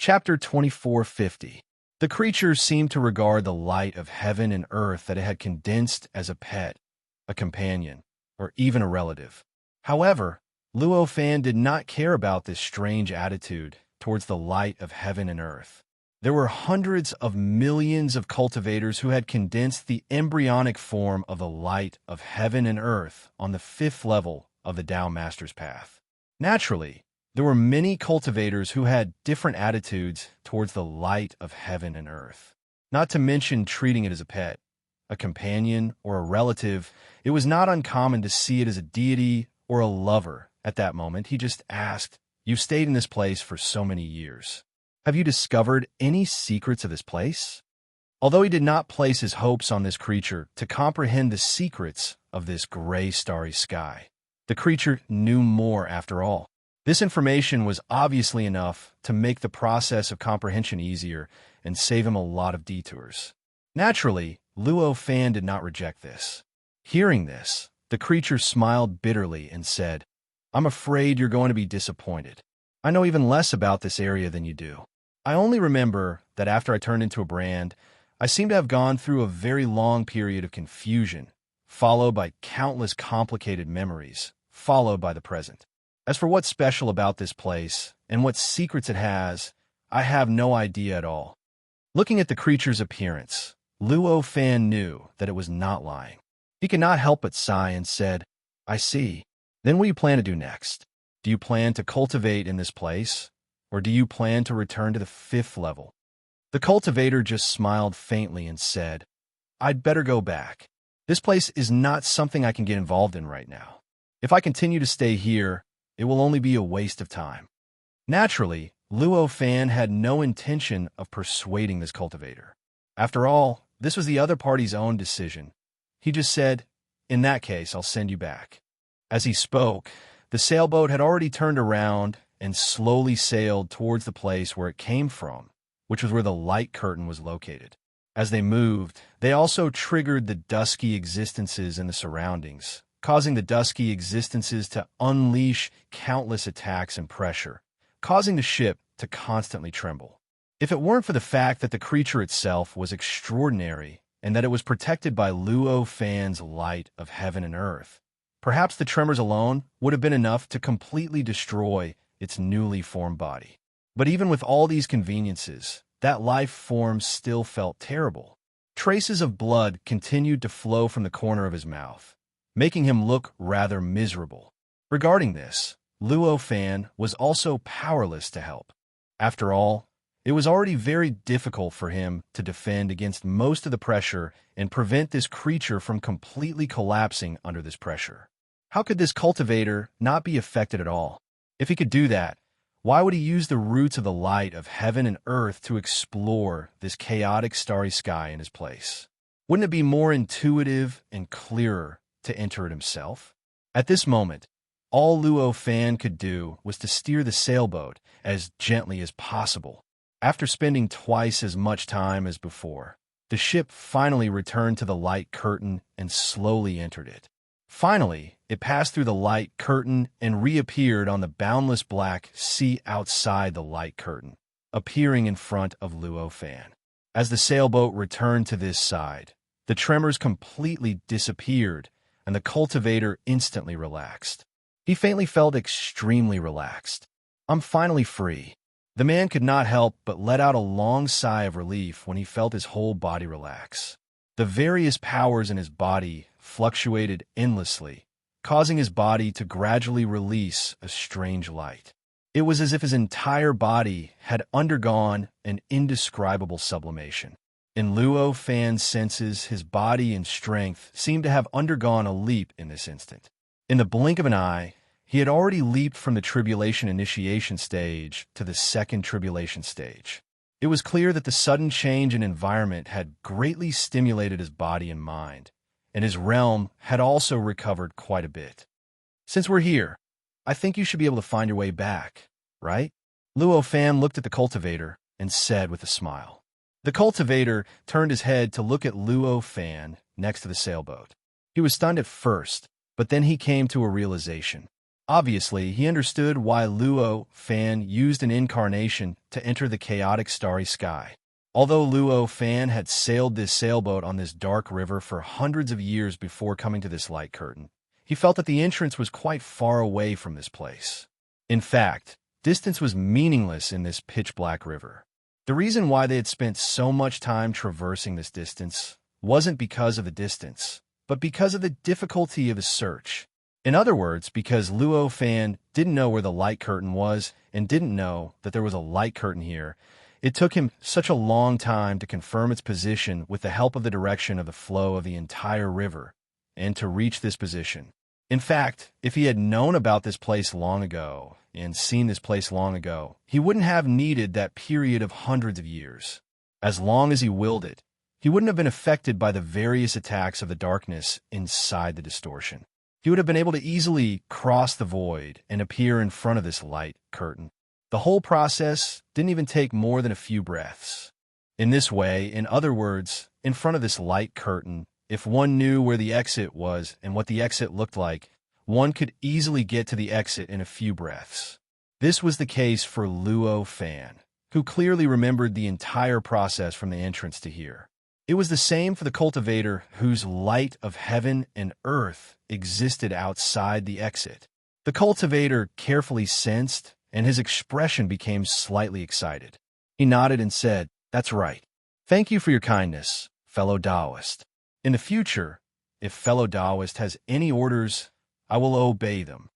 Chapter 2450. The creature seemed to regard the light of heaven and earth that it had condensed as a pet, a companion, or even a relative. However, Luo Fan did not care about this strange attitude towards the light of heaven and earth. There were hundreds of millions of cultivators who had condensed the embryonic form of the light of heaven and earth on the 5th level of the Tao Master's Path. Naturally, there were many cultivators who had different attitudes towards the light of heaven and earth. Not to mention treating it as a pet, a companion, or a relative, it was not uncommon to see it as a deity or a lover. At that moment, he just asked, "You've stayed in this place for so many years. Have you discovered any secrets of this place?" Although he did not place his hopes on this creature to comprehend the secrets of this gray starry sky, the creature knew more after all. This information was obviously enough to make the process of comprehension easier and save him a lot of detours. Naturally, Luo Fan did not reject this. Hearing this, the creature smiled bitterly and said, "I'm afraid you're going to be disappointed. I know even less about this area than you do. I only remember that after I turned into a brand, I seem to have gone through a very long period of confusion, followed by countless complicated memories, followed by the present. As for what's special about this place and what secrets it has, I have no idea at all." Looking at the creature's appearance, Luo Fan knew that it was not lying. He could not help but sigh and said, "I see. Then what do you plan to do next? Do you plan to cultivate in this place, or do you plan to return to the 5th level?" The cultivator just smiled faintly and said, "I'd better go back. This place is not something I can get involved in right now. If I continue to stay here, it will only be a waste of time." Naturally, Luo Fan had no intention of persuading this cultivator. After all, this was the other party's own decision. He just said, "In that case, I'll send you back." As he spoke, the sailboat had already turned around and slowly sailed towards the place where it came from, which was where the light curtain was located. As they moved, they also triggered the dusky existences in the surroundings, causing the dusky existences to unleash countless attacks and pressure, causing the ship to constantly tremble. If it weren't for the fact that the creature itself was extraordinary and that it was protected by Luo Fan's light of heaven and earth, perhaps the tremors alone would have been enough to completely destroy its newly formed body. But even with all these conveniences, that life form still felt terrible. Traces of blood continued to flow from the corner of his mouth, making him look rather miserable. Regarding this, Luo Fan was also powerless to help. After all, it was already very difficult for him to defend against most of the pressure and prevent this creature from completely collapsing under this pressure. How could this cultivator not be affected at all? If he could do that, why would he use the roots of the light of heaven and earth to explore this chaotic starry sky in his place? Wouldn't it be more intuitive and clearer to enter it himself? At this moment, all Luo Fan could do was to steer the sailboat as gently as possible. After spending twice as much time as before, the ship finally returned to the light curtain and slowly entered it. Finally, it passed through the light curtain and reappeared on the boundless black sea outside the light curtain, appearing in front of Luo Fan. As the sailboat returned to this side, the tremors completely disappeared and the cultivator instantly relaxed. He faintly felt extremely relaxed. "I'm finally free." The man could not help but let out a long sigh of relief when he felt his whole body relax. The various powers in his body fluctuated endlessly, causing his body to gradually release a strange light. It was as if his entire body had undergone an indescribable sublimation. In Luo Fan's senses, his body and strength seemed to have undergone a leap in this instant. In the blink of an eye, he had already leaped from the tribulation initiation stage to the second tribulation stage. It was clear that the sudden change in environment had greatly stimulated his body and mind, and his realm had also recovered quite a bit. "Since we're here, I think you should be able to find your way back, right?" Luo Fan looked at the cultivator and said with a smile. The cultivator turned his head to look at Luo Fan next to the sailboat. He was stunned at first, but then he came to a realization. Obviously, he understood why Luo Fan used an incarnation to enter the chaotic starry sky. Although Luo Fan had sailed this sailboat on this dark river for hundreds of years before coming to this light curtain, he felt that the entrance was quite far away from this place. In fact, distance was meaningless in this pitch-black river. The reason why they had spent so much time traversing this distance wasn't because of the distance, but because of the difficulty of his search. In other words, because Luo Fan didn't know where the light curtain was and didn't know that there was a light curtain here, it took him such a long time to confirm its position with the help of the direction of the flow of the entire river and to reach this position. In fact, if he had known about this place long ago and seen this place long ago, he wouldn't have needed that period of hundreds of years. As long as he willed it, he wouldn't have been affected by the various attacks of the darkness inside the distortion. He would have been able to easily cross the void and appear in front of this light curtain. The whole process didn't even take more than a few breaths. In this way, in other words, in front of this light curtain, if one knew where the exit was and what the exit looked like, one could easily get to the exit in a few breaths. This was the case for Luo Fan, who clearly remembered the entire process from the entrance to here. It was the same for the cultivator whose light of heaven and earth existed outside the exit. The cultivator carefully sensed, and his expression became slightly excited. He nodded and said, "That's right. Thank you for your kindness, fellow Taoist. In the future, if fellow Taoist has any orders, I will obey them."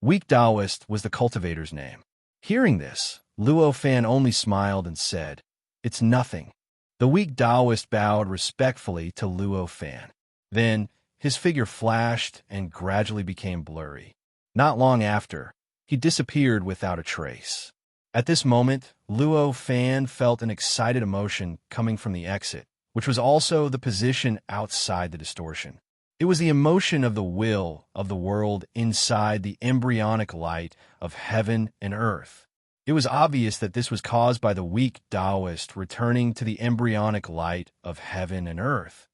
Weak Taoist was the cultivator's name. Hearing this, Luo Fan only smiled and said, "It's nothing." The weak Taoist bowed respectfully to Luo Fan. Then, his figure flashed and gradually became blurry. Not long after, he disappeared without a trace. At this moment, Luo Fan felt an excited emotion coming from the exit, which was also the position outside the distortion. It was the emotion of the will of the world inside the embryonic light of heaven and earth. It was obvious that this was caused by the weak Taoist returning to the embryonic light of heaven and earth.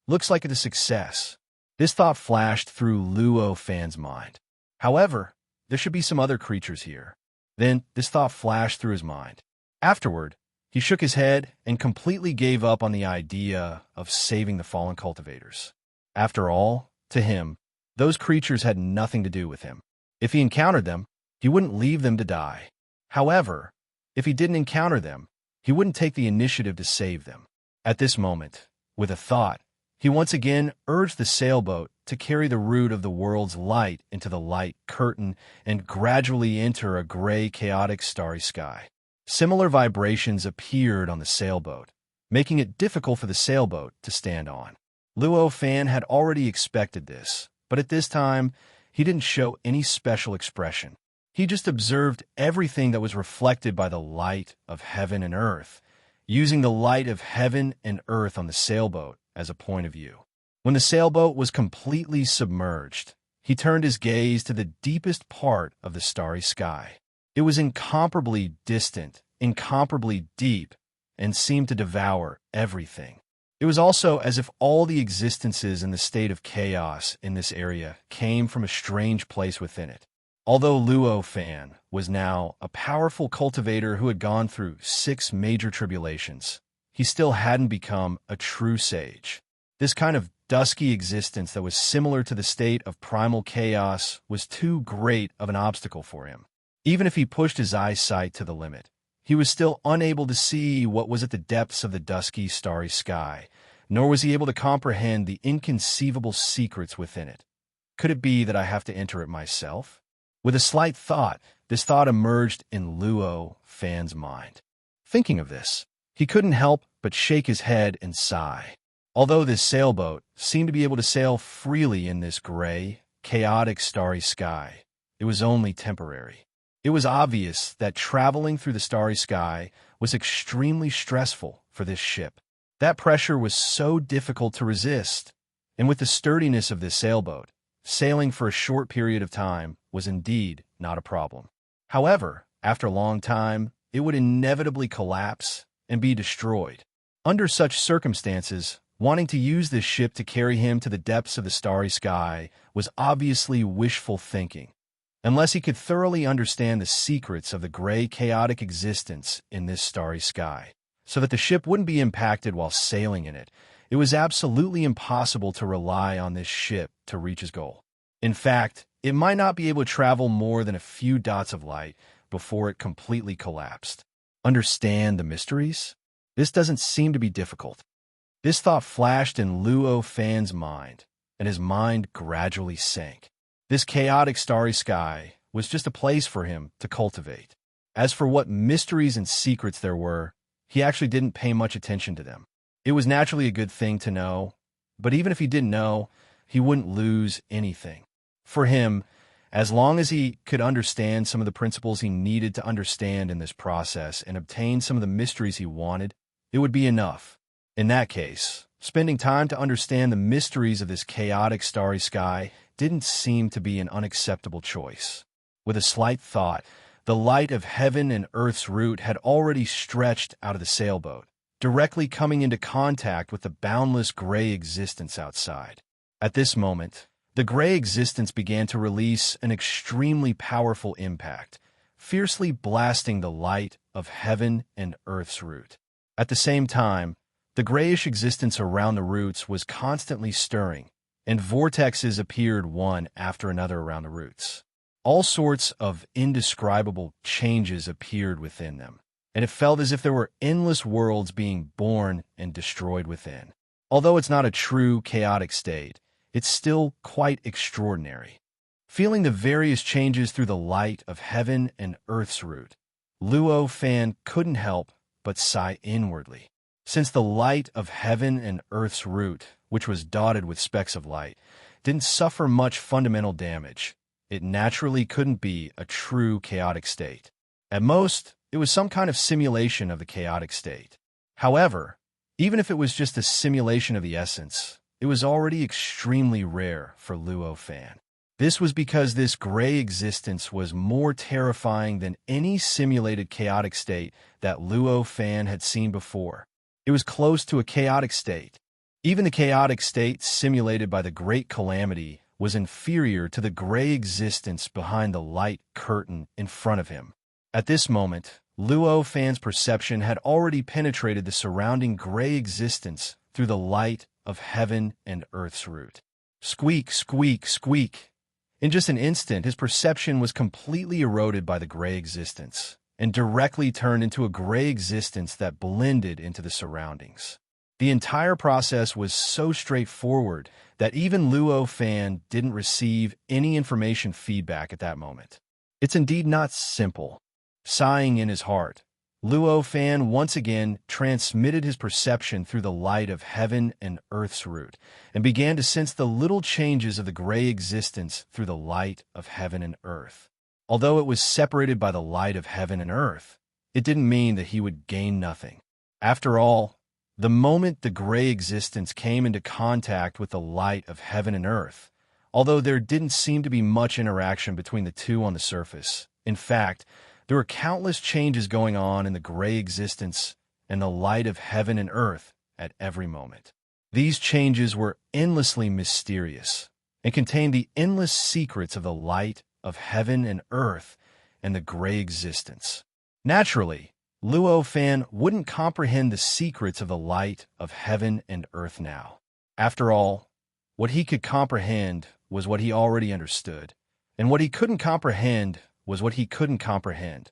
Looks like it's a success. This thought flashed through Luo Fan's mind. However, there should be some other creatures here. Then this thought flashed through his mind. Afterward, he shook his head and completely gave up on the idea of saving the fallen cultivators. After all, to him, those creatures had nothing to do with him. If he encountered them, he wouldn't leave them to die. However, if he didn't encounter them, he wouldn't take the initiative to save them. At this moment, with a thought, he once again urged the sailboat to carry the root of the world's light into the light curtain and gradually enter a gray, chaotic, starry sky. Similar vibrations appeared on the sailboat, making it difficult for the sailboat to stand on. Luo Fan had already expected this, but at this time, he didn't show any special expression. He just observed everything that was reflected by the light of heaven and earth, using the light of heaven and earth on the sailboat as a point of view. When the sailboat was completely submerged, he turned his gaze to the deepest part of the starry sky. It was incomparably distant, incomparably deep, and seemed to devour everything. It was also as if all the existences in the state of chaos in this area came from a strange place within it. Although Luo Fan was now a powerful cultivator who had gone through 6 major tribulations, he still hadn't become a true sage. This kind of dusky existence that was similar to the state of primal chaos was too great of an obstacle for him. Even if he pushed his eyesight to the limit, he was still unable to see what was at the depths of the dusky, starry sky, nor was he able to comprehend the inconceivable secrets within it. Could it be that I have to enter it myself? With a slight thought, this thought emerged in Luo Fan's mind. Thinking of this, he couldn't help but shake his head and sigh. Although this sailboat seemed to be able to sail freely in this gray, chaotic, starry sky, it was only temporary. It was obvious that traveling through the starry sky was extremely stressful for this ship. That pressure was so difficult to resist, and with the sturdiness of this sailboat, sailing for a short period of time was indeed not a problem. However, after a long time, it would inevitably collapse and be destroyed. Under such circumstances, wanting to use this ship to carry him to the depths of the starry sky was obviously wishful thinking. unless he could thoroughly understand the secrets of the gray, chaotic existence in this starry sky, so that the ship wouldn't be impacted while sailing in it. It was absolutely impossible to rely on this ship to reach his goal. In fact, it might not be able to travel more than a few dots of light before it completely collapsed. Understand the mysteries? This doesn't seem to be difficult. This thought flashed in Luo Fan's mind, and his mind gradually sank. This chaotic starry sky was just a place for him to cultivate. As for what mysteries and secrets there were, he actually didn't pay much attention to them. It was naturally a good thing to know, but even if he didn't know, he wouldn't lose anything. For him, as long as he could understand some of the principles he needed to understand in this process and obtain some of the mysteries he wanted, it would be enough. In that case, spending time to understand the mysteries of this chaotic starry sky didn't seem to be an unacceptable choice. With a slight thought, the light of heaven and earth's root had already stretched out of the sailboat, directly coming into contact with the boundless gray existence outside. At this moment, the gray existence began to release an extremely powerful impact, fiercely blasting the light of heaven and earth's root. At the same time, the grayish existence around the roots was constantly stirring, and vortexes appeared one after another around the roots. All sorts of indescribable changes appeared within them, and it felt as if there were endless worlds being born and destroyed within. Although it's not a true chaotic state, it's still quite extraordinary. Feeling the various changes through the light of heaven and earth's root, Luo Fan couldn't help but sigh inwardly. Since the light of heaven and earth's root, which was dotted with specks of light, didn't suffer much fundamental damage, it naturally couldn't be a true chaotic state. At most, it was some kind of simulation of the chaotic state. However, even if it was just a simulation of the essence, it was already extremely rare for Luo Fan. This was because this gray existence was more terrifying than any simulated chaotic state that Luo Fan had seen before. It was close to a chaotic state. Even the chaotic state simulated by the Great Calamity was inferior to the gray existence behind the light curtain in front of him. At this moment, Luo Fan's perception had already penetrated the surrounding gray existence through the light of heaven and earth's root. Squeak, squeak, squeak. In just an instant, his perception was completely eroded by the gray existence, and directly turned into a gray existence that blended into the surroundings. The entire process was so straightforward that even Luo Fan didn't receive any information feedback at that moment. It's indeed not simple. Sighing in his heart, Luo Fan once again transmitted his perception through the light of heaven and earth's root, and began to sense the little changes of the gray existence through the light of heaven and earth. Although it was separated by the light of heaven and earth, it didn't mean that he would gain nothing. After all, the moment the gray existence came into contact with the light of heaven and earth, although there didn't seem to be much interaction between the two on the surface, in fact, there were countless changes going on in the gray existence and the light of heaven and earth at every moment. These changes were endlessly mysterious and contained the endless secrets of the light of heaven and earth and the gray existence. Naturally, Luo Fan wouldn't comprehend the secrets of the light of heaven and earth now. After all, what he could comprehend was what he already understood, and what he couldn't comprehend was what he couldn't comprehend.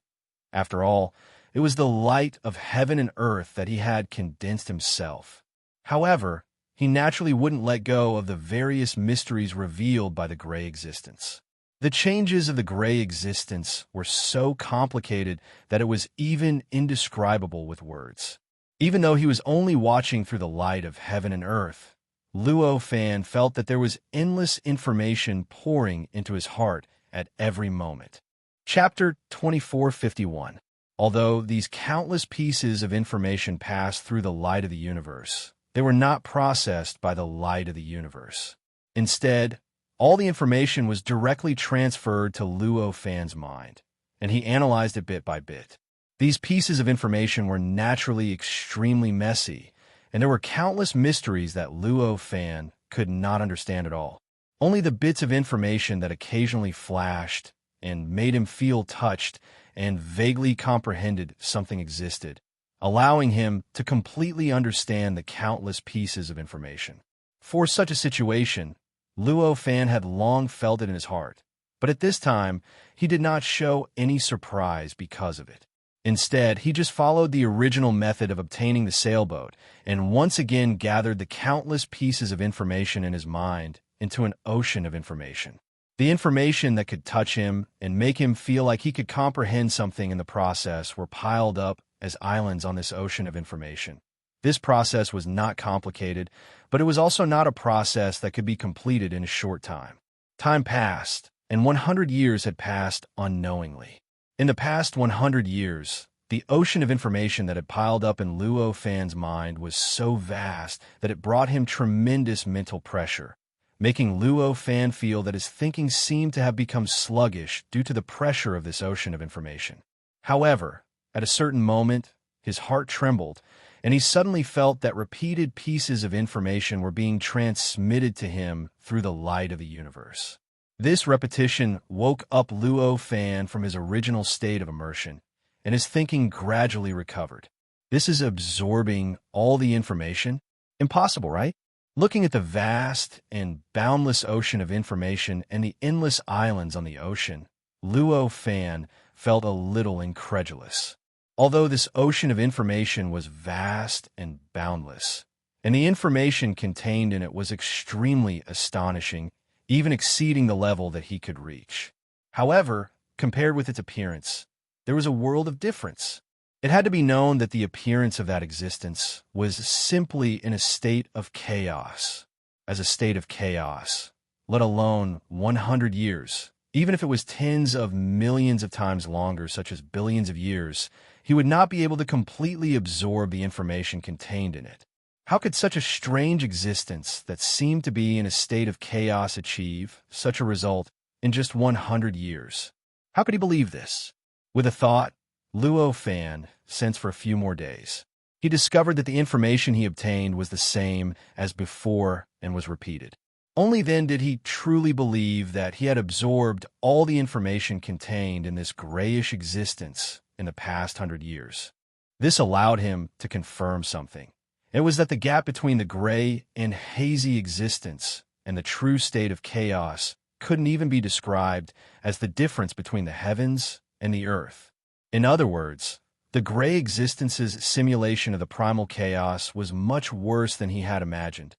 After all, it was the light of heaven and earth that he had condensed himself. However, he naturally wouldn't let go of the various mysteries revealed by the gray existence. The changes of the gray existence were so complicated that it was even indescribable with words. Even though he was only watching through the light of heaven and earth, Luo Fan felt that there was endless information pouring into his heart at every moment. Chapter 2451. Although these countless pieces of information passed through the light of the universe, they were not processed by the light of the universe. Instead, all the information was directly transferred to Luo Fan's mind, and he analyzed it bit by bit. These pieces of information were naturally extremely messy, and there were countless mysteries that Luo Fan could not understand at all. Only the bits of information that occasionally flashed and made him feel touched and vaguely comprehended something existed, allowing him to completely understand the countless pieces of information. For such a situation, Luo Fan had long felt it in his heart, but at this time, he did not show any surprise because of it. Instead, he just followed the original method of obtaining the sailboat and once again gathered the countless pieces of information in his mind into an ocean of information. The information that could touch him and make him feel like he could comprehend something in the process were piled up as islands on this ocean of information. This process was not complicated, but it was also not a process that could be completed in a short time. Time passed, and 100 years had passed unknowingly. In the past 100 years, the ocean of information that had piled up in Luo Fan's mind was so vast that it brought him tremendous mental pressure, making Luo Fan feel that his thinking seemed to have become sluggish due to the pressure of this ocean of information. However, at a certain moment, his heart trembled, and he suddenly felt that repeated pieces of information were being transmitted to him through the light of the universe. This repetition woke up Luo Fan from his original state of immersion, and his thinking gradually recovered. This is absorbing all the information? Impossible, right? Looking at the vast and boundless ocean of information and the endless islands on the ocean, Luo Fan felt a little incredulous. Although this ocean of information was vast and boundless, and the information contained in it was extremely astonishing, even exceeding the level that he could reach. However, compared with its appearance, there was a world of difference. It had to be known that the appearance of that existence was simply in a state of chaos. As a state of chaos, let alone 100 years, even if it was tens of millions of times longer, such as billions of years, he would not be able to completely absorb the information contained in it. How could such a strange existence that seemed to be in a state of chaos achieve such a result in just 100 years? How could he believe this? With a thought, Luo Fan sensed for a few more days. He discovered that the information he obtained was the same as before and was repeated. Only then did he truly believe that he had absorbed all the information contained in this grayish existence in the past 100 years. This allowed him to confirm something. It was that the gap between the gray and hazy existence and the true state of chaos couldn't even be described as the difference between the heavens and the earth. In other words, the gray existence's simulation of the primal chaos was much worse than he had imagined.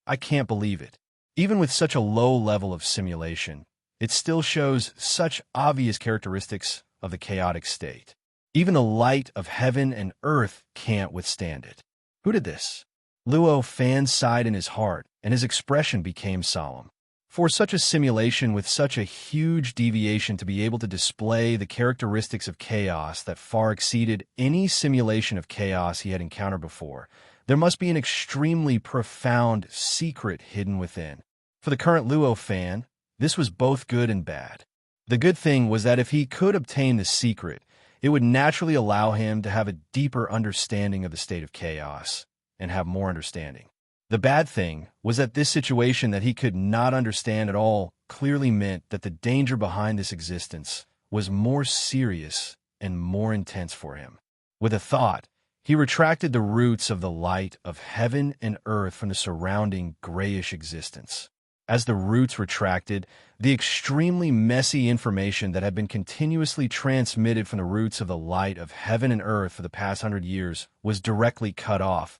I can't believe it. Even with such a low level of simulation, it still shows such obvious characteristics of the chaotic state. Even the light of heaven and earth can't withstand it. Who did this? Luo Fan sighed in his heart, and his expression became solemn. For such a simulation with such a huge deviation to be able to display the characteristics of chaos that far exceeded any simulation of chaos he had encountered before, there must be an extremely profound secret hidden within. For the current Luo Fan, this was both good and bad. The good thing was that if he could obtain the secret, it would naturally allow him to have a deeper understanding of the state of chaos and have more understanding. The bad thing was that this situation that he could not understand at all clearly meant that the danger behind this existence was more serious and more intense for him. With a thought, he retracted the roots of the light of heaven and earth from the surrounding grayish existence. As the roots retracted, the extremely messy information that had been continuously transmitted from the roots of the light of heaven and earth for the past 100 years was directly cut off,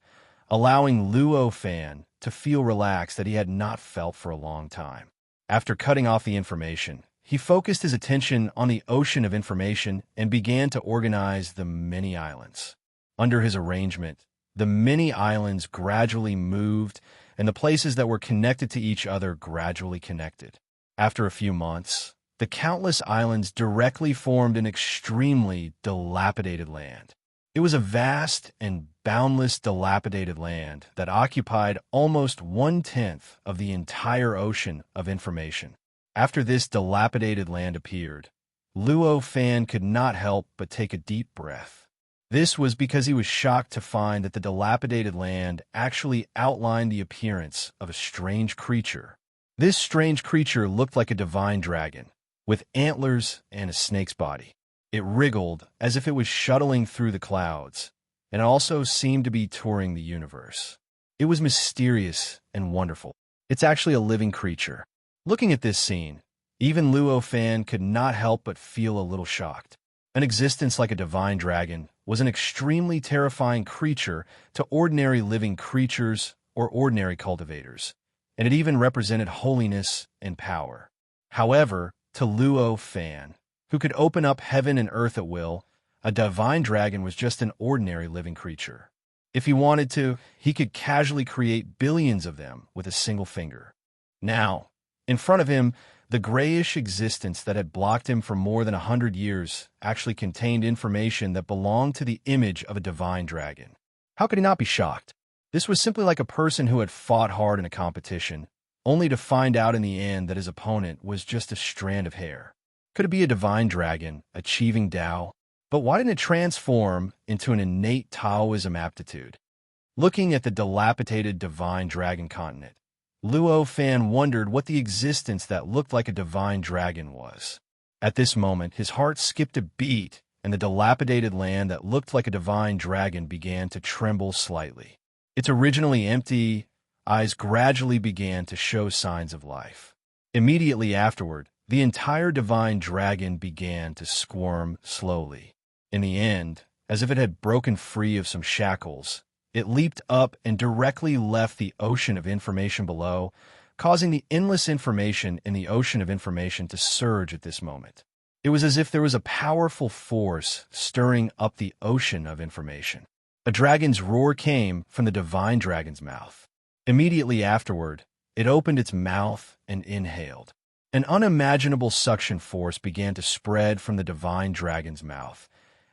allowing Luo Fan to feel relaxed that he had not felt for a long time. After cutting off the information, he focused his attention on the ocean of information and began to organize the many islands. Under his arrangement, the many islands gradually moved, and the places that were connected to each other gradually connected. After a few months, the countless islands directly formed an extremely dilapidated land. It was a vast and boundless dilapidated land that occupied almost 1/10 of the entire ocean of information. After this dilapidated land appeared, Luo Fan could not help but take a deep breath. This was because he was shocked to find that the dilapidated land actually outlined the appearance of a strange creature. This strange creature looked like a divine dragon, with antlers and a snake's body. It wriggled as if it was shuttling through the clouds, and it also seemed to be touring the universe. It was mysterious and wonderful. It's actually a living creature. Looking at this scene, even Luo Fan could not help but feel a little shocked. An existence like a divine dragon was an extremely terrifying creature to ordinary living creatures or ordinary cultivators, and it even represented holiness and power. However, to Luo Fan, who could open up heaven and earth at will, a divine dragon was just an ordinary living creature. If he wanted to, he could casually create billions of them with a single finger. Now, in front of him, the grayish existence that had blocked him for more than 100 years actually contained information that belonged to the image of a divine dragon. How could he not be shocked? This was simply like a person who had fought hard in a competition, only to find out in the end that his opponent was just a strand of hair. Could it be a divine dragon achieving Tao? But why didn't it transform into an innate Taoism aptitude? Looking at the dilapidated divine dragon continent, Luo Fan wondered what the existence that looked like a divine dragon was. At this moment, his heart skipped a beat, and the dilapidated land that looked like a divine dragon began to tremble slightly. Its originally empty eyes gradually began to show signs of life. Immediately afterward, the entire divine dragon began to squirm slowly. In the end, as if it had broken free of some shackles, it leaped up and directly left the ocean of information below, causing the endless information in the ocean of information to surge at this moment. It was as if there was a powerful force stirring up the ocean of information. A dragon's roar came from the divine dragon's mouth. Immediately afterward, it opened its mouth and inhaled. An unimaginable suction force began to spread from the divine dragon's mouth,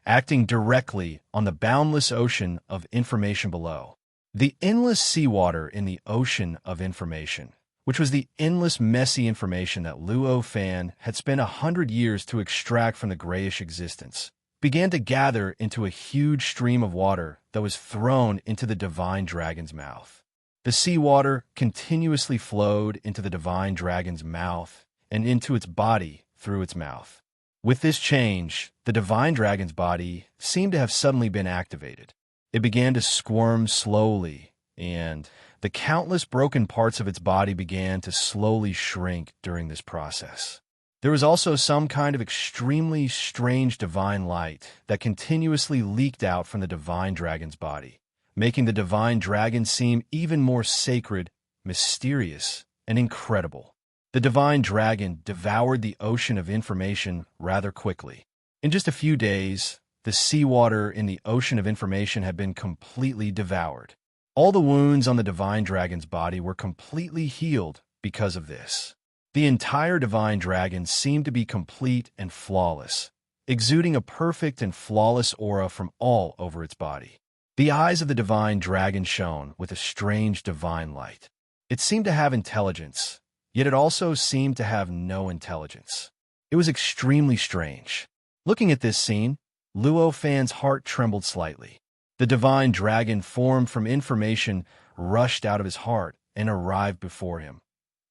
acting directly on the boundless ocean of information below. The endless seawater in the ocean of information, which was the endless messy information that Luo Fan had spent 100 years to extract from the grayish existence, began to gather into a huge stream of water that was thrown into the divine dragon's mouth. The seawater continuously flowed into the divine dragon's mouth and into its body through its mouth. With this change, the divine dragon's body seemed to have suddenly been activated. It began to squirm slowly, and the countless broken parts of its body began to slowly shrink during this process. There was also some kind of extremely strange divine light that continuously leaked out from the divine dragon's body, making the divine dragon seem even more sacred, mysterious, and incredible. The divine dragon devoured the ocean of information rather quickly. In just a few days, the seawater in the ocean of information had been completely devoured. All the wounds on the divine dragon's body were completely healed because of this. The entire divine dragon seemed to be complete and flawless, exuding a perfect and flawless aura from all over its body. The eyes of the divine dragon shone with a strange divine light. It seemed to have intelligence, yet it also seemed to have no intelligence. It was extremely strange. Looking at this scene, Luo Fan's heart trembled slightly. The divine dragon formed from information rushed out of his heart and arrived before him,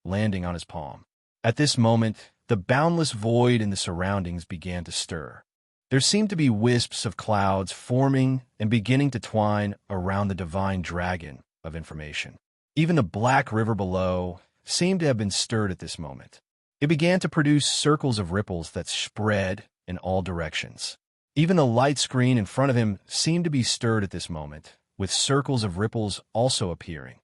landing on his palm. At this moment, the boundless void in the surroundings began to stir. There seemed to be wisps of clouds forming and beginning to twine around the divine dragon of information. Even the black river below seemed to have been stirred at this moment. It began to produce circles of ripples that spread in all directions. Even the light screen in front of him seemed to be stirred at this moment, with circles of ripples also appearing.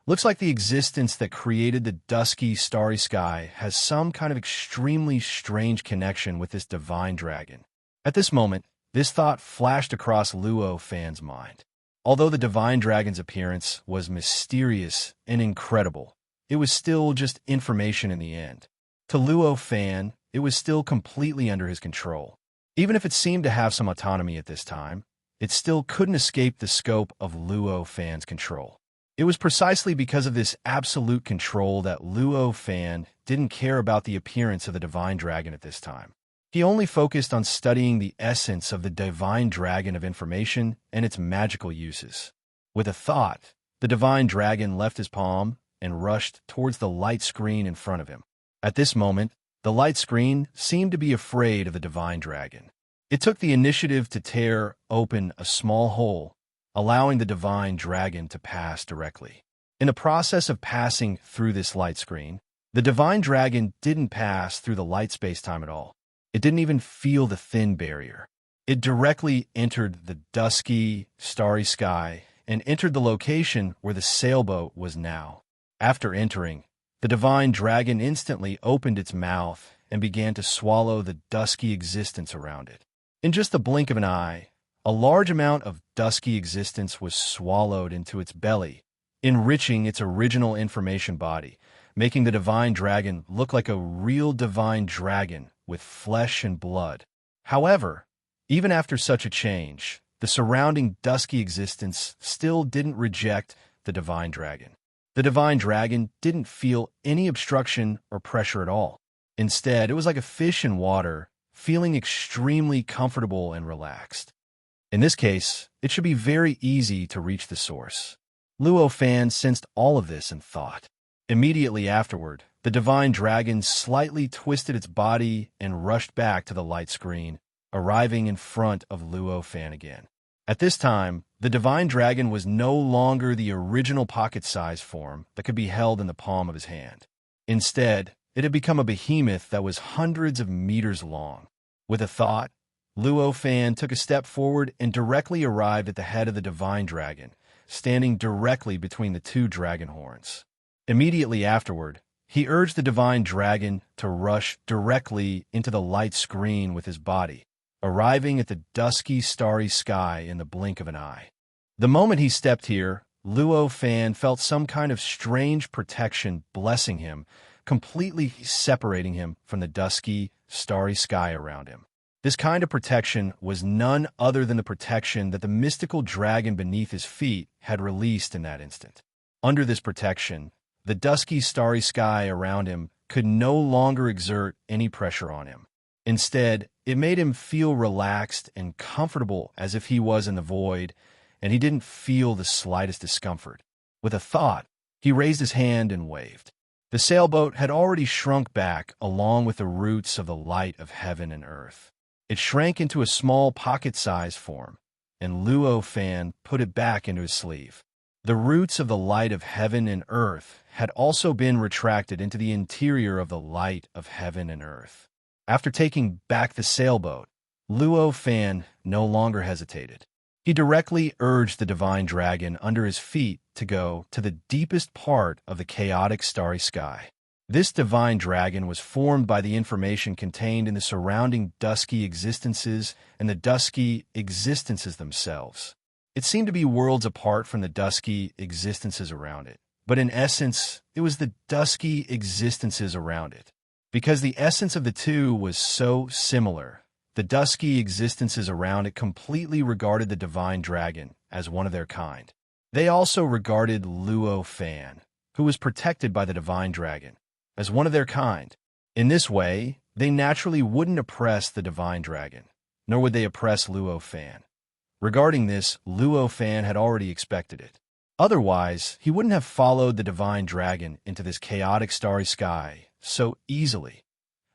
Looks like the existence that created the dusky, starry sky has some kind of extremely strange connection with this divine dragon. At this moment, this thought flashed across Luo Fan's mind. Although the divine dragon's appearance was mysterious and incredible, it was still just information in the end. To Luo Fan, it was still completely under his control. Even if it seemed to have some autonomy at this time, it still couldn't escape the scope of Luo Fan's control. It was precisely because of this absolute control that Luo Fan didn't care about the appearance of the divine dragon at this time. He only focused on studying the essence of the divine dragon of information and its magical uses. With a thought, the divine dragon left his palm and rushed towards the light screen in front of him. At this moment, The light screen seemed to be afraid of the divine dragon. It took the initiative to tear open a small hole, allowing the divine dragon to pass directly. In the process of passing through this light screen, the divine dragon didn't pass through the light space-time at all. It didn't even feel the thin barrier. It directly entered the dusky, starry sky and entered the location where the sailboat was now. After entering, the divine dragon instantly opened its mouth and began to swallow the dusky existence around it. In just the blink of an eye, a large amount of dusky existence was swallowed into its belly, enriching its original information body, making the divine dragon look like a real divine dragon with flesh and blood. However, even after such a change, the surrounding dusky existence still didn't reject the divine dragon. The divine dragon didn't feel any obstruction or pressure at all. Instead, it was like a fish in water, feeling extremely comfortable and relaxed. In this case, it should be very easy to reach the source. Luo Fan sensed all of this and thought. Immediately afterward, the divine dragon slightly twisted its body and rushed back to the light screen, arriving in front of Luo Fan again. At this time, the divine dragon was no longer the original pocket-sized form that could be held in the palm of his hand. Instead, it had become a behemoth that was hundreds of meters long. With a thought, Luo Fan took a step forward and directly arrived at the head of the divine dragon, standing directly between the two dragon horns. Immediately afterward, he urged the divine dragon to rush directly into the light screen with his body, arriving at the dusky, starry sky in the blink of an eye. The moment he stepped here, Luo Fan felt some kind of strange protection blessing him, completely separating him from the dusky, starry sky around him. This kind of protection was none other than the protection that the mystical dragon beneath his feet had released in that instant. Under this protection, the dusky, starry sky around him could no longer exert any pressure on him. Instead, it made him feel relaxed and comfortable as if he was in the void, and he didn't feel the slightest discomfort. With a thought, he raised his hand and waved. The sailboat had already shrunk back along with the roots of the light of heaven and earth. It shrank into a small pocket-sized form, and Luo Fan put it back into his sleeve. The roots of the light of heaven and earth had also been retracted into the interior of the light of heaven and earth. After taking back the sailboat, Luo Fan no longer hesitated. He directly urged the divine dragon under his feet to go to the deepest part of the chaotic starry sky. This divine dragon was formed by the information contained in the surrounding dusky existences and the dusky existences themselves. It seemed to be worlds apart from the dusky existences around it, but in essence, it was the dusky existences around it. Because the essence of the two was so similar, the dusky existences around it completely regarded the divine dragon as one of their kind. They also regarded Luo Fan, who was protected by the divine dragon, as one of their kind. In this way, they naturally wouldn't oppress the divine dragon, nor would they oppress Luo Fan. Regarding this, Luo Fan had already expected it. Otherwise, he wouldn't have followed the divine dragon into this chaotic starry sky so easily.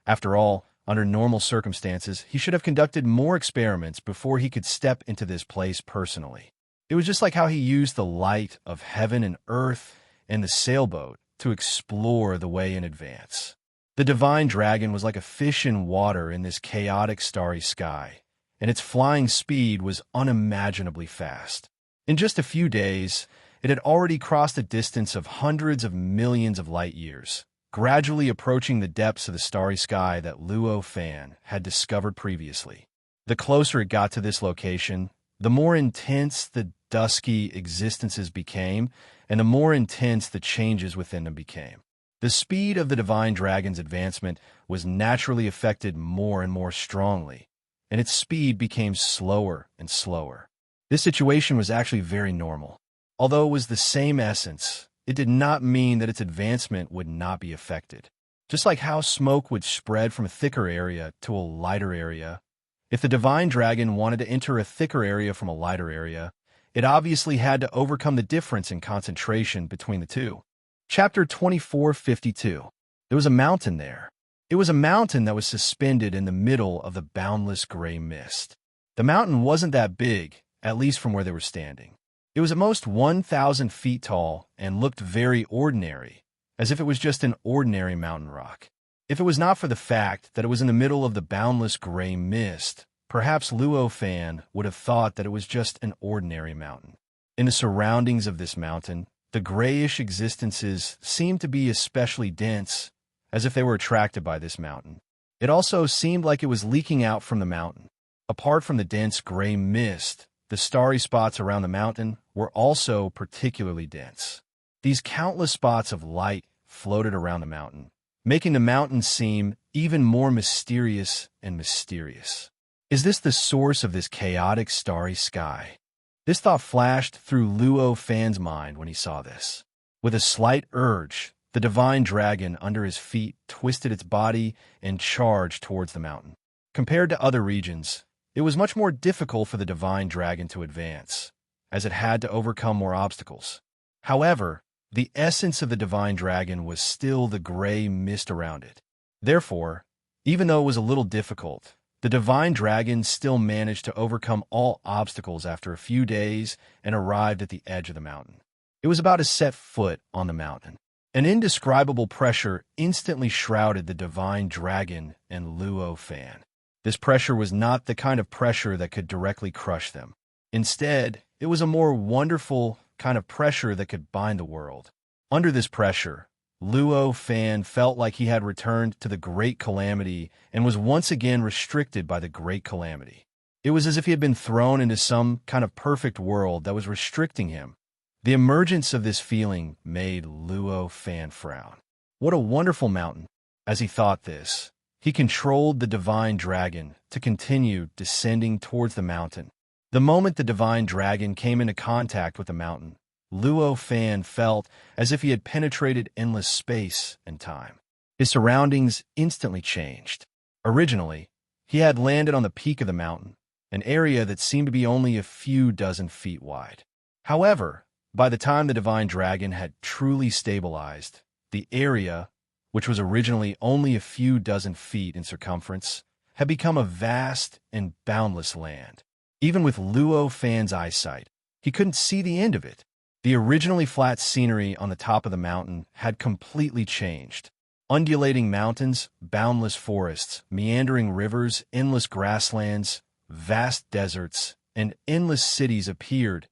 After all, under normal circumstances, he should have conducted more experiments before he could step into this place personally. It was just like how he used the light of heaven and earth and the sailboat to explore the way in advance. The divine dragon was like a fish in water in this chaotic starry sky, and its flying speed was unimaginably fast. In just a few days, it had already crossed a distance of hundreds of millions of light years, gradually approaching the depths of the starry sky that Luo Fan had discovered previously. The closer it got to this location, the more intense the dusky existences became, and the more intense the changes within them became. The speed of the divine dragon's advancement was naturally affected more and more strongly, and its speed became slower and slower. This situation was actually very normal. Although it was the same essence, it did not mean that its advancement would not be affected. Just like how smoke would spread from a thicker area to a lighter area, if the divine dragon wanted to enter a thicker area from a lighter area, it obviously had to overcome the difference in concentration between the two. Chapter 2452. There was a mountain there. It was a mountain that was suspended in the middle of the boundless gray mist. The mountain wasn't that big, at least from where they were standing. It was at most 1,000 feet tall and looked very ordinary, as if it was just an ordinary mountain rock. If it was not for the fact that it was in the middle of the boundless gray mist, perhaps Luo Fan would have thought that it was just an ordinary mountain. In the surroundings of this mountain, the grayish existences seemed to be especially dense, as if they were attracted by this mountain. It also seemed like it was leaking out from the mountain. Apart from the dense gray mist, the starry spots around the mountain were also particularly dense. These countless spots of light floated around the mountain, making the mountain seem even more mysterious and mysterious. Is this the source of this chaotic starry sky? This thought flashed through Luo Fan's mind when he saw this. With a slight urge, the divine dragon under his feet twisted its body and charged towards the mountain. Compared to other regions, it was much more difficult for the divine dragon to advance, as it had to overcome more obstacles. However, the essence of the divine dragon was still the gray mist around it. Therefore, even though it was a little difficult, the divine dragon still managed to overcome all obstacles after a few days and arrived at the edge of the mountain. It was about to set foot on the mountain. An indescribable pressure instantly shrouded the divine dragon and Luo Fan. This pressure was not the kind of pressure that could directly crush them. Instead, it was a more wonderful kind of pressure that could bind the world. Under this pressure, Luo Fan felt like he had returned to the Great Calamity and was once again restricted by the Great Calamity. It was as if he had been thrown into some kind of perfect world that was restricting him. The emergence of this feeling made Luo Fan frown. What a wonderful mountain! As he thought this, he controlled the divine dragon to continue descending towards the mountain. The moment the divine dragon came into contact with the mountain, Luo Fan felt as if he had penetrated endless space and time. His surroundings instantly changed. Originally, he had landed on the peak of the mountain, an area that seemed to be only a few dozen feet wide. However, by the time the divine dragon had truly stabilized, the area, which was originally only a few dozen feet in circumference, had become a vast and boundless land. Even with Luo Fan's eyesight, he couldn't see the end of it. The originally flat scenery on the top of the mountain had completely changed. Undulating mountains, boundless forests, meandering rivers, endless grasslands, vast deserts, and endless cities appeared.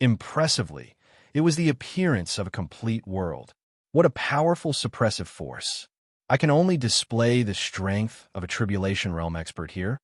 Impressively, it was the appearance of a complete world. What a powerful suppressive force. I can only display the strength of a Tribulation Realm expert here.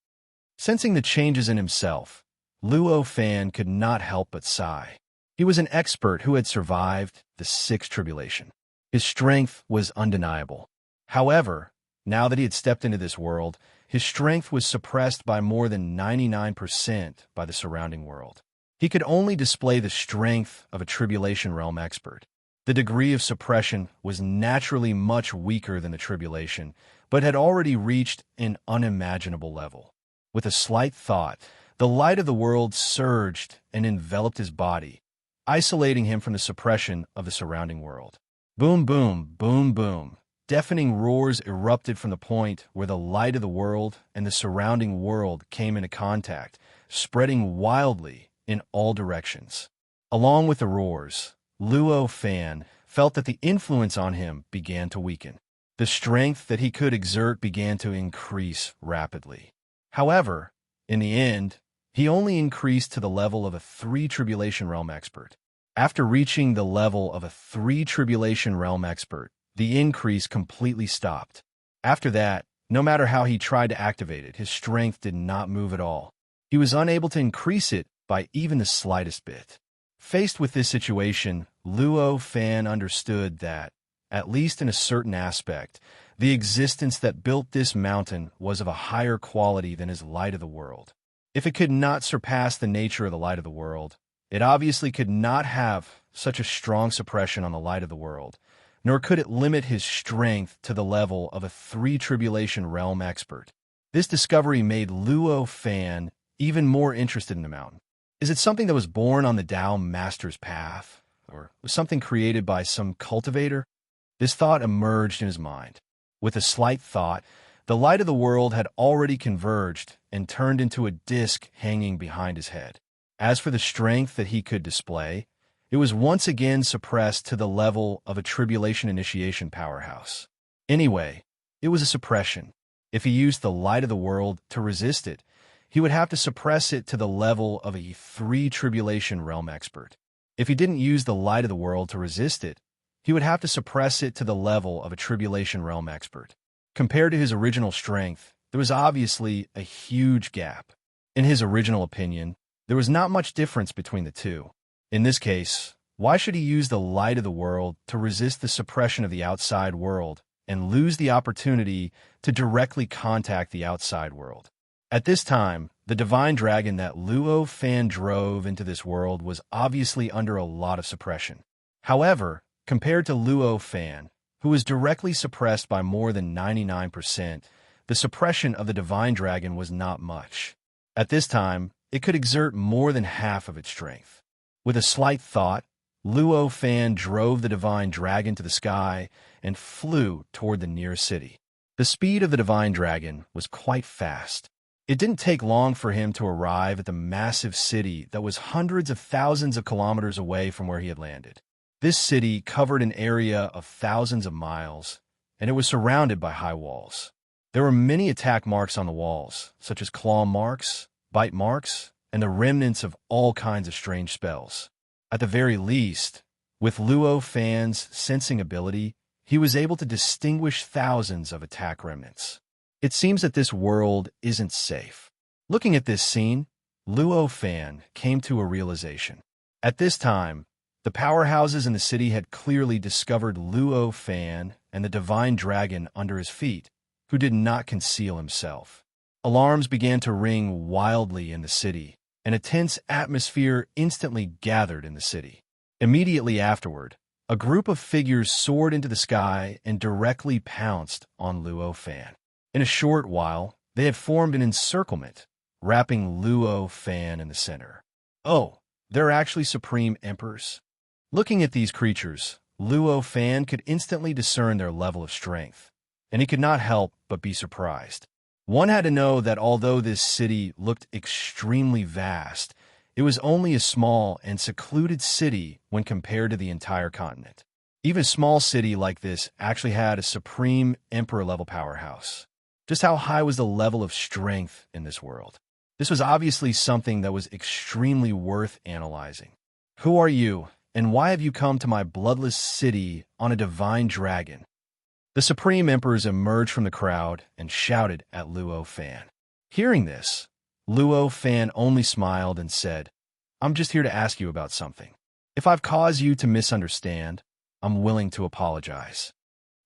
Sensing the changes in himself, Luo Fan could not help but sigh. He was an expert who had survived the Sixth Tribulation. His strength was undeniable. However, now that he had stepped into this world, his strength was suppressed by more than 99% by the surrounding world. He could only display the strength of a Tribulation Realm expert. The degree of suppression was naturally much weaker than the Tribulation, but had already reached an unimaginable level. With a slight thought, the light of the world surged and enveloped his body, isolating him from the suppression of the surrounding world. Boom, boom, boom, boom. Deafening roars erupted from the point where the light of the world and the surrounding world came into contact, spreading wildly in all directions. Along with the roars, Luo Fan felt that the influence on him began to weaken. The strength that he could exert began to increase rapidly. However, in the end, he only increased to the level of a 3 Tribulation Realm expert. After reaching the level of a 3 Tribulation Realm expert, the increase completely stopped. After that, no matter how he tried to activate it, his strength did not move at all. He was unable to increase it by even the slightest bit. Faced with this situation, Luo Fan understood that, at least in a certain aspect, the existence that built this mountain was of a higher quality than his light of the world. If it could not surpass the nature of the light of the world, it obviously could not have such a strong suppression on the light of the world, nor could it limit his strength to the level of a 3 Tribulation Realm expert. This discovery made Luo Fan even more interested in the mountain. Is it something that was born on the Tao Master's path, or was something created by some cultivator? This thought emerged in his mind. With a slight thought, the light of the world had already converged and turned into a disk hanging behind his head. As for the strength that he could display, it was once again suppressed to the level of a tribulation initiation powerhouse. Anyway, it was a suppression. If he used the light of the world to resist it, he would have to suppress it to the level of a 3 tribulation realm expert. If he didn't use the light of the world to resist it, he would have to suppress it to the level of a tribulation realm expert. Compared to his original strength, there was obviously a huge gap. In his original opinion, there was not much difference between the two. In this case, why should he use the light of the world to resist the suppression of the outside world and lose the opportunity to directly contact the outside world? At this time, the divine dragon that Luo Fan drove into this world was obviously under a lot of suppression. However, compared to Luo Fan, who was directly suppressed by more than 99%, the suppression of the divine dragon was not much. At this time, it could exert more than half of its strength. With a slight thought, Luo Fan drove the divine dragon to the sky and flew toward the nearest city. The speed of the divine dragon was quite fast. It didn't take long for him to arrive at the massive city that was hundreds of thousands of kilometers away from where he had landed. This city covered an area of thousands of miles, and it was surrounded by high walls. There were many attack marks on the walls, such as claw marks, bite marks, and the remnants of all kinds of strange spells. At the very least, with Luo Fan's sensing ability, he was able to distinguish thousands of attack remnants. It seems that this world isn't safe. Looking at this scene, Luo Fan came to a realization. At this time, the powerhouses in the city had clearly discovered Luo Fan and the divine dragon under his feet, who did not conceal himself. Alarms began to ring wildly in the city, and a tense atmosphere instantly gathered in the city. Immediately afterward, a group of figures soared into the sky and directly pounced on Luo Fan. In a short while, they had formed an encirclement, wrapping Luo Fan in the center. Oh, they're actually supreme emperors. Looking at these creatures, Luo Fan could instantly discern their level of strength, and he could not help but be surprised. One had to know that although this city looked extremely vast, it was only a small and secluded city when compared to the entire continent. Even a small city like this actually had a supreme emperor-level powerhouse. Just how high was the level of strength in this world? This was obviously something that was extremely worth analyzing. Who are you, and why have you come to my bloodless city on a divine dragon? The supreme emperors emerged from the crowd and shouted at Luo Fan. Hearing this, Luo Fan only smiled and said, "I'm just here to ask you about something. If I've caused you to misunderstand, I'm willing to apologize."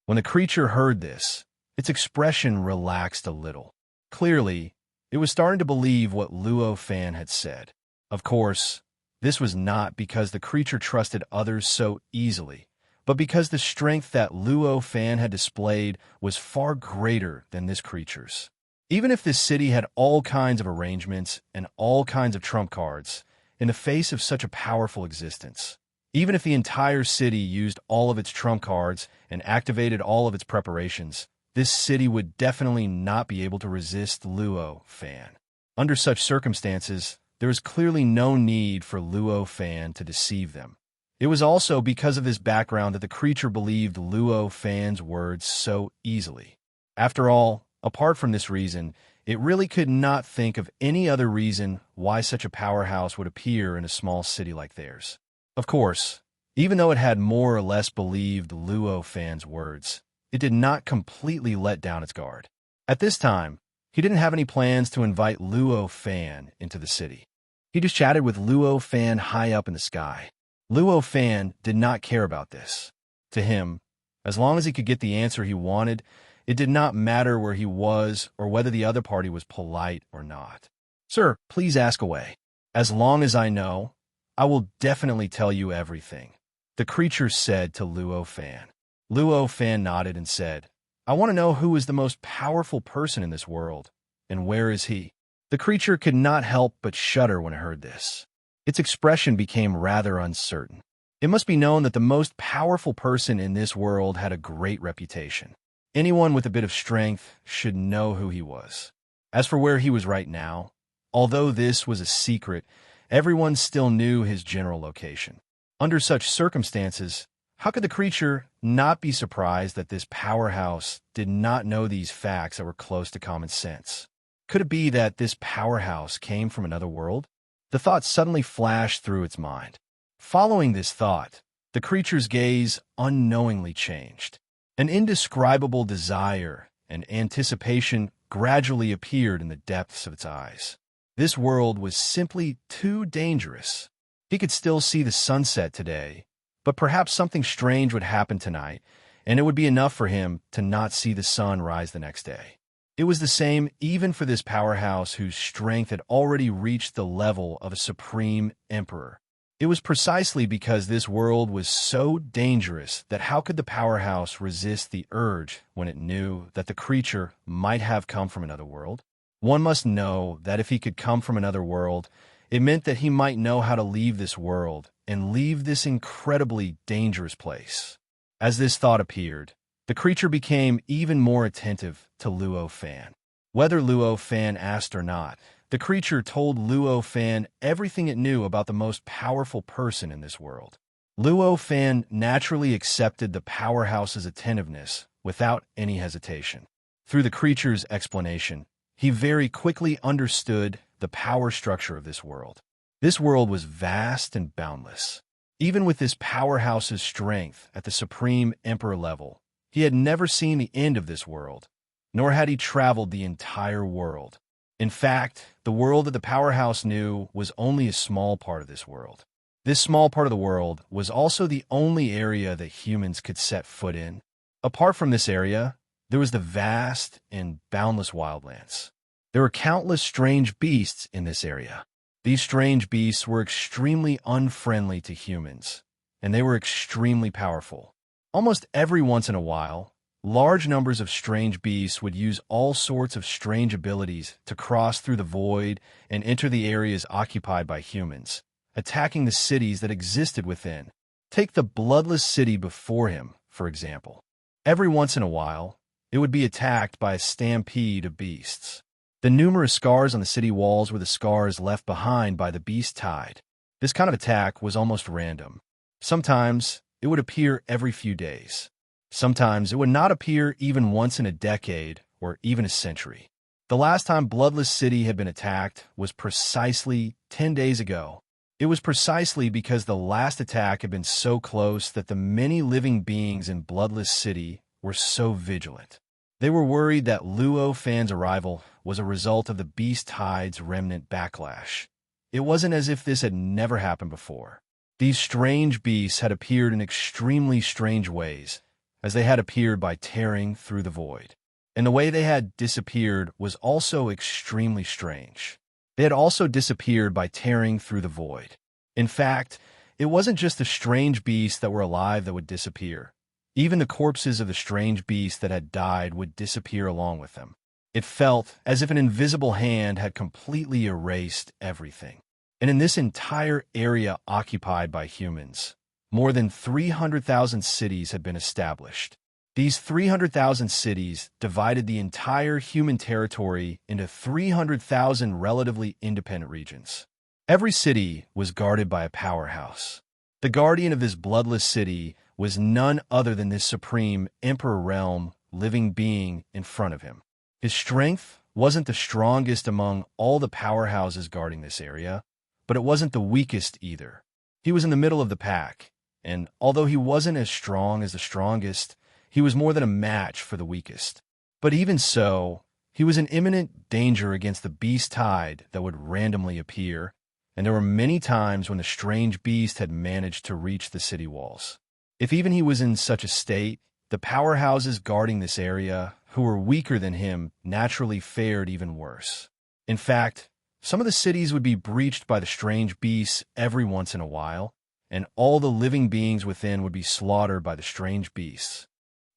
When the creature heard this, its expression relaxed a little. Clearly, it was starting to believe what Luo Fan had said. Of course, this was not because the creature trusted others so easily, but because the strength that Luo Fan had displayed was far greater than this creature's. Even if this city had all kinds of arrangements and all kinds of trump cards, in the face of such a powerful existence, even if the entire city used all of its trump cards and activated all of its preparations, this city would definitely not be able to resist Luo Fan. Under such circumstances, there was clearly no need for Luo Fan to deceive them. It was also because of this background that the creature believed Luo Fan's words so easily. After all, apart from this reason, it really could not think of any other reason why such a powerhouse would appear in a small city like theirs. Of course, even though it had more or less believed Luo Fan's words, it did not completely let down its guard. At this time, he didn't have any plans to invite Luo Fan into the city. He just chatted with Luo Fan high up in the sky. Luo Fan did not care about this. To him, as long as he could get the answer he wanted, it did not matter where he was or whether the other party was polite or not. "Sir, please ask away. As long as I know, I will definitely tell you everything," the creature said to Luo Fan. Luo Fan nodded and said, "I want to know who is the most powerful person in this world, and where is he?" The creature could not help but shudder when it heard this. Its expression became rather uncertain. It must be known that the most powerful person in this world had a great reputation. Anyone with a bit of strength should know who he was. As for where he was right now, although this was a secret, everyone still knew his general location. Under such circumstances, how could the creature not be surprised that this powerhouse did not know these facts that were close to common sense? Could it be that this powerhouse came from another world? The thought suddenly flashed through its mind. Following this thought, the creature's gaze unknowingly changed. An indescribable desire and anticipation gradually appeared in the depths of its eyes. This world was simply too dangerous. He could still see the sunset today, but perhaps something strange would happen tonight, and it would be enough for him to not see the sun rise the next day. It was the same even for this powerhouse whose strength had already reached the level of a supreme emperor. It was precisely because this world was so dangerous that how could the powerhouse resist the urge when it knew that the creature might have come from another world? One must know that if he could come from another world, it meant that he might know how to leave this world and leave this incredibly dangerous place. As this thought appeared, the creature became even more attentive to Luo Fan. Whether Luo Fan asked or not, the creature told Luo Fan everything it knew about the most powerful person in this world. Luo Fan naturally accepted the powerhouse's attentiveness without any hesitation. Through the creature's explanation, he very quickly understood the power structure of this world. This world was vast and boundless. Even with this powerhouse's strength at the supreme emperor level, he had never seen the end of this world, nor had he traveled the entire world. In fact, the world that the powerhouse knew was only a small part of this world. This small part of the world was also the only area that humans could set foot in. Apart from this area, there was the vast and boundless wildlands. There were countless strange beasts in this area. These strange beasts were extremely unfriendly to humans, and they were extremely powerful. Almost every once in a while, large numbers of strange beasts would use all sorts of strange abilities to cross through the void and enter the areas occupied by humans, attacking the cities that existed within. Take the bloodless city before him, for example. Every once in a while, it would be attacked by a stampede of beasts. The numerous scars on the city walls were the scars left behind by the beast tide. This kind of attack was almost random. Sometimes it would appear every few days. Sometimes it would not appear even once in a decade or even a century. The last time Bloodless City had been attacked was precisely 10 days ago. It was precisely because the last attack had been so close that the many living beings in Bloodless City were so vigilant. They were worried that Luo Fan's arrival was a result of the Beast Tide's remnant backlash. It wasn't as if this had never happened before. These strange beasts had appeared in extremely strange ways, as they had appeared by tearing through the void. And the way they had disappeared was also extremely strange. They had also disappeared by tearing through the void. In fact, it wasn't just the strange beasts that were alive that would disappear. Even the corpses of the strange beasts that had died would disappear along with them. It felt as if an invisible hand had completely erased everything. And in this entire area occupied by humans, more than 300,000 cities had been established. These 300,000 cities divided the entire human territory into 300,000 relatively independent regions. Every city was guarded by a powerhouse. The guardian of this bloodless city was none other than this supreme Emperor Realm living being in front of him. His strength wasn't the strongest among all the powerhouses guarding this area, but it wasn't the weakest either. He was in the middle of the pack, and although he wasn't as strong as the strongest, he was more than a match for the weakest. But even so, he was in imminent danger against the beast tide that would randomly appear, and there were many times when the strange beast had managed to reach the city walls. If even he was in such a state, the powerhouses guarding this area, who were weaker than him, naturally fared even worse. In fact, some of the cities would be breached by the strange beasts every once in a while, and all the living beings within would be slaughtered by the strange beasts.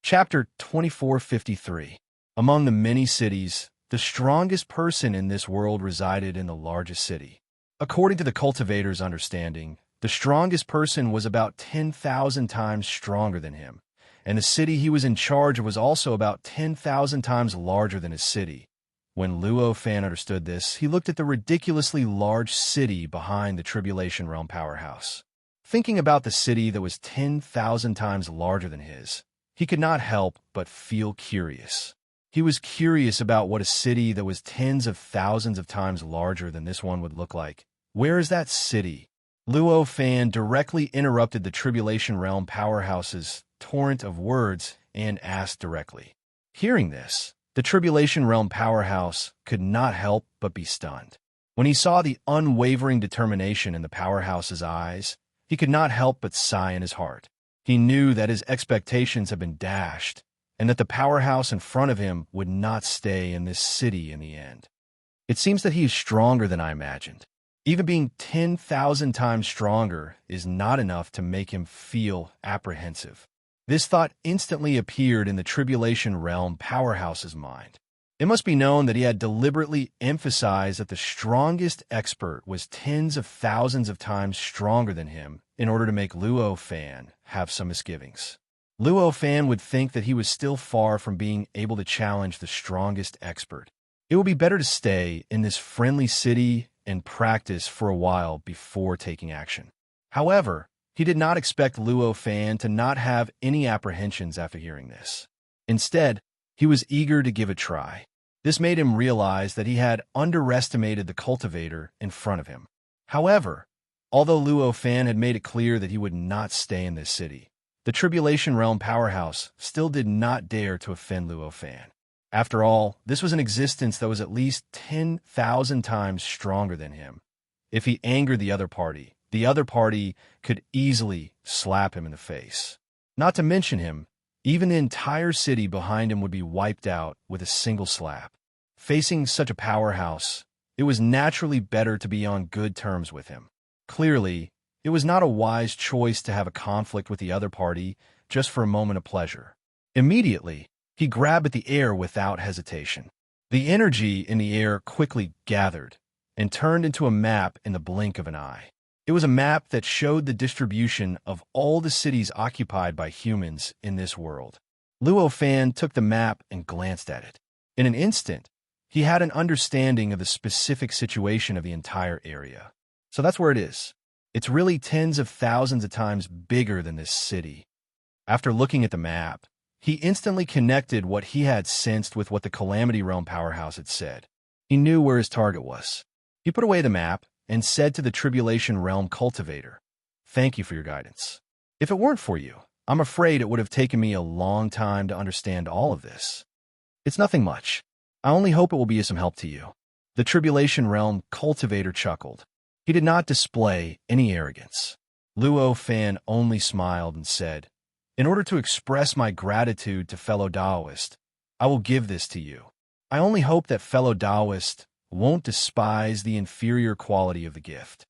Chapter 2453. Among the many cities, the strongest person in this world resided in the largest city. According to the cultivator's understanding, the strongest person was about 10,000 times stronger than him, and the city he was in charge of was also about 10,000 times larger than his city. When Luo Fan understood this, he looked at the ridiculously large city behind the Tribulation Realm powerhouse. Thinking about the city that was 10,000 times larger than his, he could not help but feel curious. He was curious about what a city that was tens of thousands of times larger than this one would look like. Where is that city? Luo Fan directly interrupted the Tribulation Realm powerhouse's torrent of words and asked directly. Hearing this, the Tribulation Realm powerhouse could not help but be stunned. When he saw the unwavering determination in the powerhouse's eyes, he could not help but sigh in his heart. He knew that his expectations had been dashed, and that the powerhouse in front of him would not stay in this city in the end. It seems that he is stronger than I imagined. Even being 10,000 times stronger is not enough to make him feel apprehensive. This thought instantly appeared in the Tribulation Realm powerhouse's mind. It must be known that he had deliberately emphasized that the strongest expert was tens of thousands of times stronger than him in order to make Luo Fan have some misgivings. Luo Fan would think that he was still far from being able to challenge the strongest expert. It would be better to stay in this friendly city and practice for a while before taking action. However, he did not expect Luo Fan to not have any apprehensions after hearing this. Instead, he was eager to give a try. This made him realize that he had underestimated the cultivator in front of him. However, although Luo Fan had made it clear that he would not stay in this city, the Tribulation Realm powerhouse still did not dare to offend Luo Fan. After all, this was an existence that was at least 10,000 times stronger than him. If he angered the other party could easily slap him in the face. Not to mention him, even the entire city behind him would be wiped out with a single slap. Facing such a powerhouse, it was naturally better to be on good terms with him. Clearly, it was not a wise choice to have a conflict with the other party just for a moment of pleasure. Immediately, he grabbed at the air without hesitation. The energy in the air quickly gathered and turned into a map in the blink of an eye. It was a map that showed the distribution of all the cities occupied by humans in this world. Luo Fan took the map and glanced at it. In an instant, he had an understanding of the specific situation of the entire area. So that's where it is. It's really tens of thousands of times bigger than this city. After looking at the map, he instantly connected what he had sensed with what the Calamity Realm powerhouse had said. He knew where his target was. He put away the map and said to the Tribulation Realm cultivator, "Thank you for your guidance. If it weren't for you, I'm afraid it would have taken me a long time to understand all of this. It's nothing much. I only hope it will be of some help to you." The Tribulation Realm cultivator chuckled. He did not display any arrogance. Luo Fan only smiled and said, "In order to express my gratitude to fellow Taoist, I will give this to you. I only hope that fellow Taoist won't despise the inferior quality of the gift."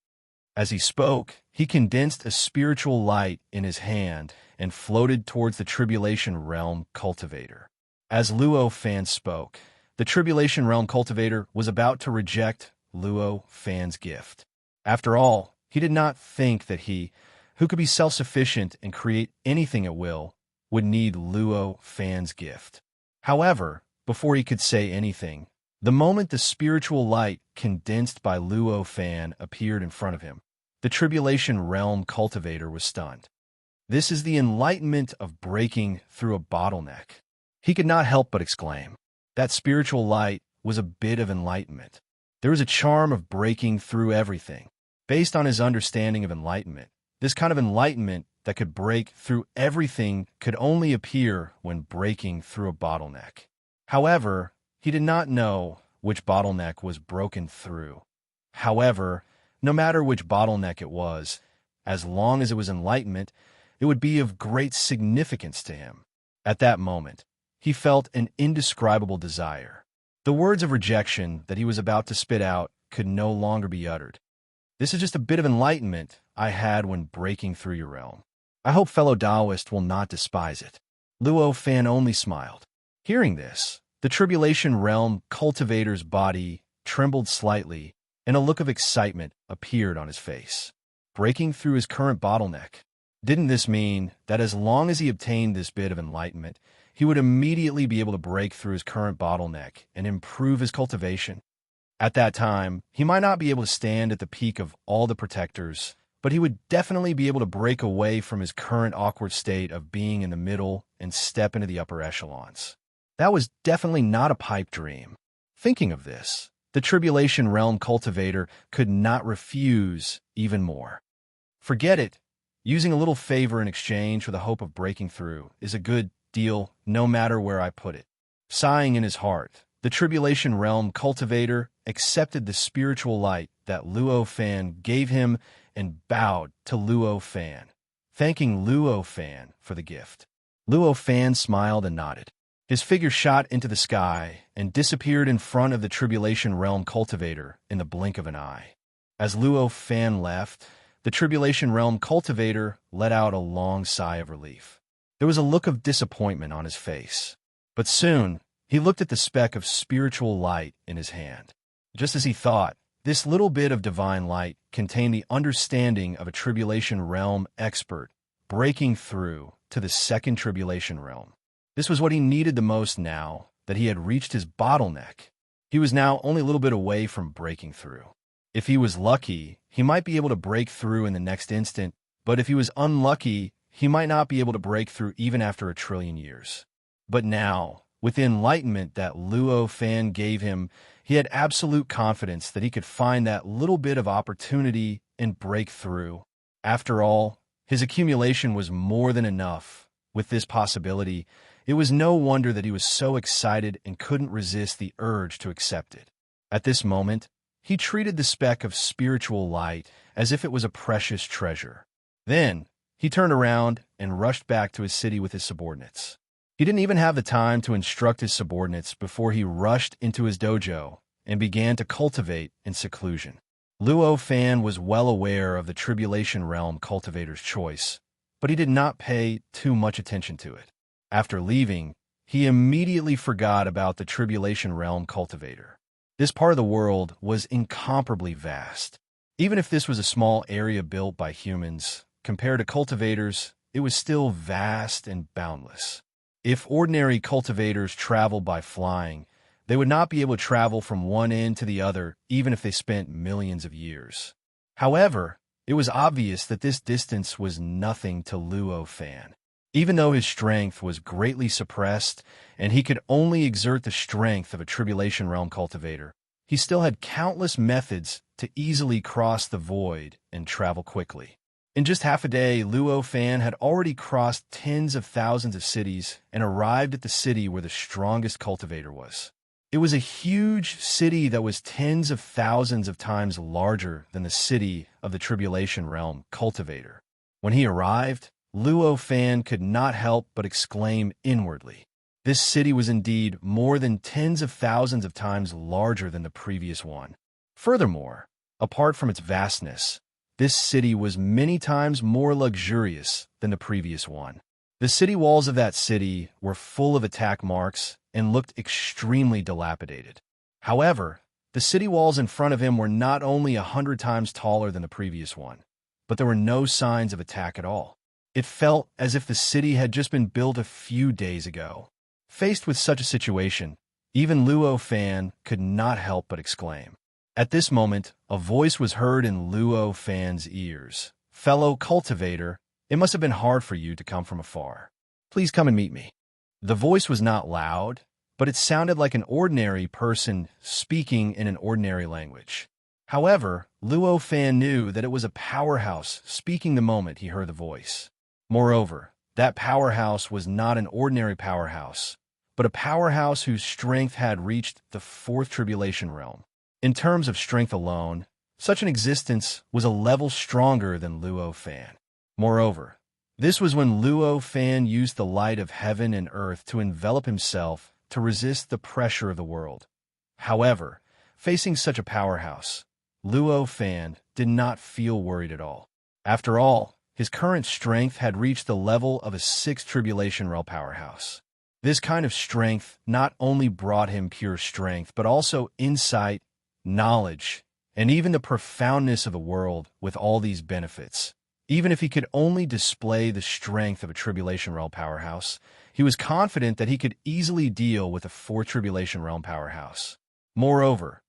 As he spoke, he condensed a spiritual light in his hand and floated towards the Tribulation Realm cultivator. As Luo Fan spoke, the Tribulation Realm cultivator was about to reject Luo Fan's gift. After all, he did not think that he, who could be self-sufficient and create anything at will, would need Luo Fan's gift. However, before he could say anything, the moment the spiritual light condensed by Luo Fan appeared in front of him, the Tribulation Realm cultivator was stunned. This is the enlightenment of breaking through a bottleneck. He could not help but exclaim. That spiritual light was a bit of enlightenment. There was a charm of breaking through everything. Based on his understanding of enlightenment, this kind of enlightenment that could break through everything could only appear when breaking through a bottleneck. However, he did not know which bottleneck was broken through. However, no matter which bottleneck it was, as long as it was enlightenment, it would be of great significance to him. At that moment, he felt an indescribable desire. The words of rejection that he was about to spit out could no longer be uttered. "This is just a bit of enlightenment I had when breaking through your realm. I hope fellow Taoist will not despise it." Luo Fan only smiled. Hearing this, the Tribulation Realm cultivator's body trembled slightly, and a look of excitement appeared on his face. Breaking through his current bottleneck. Didn't this mean that as long as he obtained this bit of enlightenment, he would immediately be able to break through his current bottleneck and improve his cultivation? At that time, he might not be able to stand at the peak of all the protectors, but he would definitely be able to break away from his current awkward state of being in the middle and step into the upper echelons. That was definitely not a pipe dream. Thinking of this, the Tribulation Realm cultivator could not refuse even more. Forget it. Using a little favor in exchange for the hope of breaking through is a good deal no matter where I put it. Sighing in his heart, the Tribulation Realm cultivator accepted the spiritual light that Luo Fan gave him and bowed to Luo Fan, thanking Luo Fan for the gift. Luo Fan smiled and nodded. His figure shot into the sky and disappeared in front of the Tribulation Realm cultivator in the blink of an eye. As Luo Fan left, the Tribulation Realm cultivator let out a long sigh of relief. There was a look of disappointment on his face, but soon he looked at the speck of spiritual light in his hand. Just as he thought, this little bit of divine light contained the understanding of a Tribulation Realm expert breaking through to the second Tribulation Realm. This was what he needed the most now that he had reached his bottleneck. He was now only a little bit away from breaking through. If he was lucky, he might be able to break through in the next instant, but if he was unlucky, he might not be able to break through even after 1,000,000,000,000 years. But now, with the enlightenment that Luo Fan gave him, he had absolute confidence that he could find that little bit of opportunity and break through. After all, his accumulation was more than enough. With this possibility, it was no wonder that he was so excited and couldn't resist the urge to accept it. At this moment, he treated the speck of spiritual light as if it was a precious treasure. Then, he turned around and rushed back to his city with his subordinates. He didn't even have the time to instruct his subordinates before he rushed into his dojo and began to cultivate in seclusion. Luo Fan was well aware of the Tribulation Realm cultivator's choice, but he did not pay too much attention to it. After leaving, he immediately forgot about the Tribulation Realm cultivator. This part of the world was incomparably vast. Even if this was a small area built by humans, compared to cultivators, it was still vast and boundless. If ordinary cultivators traveled by flying, they would not be able to travel from one end to the other even if they spent millions of years. However, it was obvious that this distance was nothing to Luo Fan. Even though his strength was greatly suppressed and he could only exert the strength of a Tribulation Realm cultivator, he still had countless methods to easily cross the void and travel quickly. In just half a day, Luo Fan had already crossed tens of thousands of cities and arrived at the city where the strongest cultivator was. It was a huge city that was tens of thousands of times larger than the city of the Tribulation Realm cultivator. When he arrived, Luo Fan could not help but exclaim inwardly. This city was indeed more than tens of thousands of times larger than the previous one. Furthermore, apart from its vastness, this city was many times more luxurious than the previous one. The city walls of that city were full of attack marks and looked extremely dilapidated. However, the city walls in front of him were not only 100 times taller than the previous one, but there were no signs of attack at all. It felt as if the city had just been built a few days ago. Faced with such a situation, even Luo Fan could not help but exclaim. At this moment, a voice was heard in Luo Fan's ears. "Fellow cultivator, it must have been hard for you to come from afar. Please come and meet me." The voice was not loud, but it sounded like an ordinary person speaking in an ordinary language. However, Luo Fan knew that it was a powerhouse speaking the moment he heard the voice. Moreover, that powerhouse was not an ordinary powerhouse, but a powerhouse whose strength had reached the fourth Tribulation Realm. In terms of strength alone, such an existence was a level stronger than Luo Fan. Moreover, this was when Luo Fan used the light of heaven and earth to envelop himself to resist the pressure of the world. However, facing such a powerhouse, Luo Fan did not feel worried at all. After all, his current strength had reached the level of a sixth Tribulation Realm powerhouse. This kind of strength not only brought him pure strength, but also insight, knowledge, and even the profoundness of the world. With all these benefits, Even if he could only display the strength of a Tribulation Realm powerhouse, he was confident that he could easily deal with a fourth Tribulation Realm powerhouse. Moreover,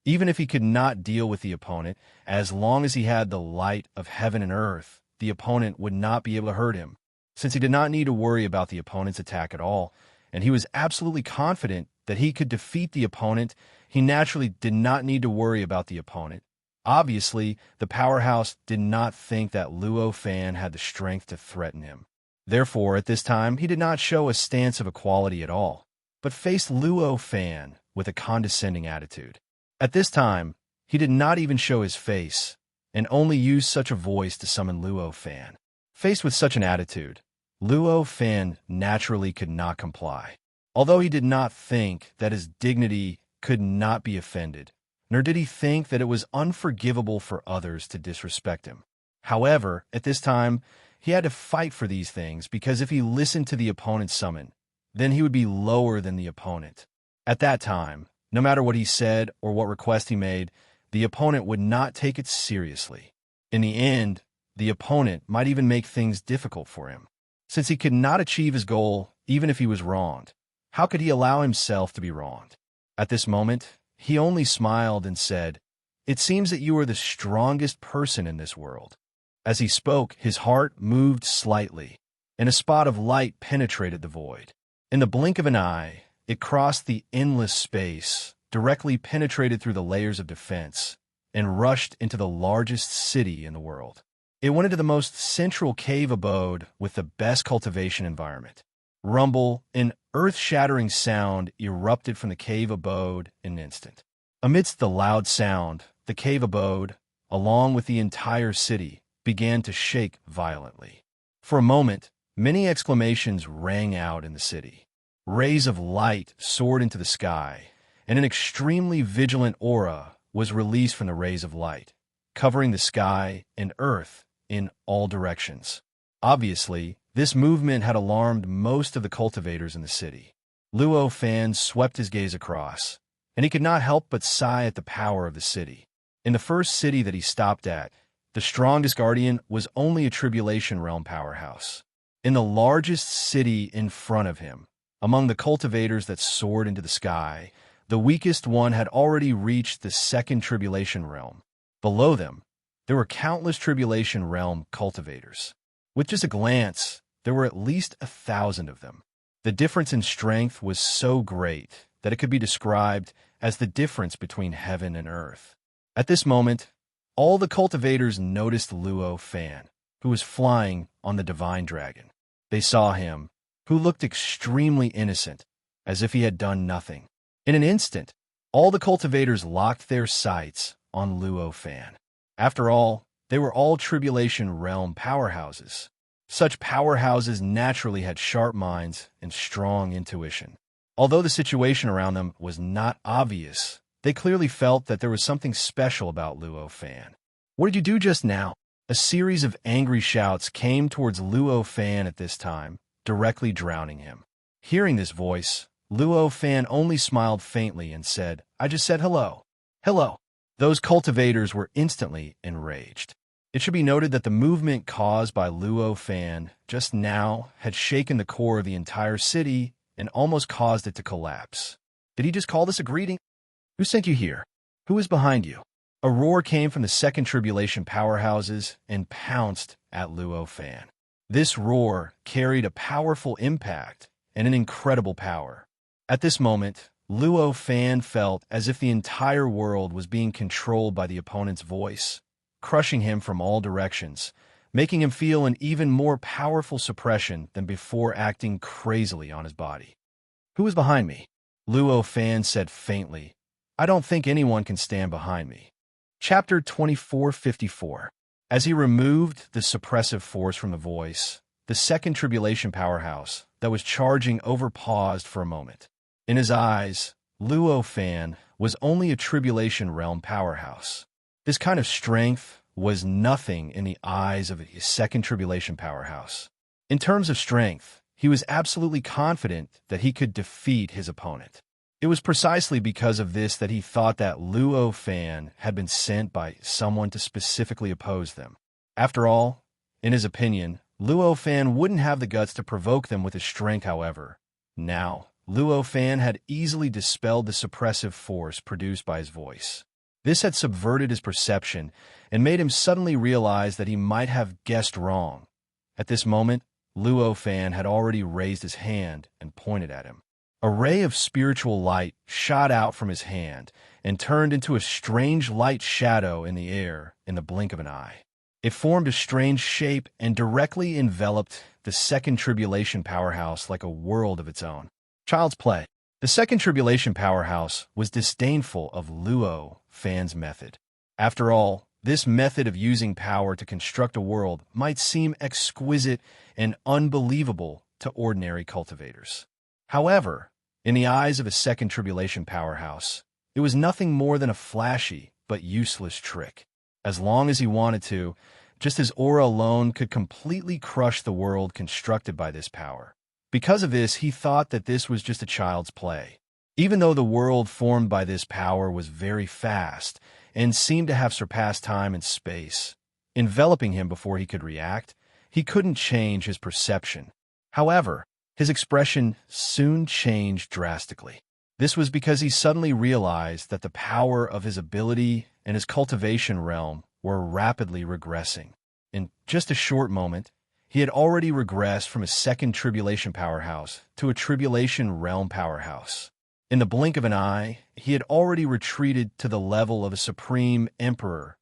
even if he could not deal with the opponent, as long as he had the light of heaven and earth, the opponent would not be able to hurt him, since he did not need to worry about the opponent's attack at all, and he was absolutely confident that he could defeat the opponent. He naturally did not need to worry about the opponent. Obviously, the powerhouse did not think that Luo Fan had the strength to threaten him. Therefore, at this time, he did not show a stance of equality at all, but faced Luo Fan with a condescending attitude. At this time, he did not even show his face, and only used such a voice to summon Luo Fan. Faced with such an attitude, Luo Fan naturally could not comply. Although he did not think that his dignity could not be offended, nor did he think that it was unforgivable for others to disrespect him. However, at this time, he had to fight for these things because if he listened to the opponent's summon, then he would be lower than the opponent. At that time, no matter what he said or what request he made, the opponent would not take it seriously. In the end, the opponent might even make things difficult for him. Since he could not achieve his goal even if he was wronged, how could he allow himself to be wronged? At this moment, he only smiled and said, "It seems that you are the strongest person in this world." As he spoke, his heart moved slightly, and a spot of light penetrated the void. In the blink of an eye, it crossed the endless space, directly penetrated through the layers of defense, and rushed into the largest city in the world. It went into the most central cave abode with the best cultivation environment. Rumble, an earth-shattering sound erupted from the cave abode in an instant. Amidst the loud sound, the cave abode, along with the entire city, began to shake violently. For a moment, many exclamations rang out in the city. Rays of light soared into the sky, and an extremely vigilant aura was released from the rays of light, covering the sky and earth in all directions. Obviously, this movement had alarmed most of the cultivators in the city. Luo Fan swept his gaze across, and he could not help but sigh at the power of the city. In the first city that he stopped at, the strongest guardian was only a Tribulation Realm powerhouse. In the largest city in front of him, among the cultivators that soared into the sky, the weakest one had already reached the second Tribulation Realm. Below them, there were countless Tribulation Realm cultivators. With just a glance, there were at least 1,000 of them. The difference in strength was so great that it could be described as the difference between heaven and earth. At this moment, all the cultivators noticed Luo Fan, who was flying on the divine dragon. They saw him, who looked extremely innocent, as if he had done nothing. In an instant, all the cultivators locked their sights on Luo Fan. After all, they were all Tribulation Realm powerhouses. Such powerhouses naturally had sharp minds and strong intuition. Although the situation around them was not obvious, they clearly felt that there was something special about Luo Fan. "What did you do just now?" A series of angry shouts came towards Luo Fan at this time, directly drowning him. Hearing this voice, Luo Fan only smiled faintly and said, "I just said hello." "Hello." Those cultivators were instantly enraged. It should be noted that the movement caused by Luo Fan just now had shaken the core of the entire city and almost caused it to collapse. Did he just call this a greeting? Who sent you here? Who is behind you? A roar came from the second Tribulation powerhouses and pounced at Luo Fan. This roar carried a powerful impact and an incredible power. At this moment, Luo Fan felt as if the entire world was being controlled by the opponent's voice, crushing him from all directions, making him feel an even more powerful suppression than before acting crazily on his body. "Who is behind me?" Luo Fan said faintly. "I don't think anyone can stand behind me." Chapter 2454. As he removed the suppressive force from the voice, the second Tribulation powerhouse that was charging over paused for a moment. In his eyes, Luo Fan was only a Tribulation Realm powerhouse. This kind of strength was nothing in the eyes of his second Tribulation powerhouse. In terms of strength, he was absolutely confident that he could defeat his opponent. It was precisely because of this that he thought that Luo Fan had been sent by someone to specifically oppose them. After all, In his opinion, Luo Fan wouldn't have the guts to provoke them with his strength, however. Now, Luo Fan had easily dispelled the suppressive force produced by his voice. This had subverted his perception and made him suddenly realize that he might have guessed wrong. At this moment, Luo Fan had already raised his hand and pointed at him. A ray of spiritual light shot out from his hand and turned into a strange light shadow in the air in the blink of an eye. It formed a strange shape and directly enveloped the Second Tribulation Powerhouse like a world of its own. Child's play. The Second Tribulation Powerhouse was disdainful of Luo Fan's method. After all, this method of using power to construct a world might seem exquisite and unbelievable to ordinary cultivators. However, in the eyes of a Second Tribulation Powerhouse, it was nothing more than a flashy but useless trick. As long as he wanted to, just his aura alone could completely crush the world constructed by this power. Because of this, he thought that this was just a child's play. Even though the world formed by this power was very fast and seemed to have surpassed time and space, enveloping him before he could react, he couldn't change his perception. However, his expression soon changed drastically. This was because he suddenly realized that the power of his ability and his cultivation realm were rapidly regressing. In just a short moment, he had already regressed from a Second Tribulation Powerhouse to a Tribulation Realm Powerhouse. In the blink of an eye, he had already retreated to the level of a Supreme Emperor.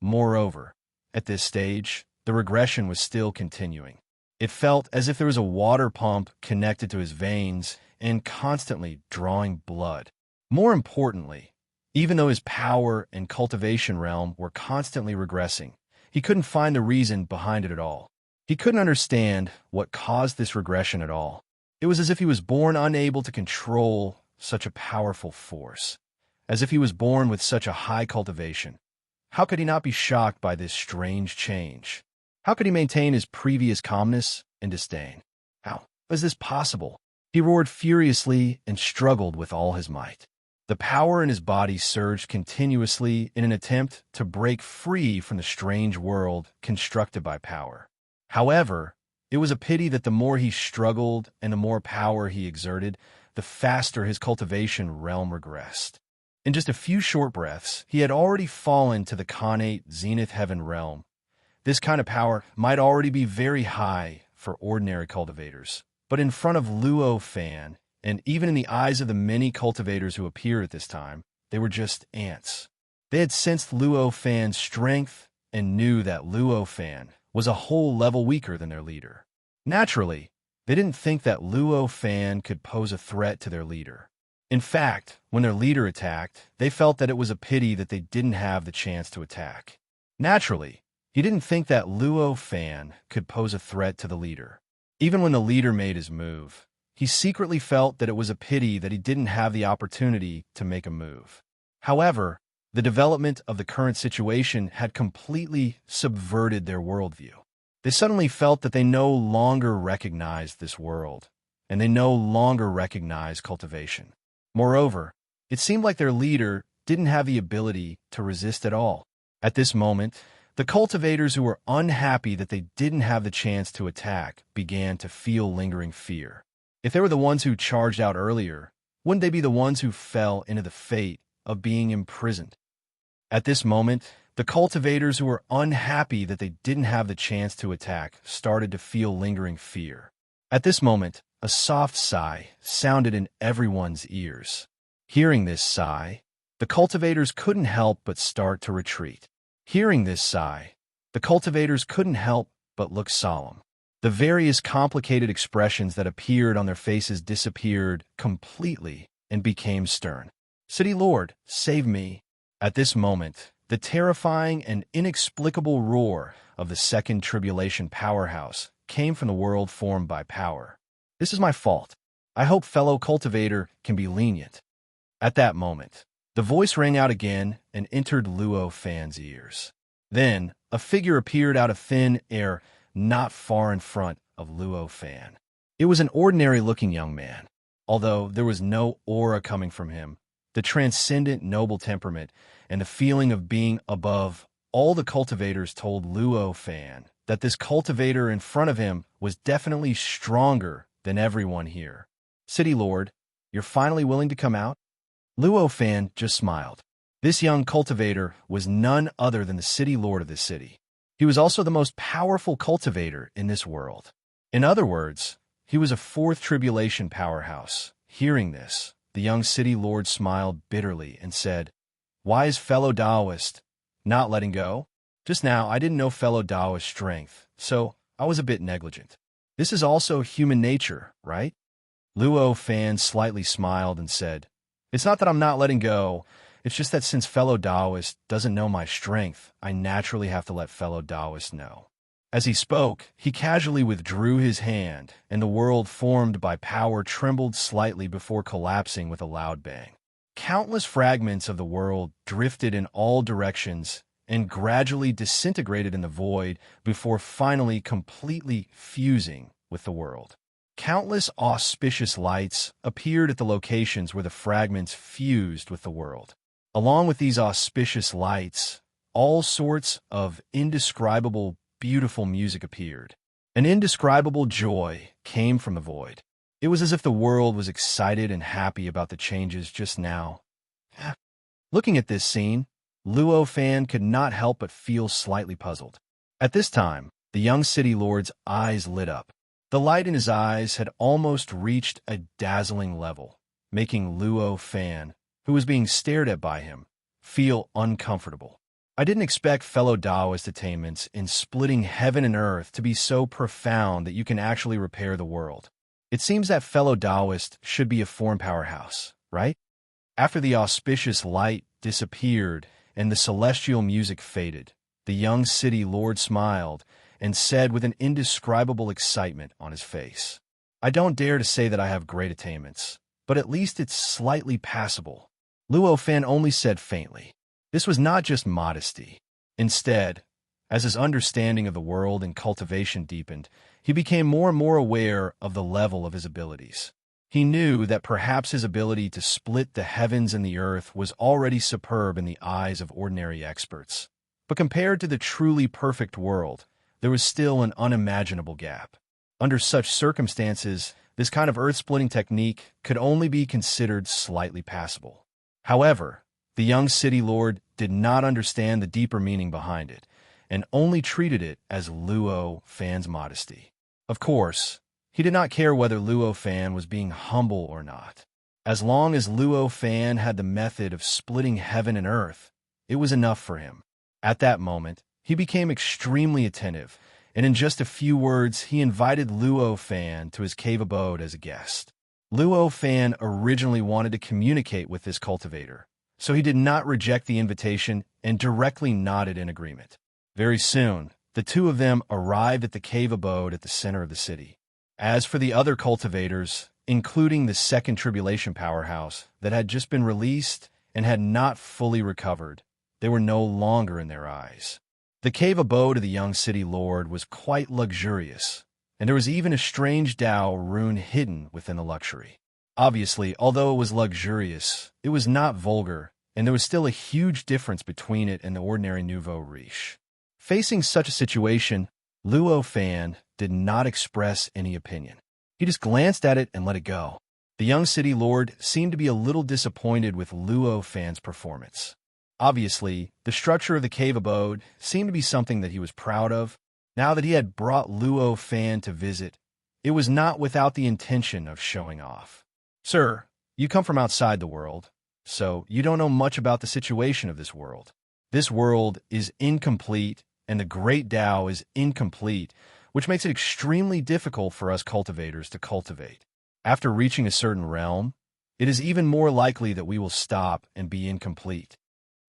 Moreover, at this stage, the regression was still continuing. It felt as if there was a water pump connected to his veins and constantly drawing blood. More importantly, even though his power and cultivation realm were constantly regressing, he couldn't find the reason behind it at all. He couldn't understand what caused this regression at all. It was as if he was born unable to control such a powerful force, as if he was born with such a high cultivation. How could he not be shocked by this strange change? How could he maintain his previous calmness and disdain? How was this possible? He roared furiously and struggled with all his might. The power in his body surged continuously in an attempt to break free from the strange world constructed by power. However, it was a pity that the more he struggled and the more power he exerted, the faster his cultivation realm regressed. In just a few short breaths, he had already fallen to the connate zenith heaven realm. This kind of power might already be very high for ordinary cultivators, but in front of Luo Fan, and even in the eyes of the many cultivators who appear at this time, they were just ants. They had sensed Luo Fan's strength and knew that Luo Fan was a whole level weaker than their leader. Naturally, they didn't think that Luo Fan could pose a threat to their leader. In fact, when their leader attacked, they felt that it was a pity that they didn't have the chance to attack. Naturally, he didn't think that Luo Fan could pose a threat to the leader. Even when the leader made his move, he secretly felt that it was a pity that he didn't have the opportunity to make a move. However, the development of the current situation had completely subverted their worldview. They suddenly felt that they no longer recognized this world, and they no longer recognized cultivation. Moreover, it seemed like their leader didn't have the ability to resist at all. At this moment, the cultivators who were unhappy that they didn't have the chance to attack began to feel lingering fear. If they were the ones who charged out earlier, wouldn't they be the ones who fell into the fate of being imprisoned? At this moment, the cultivators who were unhappy that they didn't have the chance to attack started to feel lingering fear. At this moment, a soft sigh sounded in everyone's ears. Hearing this sigh, the cultivators couldn't help but start to retreat. Hearing this sigh, the cultivators couldn't help but look solemn. The various complicated expressions that appeared on their faces disappeared completely and became stern. "City Lord, save me." At this moment, the terrifying and inexplicable roar of the Second Tribulation Powerhouse came from the world formed by power. "This is my fault. I hope fellow cultivator can be lenient." At that moment, the voice rang out again and entered Luo Fan's ears. Then, a figure appeared out of thin air not far in front of Luo Fan. It was an ordinary-looking young man. Although there was no aura coming from him, the transcendent noble temperament and the feeling of being above all the cultivators told Luo Fan that this cultivator in front of him was definitely stronger than everyone here. "City Lord, you're finally willing to come out?" Luo Fan just smiled. This young cultivator was none other than the city lord of this city. He was also the most powerful cultivator in this world. In other words, he was a fourth tribulation powerhouse. Hearing this, the young city lord smiled bitterly and said, "Wise fellow Taoist, not letting go? Just now, I didn't know fellow Taoist strength, so I was a bit negligent. This is also human nature, right?" Luo Fan slightly smiled and said, "It's not that I'm not letting go. It's just that since fellow Taoist doesn't know my strength, I naturally have to let fellow Taoist know." As he spoke, he casually withdrew his hand, and the world formed by power trembled slightly before collapsing with a loud bang. Countless fragments of the world drifted in all directions and gradually disintegrated in the void before finally completely fusing with the world. Countless auspicious lights appeared at the locations where the fragments fused with the world. Along with these auspicious lights, all sorts of indescribable, beautiful music appeared. An indescribable joy came from the void. It was as if the world was excited and happy about the changes just now. Looking at this scene, Luo Fan could not help but feel slightly puzzled. At this time, the young city lord's eyes lit up. The light in his eyes had almost reached a dazzling level, making Luo Fan, who was being stared at by him, feel uncomfortable. "I didn't expect fellow Taoist attainments in splitting heaven and earth to be so profound that you can actually repair the world. It seems that fellow Taoist should be a foreign powerhouse, right?" After the auspicious light disappeared and the celestial music faded, the young city lord smiled and said with an indescribable excitement on his face, "I don't dare to say that I have great attainments, but at least it's slightly passable." Luo Fan only said faintly. This was not just modesty. Instead, as his understanding of the world and cultivation deepened, he became more and more aware of the level of his abilities. He knew that perhaps his ability to split the heavens and the earth was already superb in the eyes of ordinary experts. But compared to the truly perfect world, there was still an unimaginable gap. Under such circumstances, this kind of earth-splitting technique could only be considered slightly passable. However, the young city lord did not understand the deeper meaning behind it, and only treated it as Luo Fan's modesty. Of course, he did not care whether Luo Fan was being humble or not. As long as Luo Fan had the method of splitting heaven and earth, it was enough for him. At that moment, he became extremely attentive, and in just a few words, he invited Luo Fan to his cave abode as a guest. Luo Fan originally wanted to communicate with this cultivator, so he did not reject the invitation and directly nodded in agreement. Very soon, the two of them arrived at the cave abode at the center of the city. As for the other cultivators, including the second tribulation powerhouse that had just been released and had not fully recovered, they were no longer in their eyes. The cave abode of the young city lord was quite luxurious, and there was even a strange Tao rune hidden within the luxury. Obviously, although it was luxurious, it was not vulgar, and there was still a huge difference between it and the ordinary nouveau riche. Facing such a situation, Luo Fan did not express any opinion. He just glanced at it and let it go. The young city lord seemed to be a little disappointed with Luo Fan's performance. Obviously, the structure of the cave abode seemed to be something that he was proud of. Now that he had brought Luo Fan to visit, it was not without the intention of showing off. "Sir, you come from outside the world, so you don't know much about the situation of this world. This world is incomplete, and the great Tao is incomplete, which makes it extremely difficult for us cultivators to cultivate. After reaching a certain realm, it is even more likely that we will stop and be incomplete."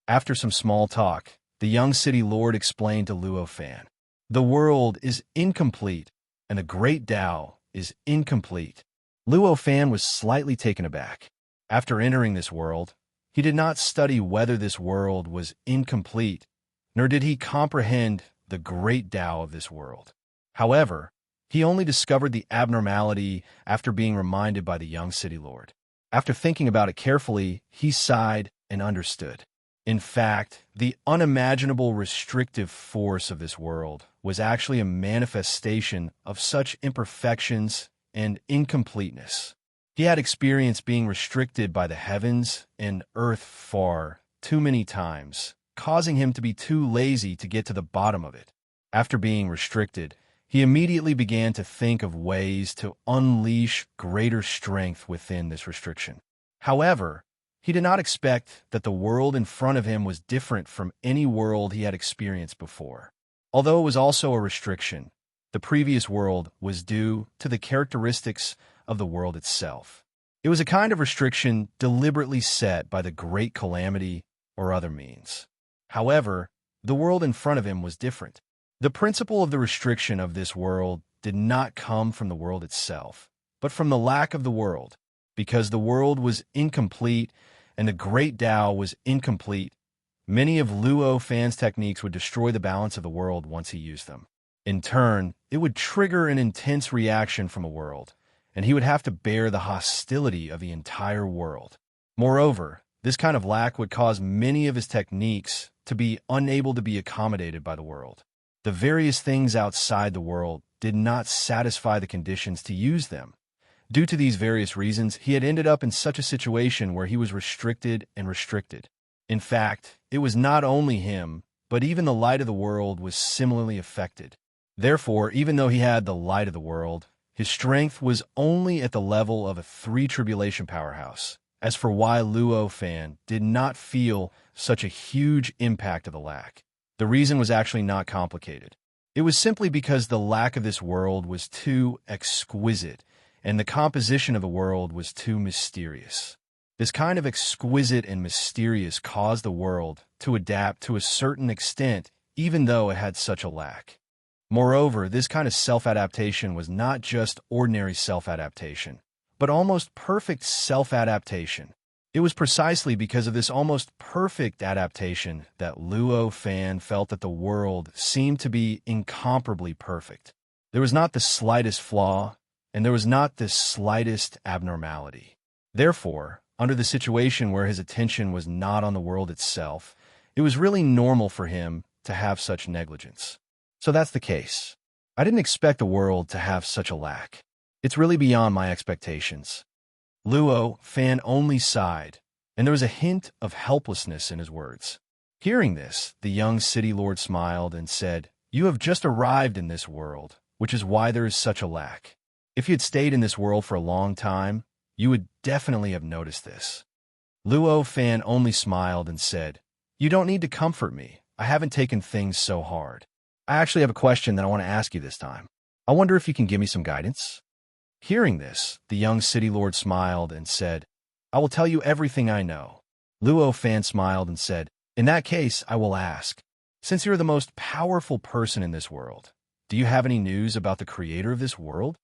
After some small talk, the young city lord explained to Luo Fan, "The world is incomplete, and the great Tao is incomplete." Luo Fan was slightly taken aback. After entering this world, he did not study whether this world was incomplete, nor did he comprehend the great Tao of this world. However, he only discovered the abnormality after being reminded by the young city lord. After thinking about it carefully, he sighed and understood. In fact, the unimaginable restrictive force of this world was actually a manifestation of such imperfections and incompleteness. He had experienced being restricted by the heavens and earth far too many times, causing him to be too lazy to get to the bottom of it. After being restricted, he immediately began to think of ways to unleash greater strength within this restriction. However, he did not expect that the world in front of him was different from any world he had experienced before. Although it was also a restriction, the previous world was due to the characteristics of the world itself. It was a kind of restriction deliberately set by the great calamity or other means. However, the world in front of him was different. The principle of the restriction of this world did not come from the world itself, but from the lack of the world. Because the world was incomplete and the great Tao was incomplete, many of Luo Fan's techniques would destroy the balance of the world once he used them. In turn, it would trigger an intense reaction from a world, and he would have to bear the hostility of the entire world. Moreover, this kind of lack would cause many of his techniques to be unable to be accommodated by the world. The various things outside the world did not satisfy the conditions to use them. Due to these various reasons, he had ended up in such a situation where he was restricted and restricted. In fact, it was not only him, but even the light of the world was similarly affected. Therefore, even though he had the light of the world, his strength was only at the level of a 3-tribulation powerhouse. As for why Luo Fan did not feel such a huge impact of the lack, the reason was actually not complicated. It was simply because the lack of this world was too exquisite, and the composition of the world was too mysterious. This kind of exquisite and mysterious caused the world to adapt to a certain extent, even though it had such a lack. Moreover, this kind of self-adaptation was not just ordinary self-adaptation, but almost perfect self-adaptation. It was precisely because of this almost perfect adaptation that Luo Fan felt that the world seemed to be incomparably perfect. There was not the slightest flaw, and there was not the slightest abnormality. Therefore, under the situation where his attention was not on the world itself, it was really normal for him to have such negligence. So that's the case. I didn't expect the world to have such a lack. It's really beyond my expectations. Luo Fan only sighed, and there was a hint of helplessness in his words. Hearing this, the young city lord smiled and said, "You have just arrived in this world, which is why there is such a lack. If you had stayed in this world for a long time, you would definitely have noticed this." Luo Fan only smiled and said, "You don't need to comfort me. I haven't taken things so hard. I actually have a question that I want to ask you this time. I wonder if you can give me some guidance?" Hearing this, the young city lord smiled and said, "I will tell you everything I know." Luo Fan smiled and said, "In that case, I will ask, since you're the most powerful person in this world, do you have any news about the creator of this world?"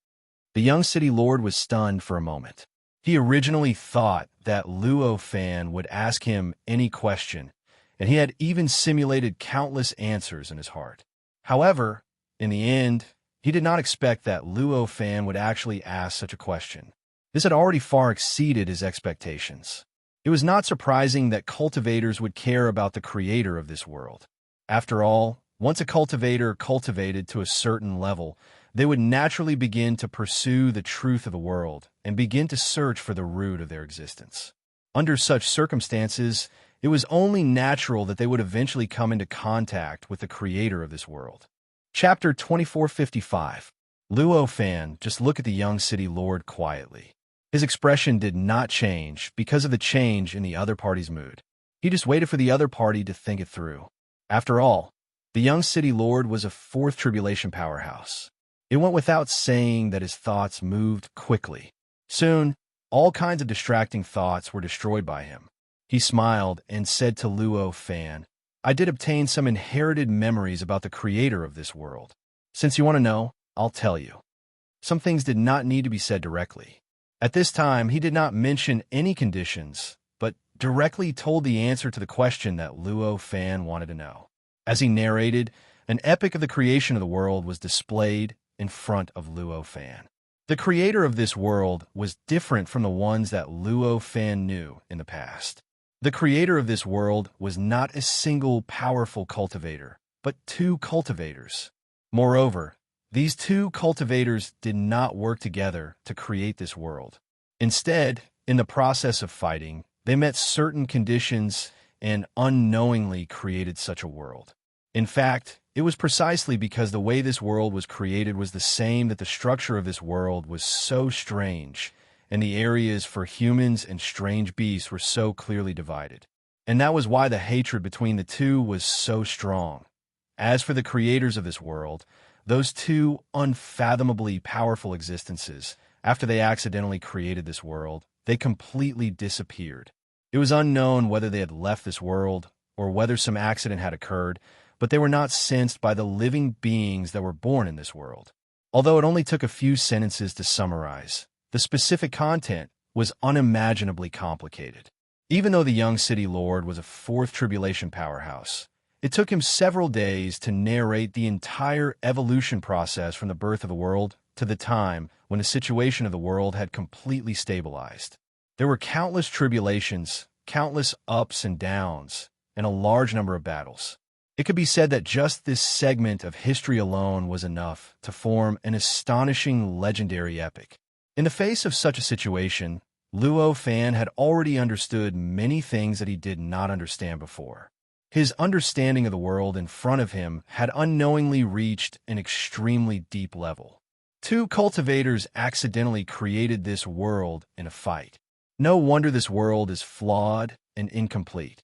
The young city lord was stunned for a moment. He originally thought that Luo Fan would ask him any question, and he had even simulated countless answers in his heart. However, in the end, he did not expect that Luo Fan would actually ask such a question. This had already far exceeded his expectations. It was not surprising that cultivators would care about the creator of this world. After all, once a cultivator cultivated to a certain level, they would naturally begin to pursue the truth of the world and begin to search for the root of their existence. Under such circumstances, it was only natural that they would eventually come into contact with the creator of this world. Chapter 2455. Luo Fan just looked at the young city lord quietly. His expression did not change because of the change in the other party's mood. He just waited for the other party to think it through. After all, the young city lord was a 4th tribulation powerhouse. It went without saying that his thoughts moved quickly. Soon, all kinds of distracting thoughts were destroyed by him. He smiled and said to Luo Fan, "I did obtain some inherited memories about the creator of this world. Since you want to know, I'll tell you." Some things did not need to be said directly. At this time, he did not mention any conditions, but directly told the answer to the question that Luo Fan wanted to know. As he narrated, an epic of the creation of the world was displayed in front of Luo Fan. The creator of this world was different from the ones that Luo Fan knew in the past. The creator of this world was not a single powerful cultivator, but two cultivators. Moreover, these two cultivators did not work together to create this world. Instead, in the process of fighting, they met certain conditions and unknowingly created such a world. In fact, it was precisely because the way this world was created was the same that the structure of this world was so strange, and the areas for humans and strange beasts were so clearly divided. And that was why the hatred between the two was so strong. As for the creators of this world, those two unfathomably powerful existences, after they accidentally created this world, they completely disappeared. It was unknown whether they had left this world or whether some accident had occurred, but they were not sensed by the living beings that were born in this world. Although it only took a few sentences to summarize, the specific content was unimaginably complicated. Even though the young city lord was a fourth tribulation powerhouse, it took him several days to narrate the entire evolution process from the birth of the world to the time when the situation of the world had completely stabilized. There were countless tribulations, countless ups and downs, and a large number of battles. It could be said that just this segment of history alone was enough to form an astonishing legendary epic. In the face of such a situation, Luo Fan had already understood many things that he did not understand before. His understanding of the world in front of him had unknowingly reached an extremely deep level. Two cultivators accidentally created this world in a fight. No wonder this world is flawed and incomplete.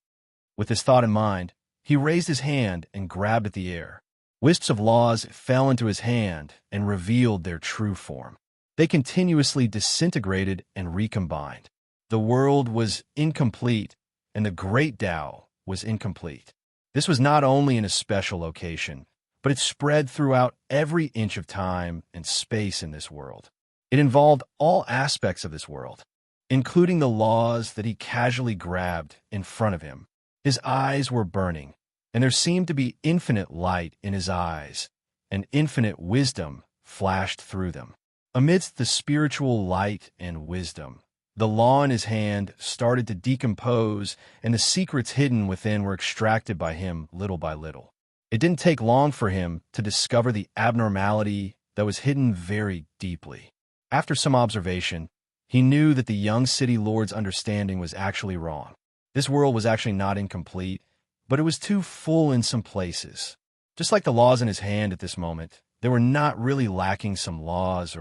With this thought in mind, he raised his hand and grabbed at the air. Wisps of laws fell into his hand and revealed their true form. They continuously disintegrated and recombined. The world was incomplete, and the great Tao was incomplete. This was not only in a special location, but it spread throughout every inch of time and space in this world. It involved all aspects of this world, including the laws that he casually grabbed in front of him. His eyes were burning, and there seemed to be infinite light in his eyes, and infinite wisdom flashed through them. Amidst the spiritual light and wisdom, the law in his hand started to decompose, and the secrets hidden within were extracted by him little by little. It didn't take long for him to discover the abnormality that was hidden very deeply. After some observation, he knew that the young city lord's understanding was actually wrong. This world was actually not incomplete, but it was too full in some places. Just like the laws in his hand at this moment, they were not really lacking some laws,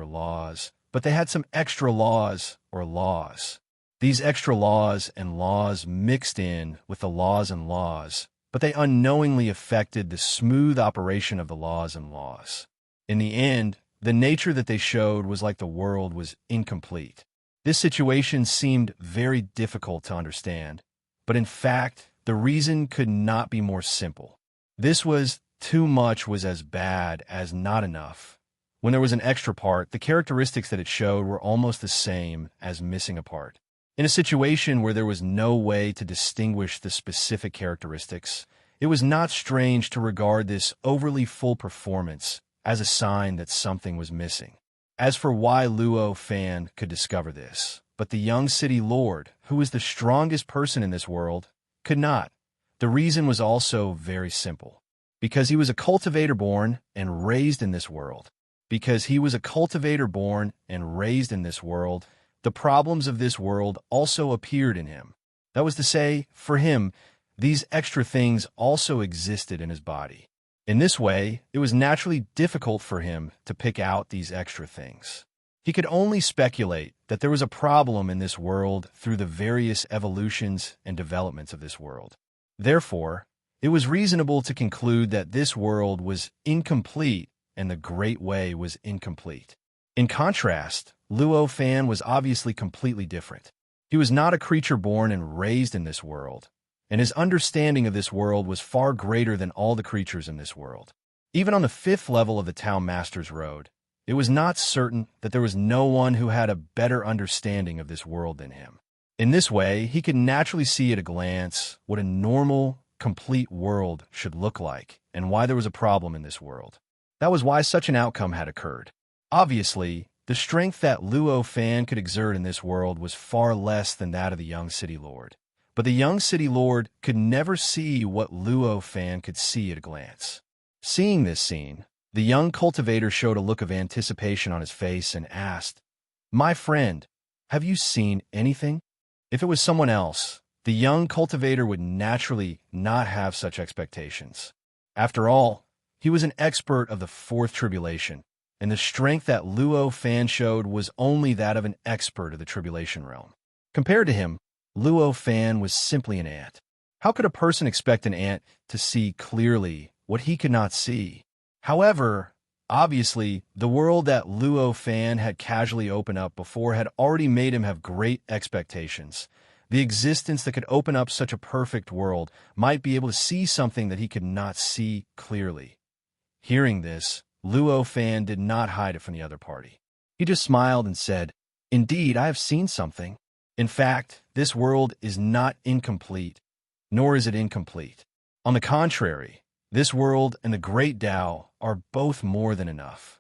but they had some extra laws or laws. These extra laws and laws mixed in with the laws and laws, but they unknowingly affected the smooth operation of the laws and laws. In the end, the nature that they showed was like the world was incomplete. This situation seemed very difficult to understand, but in fact, the reason could not be more simple. This was too much was as bad as not enough. When there was an extra part, the characteristics that it showed were almost the same as missing a part. In a situation where there was no way to distinguish the specific characteristics, it was not strange to regard this overly full performance as a sign that something was missing. As for why Luo Fan could discover this, but the young city lord, who was the strongest person in this world, could not. The reason was also very simple. Because he was a cultivator born and raised in this world. Because he was a cultivator born and raised in this world, the problems of this world also appeared in him. That was to say, for him, these extra things also existed in his body. In this way, it was naturally difficult for him to pick out these extra things. He could only speculate that there was a problem in this world through the various evolutions and developments of this world. Therefore, it was reasonable to conclude that this world was incomplete and the Great Way was incomplete. In contrast, Luo Fan was obviously completely different. He was not a creature born and raised in this world, and his understanding of this world was far greater than all the creatures in this world. Even on the 5th level of the Town Master's Road, it was not certain that there was no one who had a better understanding of this world than him. In this way, he could naturally see at a glance what a normal, complete world should look like and why there was a problem in this world. That was why such an outcome had occurred. Obviously, the strength that Luo Fan could exert in this world was far less than that of the young city lord. But the young city lord could never see what Luo Fan could see at a glance. Seeing this scene, the young cultivator showed a look of anticipation on his face and asked, "My friend, have you seen anything?" If it was someone else, the young cultivator would naturally not have such expectations. After all, he was an expert of the fourth tribulation, and the strength that Luo Fan showed was only that of an expert of the tribulation realm. Compared to him, Luo Fan was simply an ant. How could a person expect an ant to see clearly what he could not see? However, obviously, the world that Luo Fan had casually opened up before had already made him have great expectations. The existence that could open up such a perfect world might be able to see something that he could not see clearly. Hearing this, Luo Fan did not hide it from the other party. He just smiled and said, "Indeed, I have seen something. In fact, this world is not incomplete, nor is it incomplete. On the contrary, this world and the great Tao are both more than enough."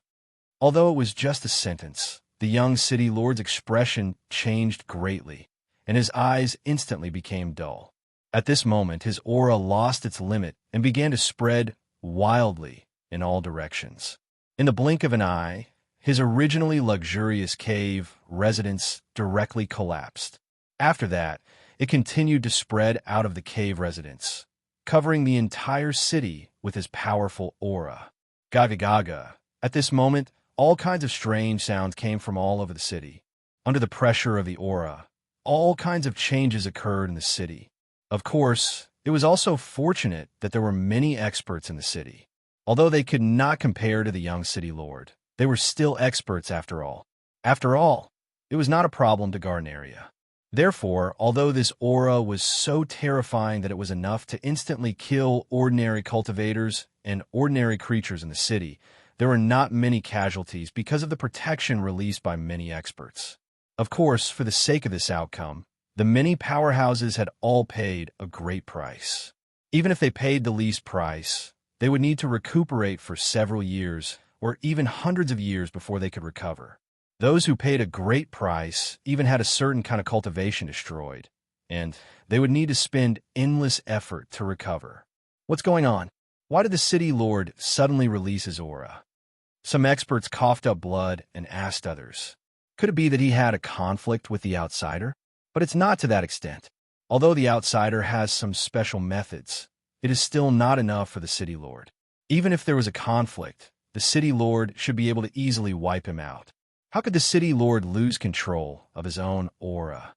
Although it was just a sentence, the young city lord's expression changed greatly, and his eyes instantly became dull. At this moment, his aura lost its limit and began to spread wildly in all directions. In the blink of an eye, his originally luxurious cave residence directly collapsed. After that, it continued to spread out of the cave residence, covering the entire city with his powerful aura. Gaga gaga. At this moment, all kinds of strange sounds came from all over the city. Under the pressure of the aura, all kinds of changes occurred in the city. Of course, it was also fortunate that there were many experts in the city. Although they could not compare to the young city lord, they were still experts after all. After all, it was not a problem to Garneria. Therefore, although this aura was so terrifying that it was enough to instantly kill ordinary cultivators and ordinary creatures in the city, there were not many casualties because of the protection released by many experts. Of course, for the sake of this outcome, the many powerhouses had all paid a great price. Even if they paid the least price, they would need to recuperate for several years or even hundreds of years before they could recover. Those who paid a great price even had a certain kind of cultivation destroyed, and they would need to spend endless effort to recover. What's going on? Why did the city lord suddenly release his aura? Some experts coughed up blood and asked others, could it be that he had a conflict with the outsider? But it's not to that extent. Although the outsider has some special methods, it is still not enough for the city lord. Even if there was a conflict, the city lord should be able to easily wipe him out. How could the city lord lose control of his own aura?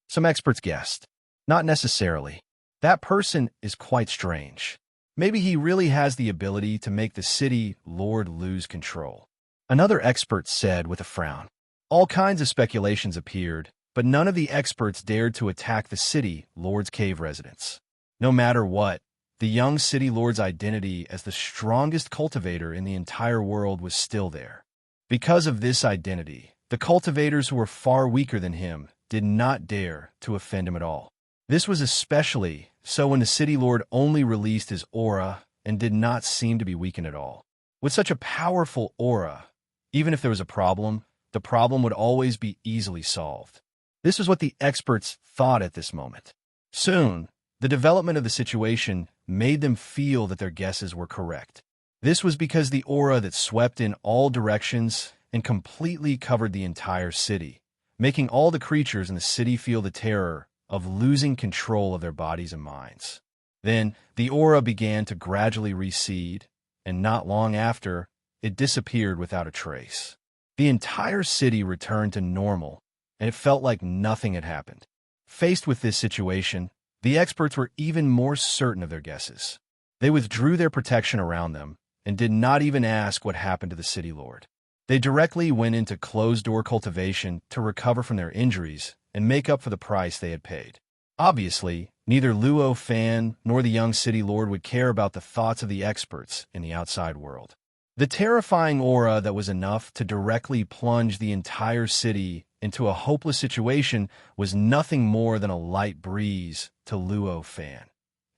Some experts guessed. Not necessarily. That person is quite strange. Maybe he really has the ability to make the city lord lose control. Another expert said with a frown. All kinds of speculations appeared, but none of the experts dared to attack the city lord's cave residence. No matter what, the young city lord's identity as the strongest cultivator in the entire world was still there. Because of this identity, the cultivators who were far weaker than him did not dare to offend him at all. This was especially so when the city lord only released his aura and did not seem to be weakened at all. With such a powerful aura, even if there was a problem, the problem would always be easily solved. This was what the experts thought at this moment. Soon, the development of the situation made them feel that their guesses were correct. This was because the aura that swept in all directions and completely covered the entire city, making all the creatures in the city feel the terror of losing control of their bodies and minds. Then, the aura began to gradually recede, and not long after, it disappeared without a trace. The entire city returned to normal, and it felt like nothing had happened. Faced with this situation, the experts were even more certain of their guesses. They withdrew their protection around them and did not even ask what happened to the city lord. They directly went into closed-door cultivation to recover from their injuries and make up for the price they had paid. Obviously, neither Luo Fan nor the young city lord would care about the thoughts of the experts in the outside world. The terrifying aura that was enough to directly plunge the entire city into a hopeless situation was nothing more than a light breeze to Luo Fan,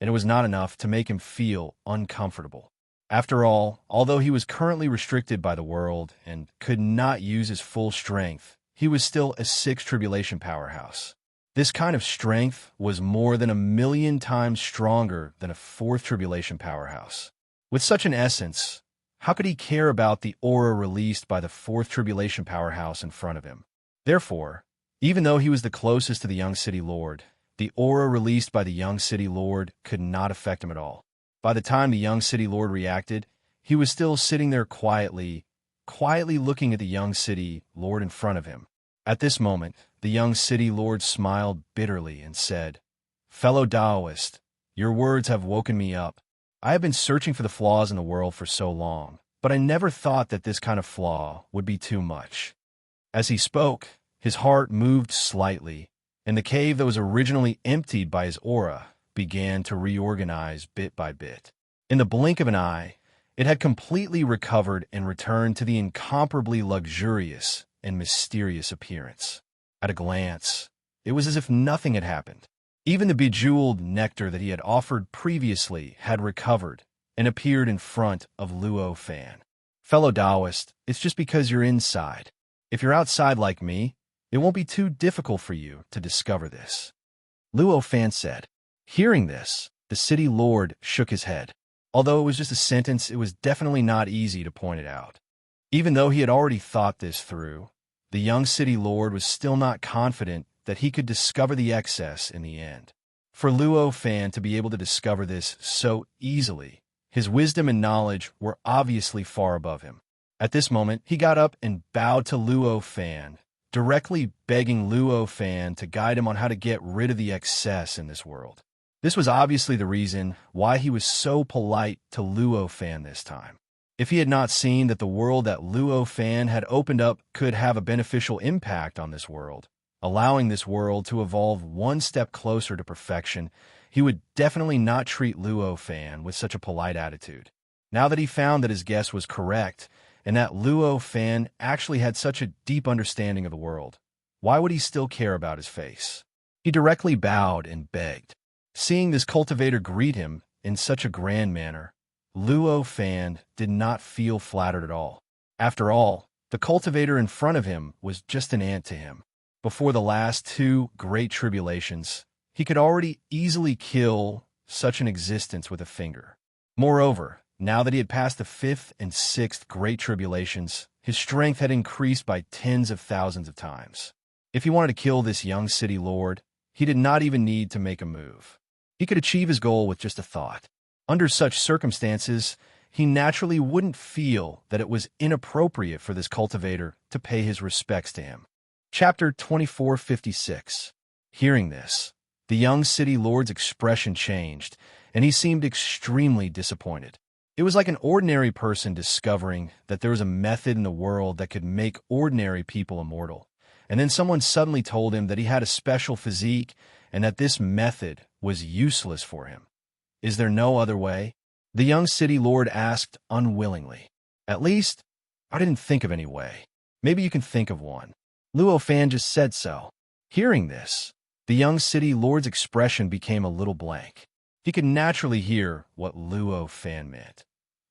and it was not enough to make him feel uncomfortable. After all, although he was currently restricted by the world and could not use his full strength, he was still a sixth tribulation powerhouse. This kind of strength was more than 1,000,000 times stronger than a fourth tribulation powerhouse. With such an essence, how could he care about the aura released by the fourth tribulation powerhouse in front of him? Therefore, even though he was the closest to the young city lord, the aura released by the young city lord could not affect him at all. By the time the young city lord reacted, he was still sitting there quietly looking at the young city lord in front of him. At this moment, the young city lord smiled bitterly and said, "Fellow Taoist, your words have woken me up. I have been searching for the flaws in the world for so long, but I never thought that this kind of flaw would be too much." As he spoke, his heart moved slightly, and the cave that was originally emptied by his aura began to reorganize bit by bit. In the blink of an eye, it had completely recovered and returned to the incomparably luxurious and mysterious appearance. At a glance, it was as if nothing had happened. Even the bejeweled nectar that he had offered previously had recovered and appeared in front of Luo Fan. "Fellow Taoist, it's just because you're inside. If you're outside like me, it won't be too difficult for you to discover this," Luo Fan said. Hearing this, the city lord shook his head. Although it was just a sentence, it was definitely not easy to point it out. Even though he had already thought this through, the young city lord was still not confident that he could discover the excess in the end. For Luo Fan to be able to discover this so easily, his wisdom and knowledge were obviously far above him. At this moment, he got up and bowed to Luo Fan, directly begging Luo Fan to guide him on how to get rid of the excess in this world. This was obviously the reason why he was so polite to Luo Fan this time. If he had not seen that the world that Luo Fan had opened up could have a beneficial impact on this world, allowing this world to evolve one step closer to perfection, he would definitely not treat Luo Fan with such a polite attitude. Now that he found that his guess was correct, and that Luo Fan actually had such a deep understanding of the world, why would he still care about his face? He directly bowed and begged. Seeing this cultivator greet him in such a grand manner, Luo Fan did not feel flattered at all. After all, the cultivator in front of him was just an ant to him. Before the last two great tribulations, he could already easily kill such an existence with a finger. Moreover, now that he had passed the fifth and sixth great tribulations, his strength had increased by tens of thousands of times. If he wanted to kill this young city lord, he did not even need to make a move. He could achieve his goal with just a thought. Under such circumstances, he naturally wouldn't feel that it was inappropriate for this cultivator to pay his respects to him. Chapter 2456. Hearing this, the young city lord's expression changed, and he seemed extremely disappointed. It was like an ordinary person discovering that there was a method in the world that could make ordinary people immortal, and then someone suddenly told him that he had a special physique and that this method was useless for him. "Is there no other way?" the young city lord asked unwillingly. "At least, I didn't think of any way. Maybe you can think of one." Luo Fan just said so. Hearing this, the young city lord's expression became a little blank. He could naturally hear what Luo Fan meant,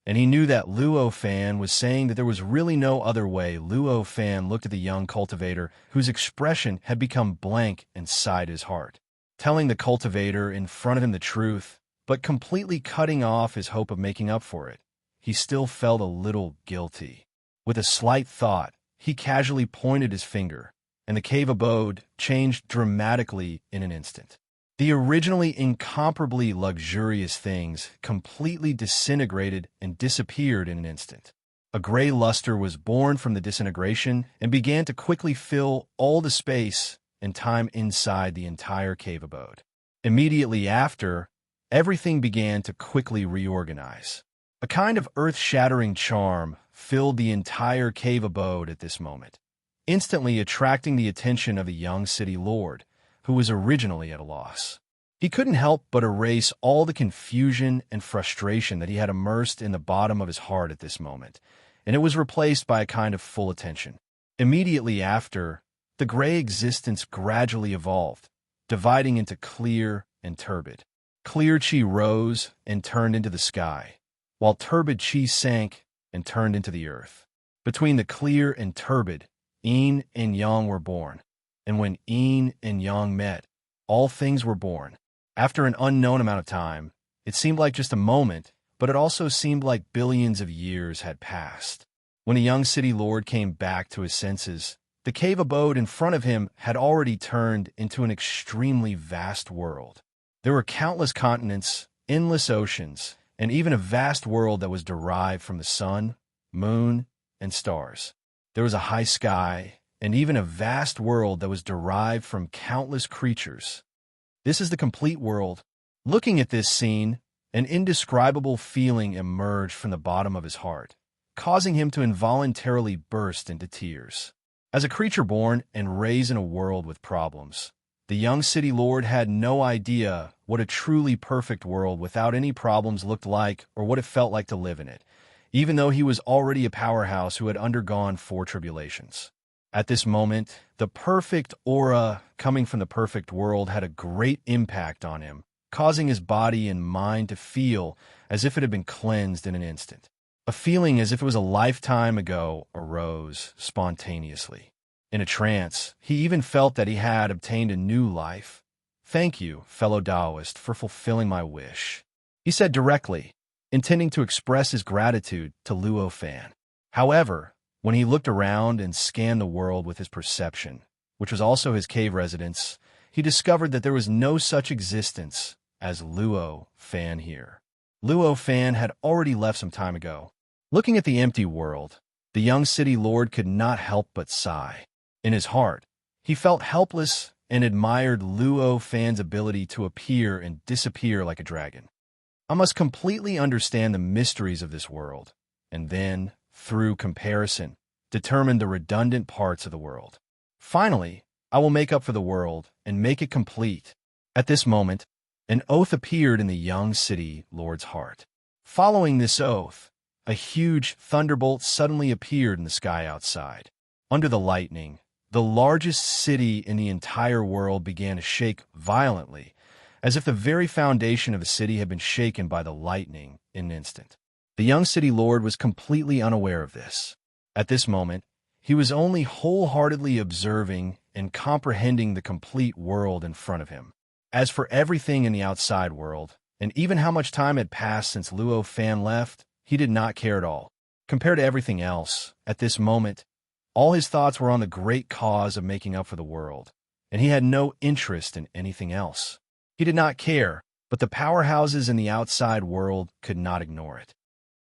and he knew that Luo Fan was saying that there was really no other way. Luo Fan looked at the young cultivator, whose expression had become blank inside his heart, telling the cultivator in front of him the truth, but completely cutting off his hope of making up for it. He still felt a little guilty. With a slight thought, he casually pointed his finger, and the cave abode changed dramatically in an instant. The originally incomparably luxurious things completely disintegrated and disappeared in an instant. A gray luster was born from the disintegration and began to quickly fill all the space and time inside the entire cave abode. Immediately after, everything began to quickly reorganize. A kind of earth-shattering charm filled the entire cave abode at this moment, instantly attracting the attention of the young city lord, who was originally at a loss. He couldn't help but erase all the confusion and frustration that he had immersed in the bottom of his heart at this moment, and it was replaced by a kind of full attention. Immediately after, the gray existence gradually evolved, dividing into clear and turbid. Clear chi rose and turned into the sky, while turbid chi sank and turned into the earth. Between the clear and turbid, yin and yang were born, and when yin and yang met, all things were born. After an unknown amount of time, it seemed like just a moment, but it also seemed like billions of years had passed. When a young city lord came back to his senses, the cave abode in front of him had already turned into an extremely vast world. There were countless continents, endless oceans, and even a vast world that was derived from the sun, moon, and stars. There was a high sky, and even a vast world that was derived from countless creatures. This is the complete world. Looking at this scene, an indescribable feeling emerged from the bottom of his heart, causing him to involuntarily burst into tears. As a creature born and raised in a world with problems, the young city lord had no idea what a truly perfect world without any problems looked like or what it felt like to live in it, even though he was already a powerhouse who had undergone 4 tribulations. At this moment, the perfect aura coming from the perfect world had a great impact on him, causing his body and mind to feel as if it had been cleansed in an instant. A feeling as if it was a lifetime ago arose spontaneously. In a trance, he even felt that he had obtained a new life. "Thank you, fellow Taoist, for fulfilling my wish," he said directly, intending to express his gratitude to Luo Fan. However, when he looked around and scanned the world with his perception, which was also his cave residence, he discovered that there was no such existence as Luo Fan here. Luo Fan had already left some time ago. Looking at the empty world, the young city lord could not help but sigh. In his heart, he felt helpless and admired Luo Fan's ability to appear and disappear like a dragon. "I must completely understand the mysteries of this world, and then, through comparison, determine the redundant parts of the world. Finally, I will make up for the world and make it complete." At this moment, an oath appeared in the young city lord's heart. Following this oath, a huge thunderbolt suddenly appeared in the sky outside. Under the lightning, the largest city in the entire world began to shake violently, as if the very foundation of the city had been shaken by the lightning in an instant. The young city lord was completely unaware of this. At this moment, he was only wholeheartedly observing and comprehending the complete world in front of him. As for everything in the outside world, and even how much time had passed since Luo Fan left, he did not care at all. Compared to everything else, at this moment, all his thoughts were on the great cause of making up for the world, and he had no interest in anything else. He did not care, but the powerhouses in the outside world could not ignore it.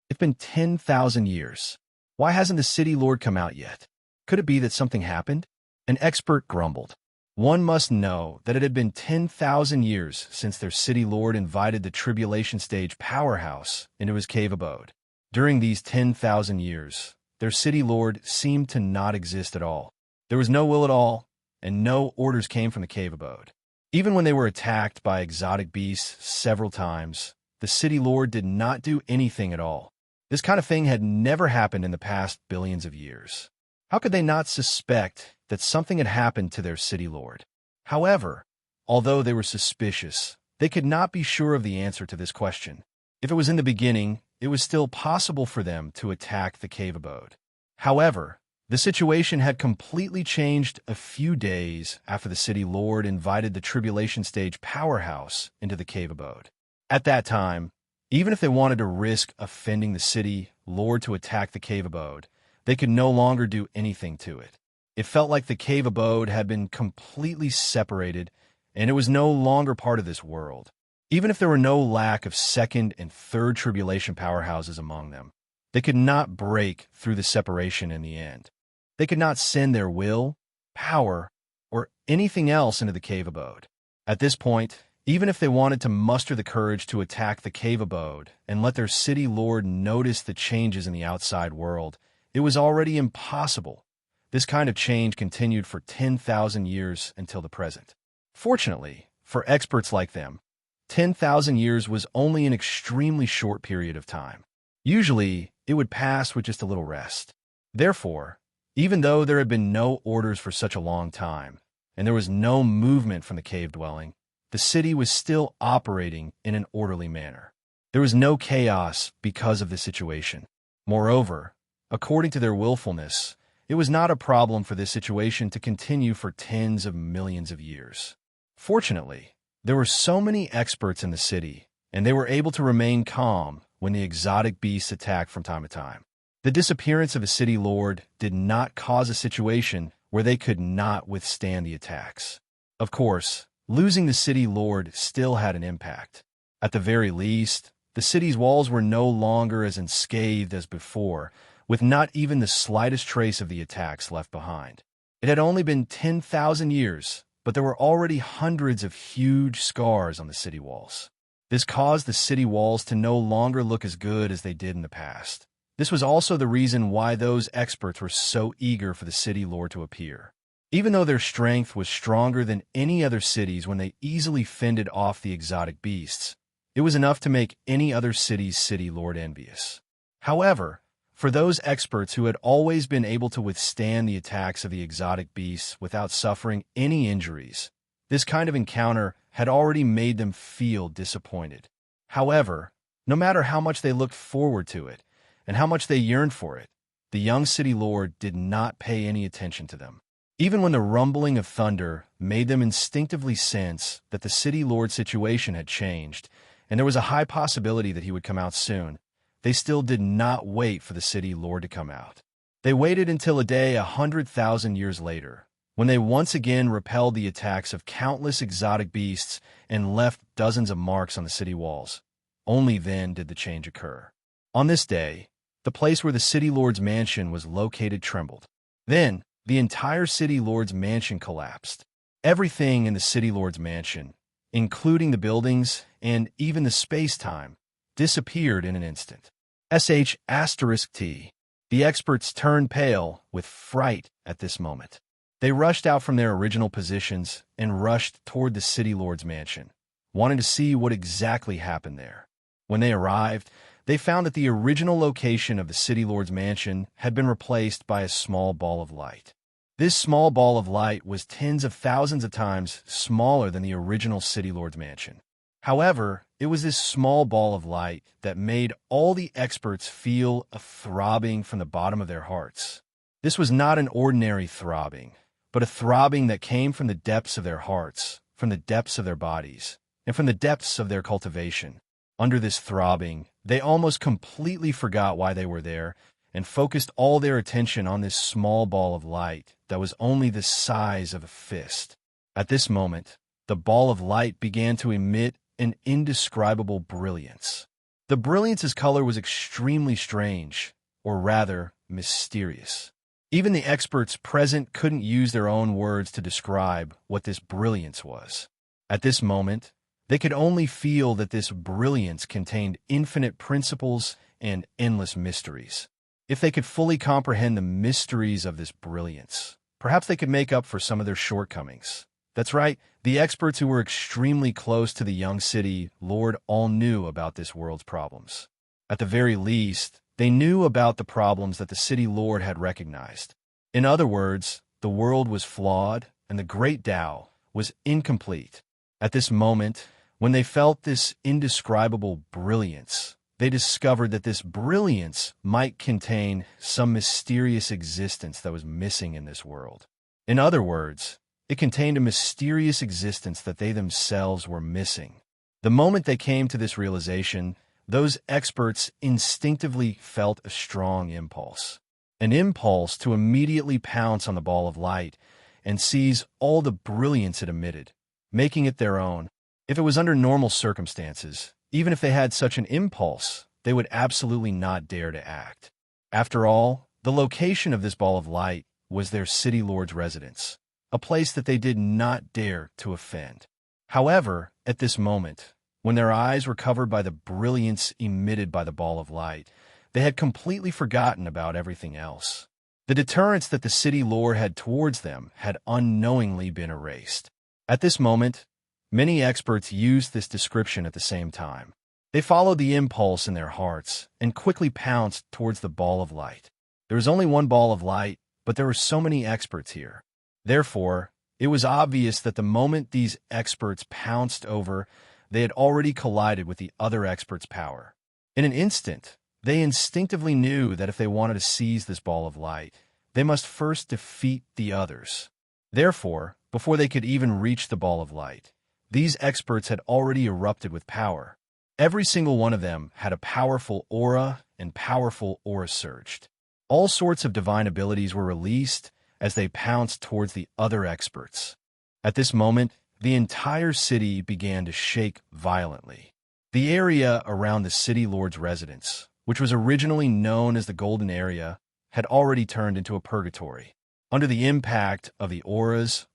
It's been 10,000 years. Why hasn't the city lord come out yet? Could it be that something happened? An expert grumbled. One must know that it had been 10,000 years since their city lord invited the tribulation stage powerhouse into his cave abode. During these 10,000 years, their city lord seemed to not exist at all. There was no will at all, and no orders came from the cave abode. Even when they were attacked by exotic beasts several times, the city lord did not do anything at all. This kind of thing had never happened in the past billions of years. How could they not suspect that something had happened to their city lord? However, although they were suspicious, they could not be sure of the answer to this question. If it was in the beginning, it was still possible for them to attack the cave abode. However, the situation had completely changed a few days after the city lord invited the tribulation stage powerhouse into the cave abode. At that time, even if they wanted to risk offending the city lord to attack the cave abode, they could no longer do anything to it. It felt like the cave abode had been completely separated, and it was no longer part of this world. Even if there were no lack of second and third tribulation powerhouses among them, they could not break through the separation in the end. They could not send their will, power, or anything else into the cave abode. At this point, even if they wanted to muster the courage to attack the cave abode and let their city lord notice the changes in the outside world, it was already impossible. This kind of change continued for 10,000 years until the present. Fortunately, for experts like them, 10,000 years was only an extremely short period of time. Usually, it would pass with just a little rest. Therefore, even though there had been no orders for such a long time, and there was no movement from the cave dwelling, the city was still operating in an orderly manner. There was no chaos because of the situation. Moreover, according to their willfulness, it was not a problem for this situation to continue for tens of millions of years. Fortunately, there were so many experts in the city, and they were able to remain calm when the exotic beasts attacked from time to time. The disappearance of a city lord did not cause a situation where they could not withstand the attacks. Of course, losing the city lord still had an impact. At the very least, the city's walls were no longer as unscathed as before, with not even the slightest trace of the attacks left behind. It had only been 10,000 years, but there were already hundreds of huge scars on the city walls. This caused the city walls to no longer look as good as they did in the past. This was also the reason why those experts were so eager for the city lord to appear. Even though their strength was stronger than any other cities when they easily fended off the exotic beasts, it was enough to make any other city's city lord envious. However, for those experts who had always been able to withstand the attacks of the exotic beasts without suffering any injuries, this kind of encounter had already made them feel disappointed. However, no matter how much they looked forward to it and how much they yearned for it, the young city lord did not pay any attention to them. Even when the rumbling of thunder made them instinctively sense that the city lord's situation had changed and there was a high possibility that he would come out soon, they still did not wait for the city lord to come out. They waited until a day 100,000 years later, when they once again repelled the attacks of countless exotic beasts and left dozens of marks on the city walls. Only then did the change occur. On this day, the place where the city lord's mansion was located trembled. Then, the entire city lord's mansion collapsed. Everything in the city lord's mansion, including the buildings and even the space-time, disappeared in an instant. **T. The experts turned pale with fright at this moment. They rushed out from their original positions and rushed toward the city lord's mansion, wanting to see what exactly happened there. When they arrived, they found that the original location of the city lord's mansion had been replaced by a small ball of light. This small ball of light was tens of thousands of times smaller than the original city lord's mansion. However, it was this small ball of light that made all the experts feel a throbbing from the bottom of their hearts. This was not an ordinary throbbing, but a throbbing that came from the depths of their hearts, from the depths of their bodies, and from the depths of their cultivation. Under this throbbing, they almost completely forgot why they were there and focused all their attention on this small ball of light that was only the size of a fist. At this moment, the ball of light began to emit an indescribable brilliance. The brilliance's color was extremely strange, or rather, mysterious. Even the experts present couldn't use their own words to describe what this brilliance was. At this moment, they could only feel that this brilliance contained infinite principles and endless mysteries. If they could fully comprehend the mysteries of this brilliance, perhaps they could make up for some of their shortcomings. That's right, the experts who were extremely close to the young city lord all knew about this world's problems. At the very least, they knew about the problems that the city lord had recognized. In other words, the world was flawed and the great Tao was incomplete. At this moment, when they felt this indescribable brilliance, they discovered that this brilliance might contain some mysterious existence that was missing in this world. In other words, it contained a mysterious existence that they themselves were missing. The moment they came to this realization, those experts instinctively felt a strong impulse. An impulse to immediately pounce on the ball of light and seize all the brilliance it emitted, making it their own. If it was under normal circumstances, even if they had such an impulse, they would absolutely not dare to act. After all, the location of this ball of light was their city lord's residence, a place that they did not dare to offend. However, at this moment, when their eyes were covered by the brilliance emitted by the ball of light, they had completely forgotten about everything else. The deterrence that the city lord had towards them had unknowingly been erased. At this moment, many experts used this description at the same time. They followed the impulse in their hearts and quickly pounced towards the ball of light. There was only one ball of light, but there were so many experts here. Therefore, it was obvious that the moment these experts pounced over, they had already collided with the other experts' power. In an instant, they instinctively knew that if they wanted to seize this ball of light, they must first defeat the others. Therefore, before they could even reach the ball of light. These experts had already erupted with power. Every single one of them had a powerful aura, and powerful aura surged. All sorts of divine abilities were released as they pounced towards the other experts. At this moment, the entire city began to shake violently. The area around the city lord's residence, which was originally known as the Golden Area, had already turned into a purgatory. Under the impact of the auras,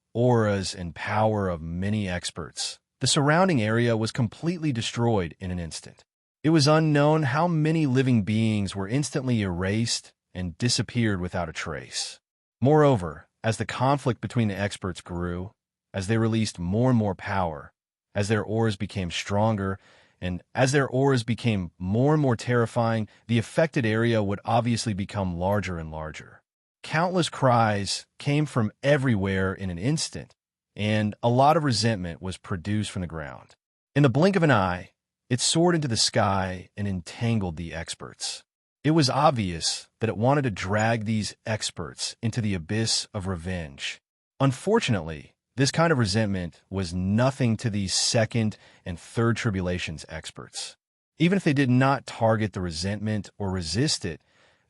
and power of many experts, the surrounding area was completely destroyed in an instant. It was unknown how many living beings were instantly erased and disappeared without a trace. Moreover, as the conflict between the experts grew, as they released more and more power, as their auras became stronger, and as their auras became more and more terrifying, the affected area would obviously become larger and larger. Countless cries came from everywhere in an instant, and a lot of resentment was produced from the ground. In the blink of an eye, it soared into the sky and entangled the experts. It was obvious that it wanted to drag these experts into the abyss of revenge. Unfortunately, this kind of resentment was nothing to these second and third tribulations experts. Even if they did not target the resentment or resist it,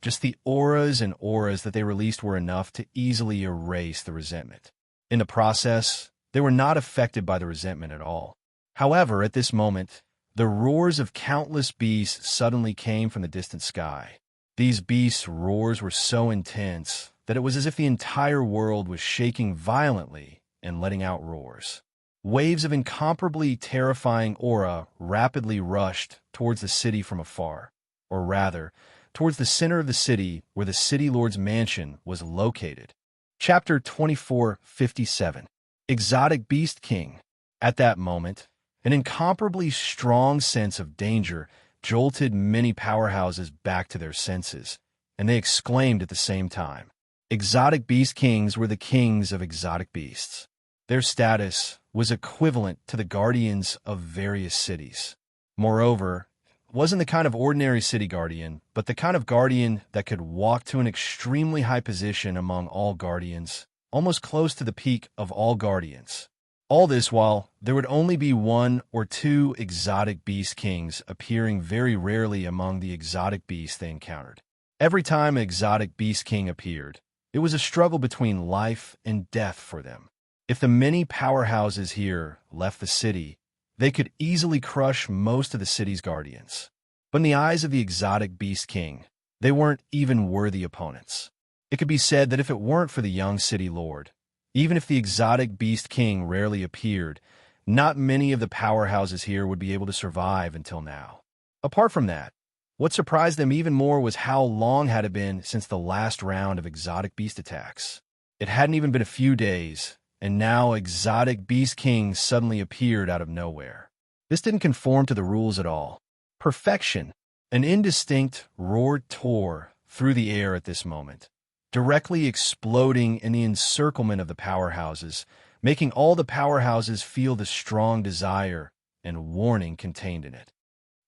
just the auras that they released were enough to easily erase the resentment. In the process, they were not affected by the resentment at all. However, at this moment, the roars of countless beasts suddenly came from the distant sky. These beasts' roars were so intense that it was as if the entire world was shaking violently and letting out roars. Waves of incomparably terrifying aura rapidly rushed towards the city from afar, or rather, towards the center of the city where the city lord's mansion was located. Chapter 2457. Exotic Beast King. At that moment, an incomparably strong sense of danger jolted many powerhouses back to their senses, and they exclaimed at the same time. Exotic Beast Kings were the kings of exotic beasts. Their status was equivalent to the guardians of various cities. Moreover, it wasn't the kind of ordinary city guardian, but the kind of guardian that could walk to an extremely high position among all guardians, almost close to the peak of all guardians. All this while there would only be one or two exotic beast kings appearing very rarely among the exotic beasts they encountered. Every time an exotic beast king appeared, it was a struggle between life and death for them. If the many powerhouses here left the city, they could easily crush most of the city's guardians. But in the eyes of the exotic beast king, they weren't even worthy opponents. It could be said that if it weren't for the young city lord, even if the exotic beast king rarely appeared, not many of the powerhouses here would be able to survive until now. Apart from that, what surprised them even more was how long had it been since the last round of exotic beast attacks. It hadn't even been a few days, and now exotic beast kings suddenly appeared out of nowhere. This didn't conform to the rules at all. Perfection. An indistinct roar tore through the air at this moment, directly exploding in the encirclement of the powerhouses, making all the powerhouses feel the strong desire and warning contained in it.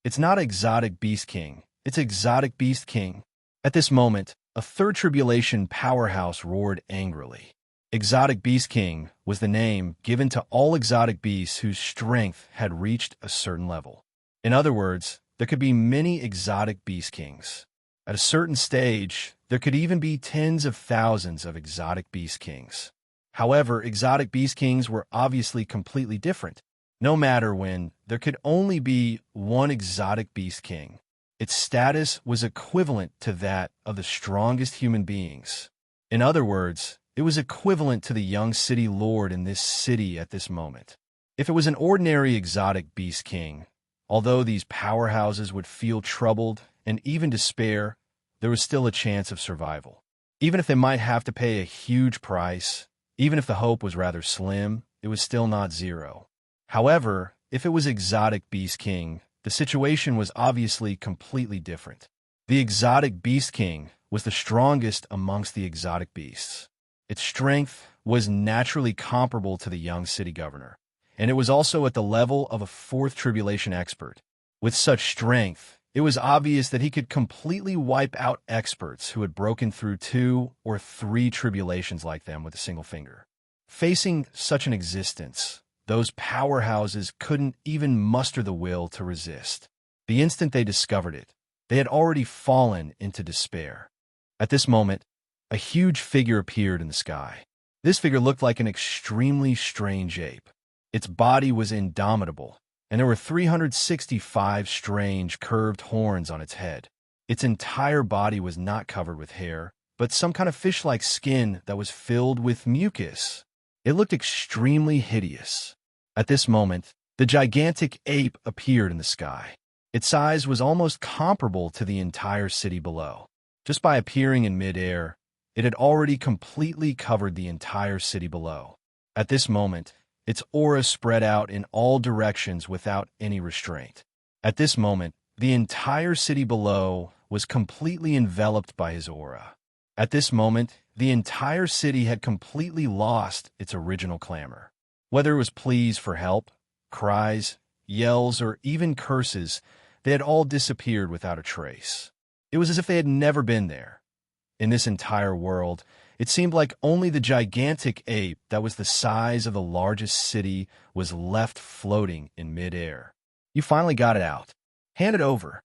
It's not exotic beast king, it's exotic beast king. At this moment, a third tribulation powerhouse roared angrily. Exotic Beast King was the name given to all exotic beasts whose strength had reached a certain level. In other words, there could be many exotic beast kings. At a certain stage, there could even be tens of thousands of exotic beast kings. However, exotic beast kings were obviously completely different. No matter when, there could only be one exotic beast king. Its status was equivalent to that of the strongest human beings. In other words, it was equivalent to the young city lord in this city at this moment. If it was an ordinary exotic beast king, although these powerhouses would feel troubled and even despair, there was still a chance of survival. Even if they might have to pay a huge price, even if the hope was rather slim, it was still not zero. However, if it was exotic beast king, the situation was obviously completely different. The exotic beast king was the strongest amongst the exotic beasts. Its strength was naturally comparable to the young city governor, and it was also at the level of a fourth tribulation expert. With such strength, it was obvious that he could completely wipe out experts who had broken through 2 or 3 tribulations like them with a single finger. Facing such an existence, those powerhouses couldn't even muster the will to resist. The instant they discovered it, they had already fallen into despair. At this moment, a huge figure appeared in the sky. This figure looked like an extremely strange ape. Its body was indomitable, and there were 365 strange, curved horns on its head. Its entire body was not covered with hair, but some kind of fish-like skin that was filled with mucus. It looked extremely hideous. At this moment, the gigantic ape appeared in the sky. Its size was almost comparable to the entire city below. Just by appearing in midair, it had already completely covered the entire city below. At this moment, its aura spread out in all directions without any restraint. At this moment, the entire city below was completely enveloped by his aura. At this moment, the entire city had completely lost its original clamor. Whether it was pleas for help, cries, yells, or even curses, they had all disappeared without a trace. It was as if they had never been there. In this entire world, it seemed like only the gigantic ape that was the size of the largest city was left floating in midair. You finally got it out. Hand it over.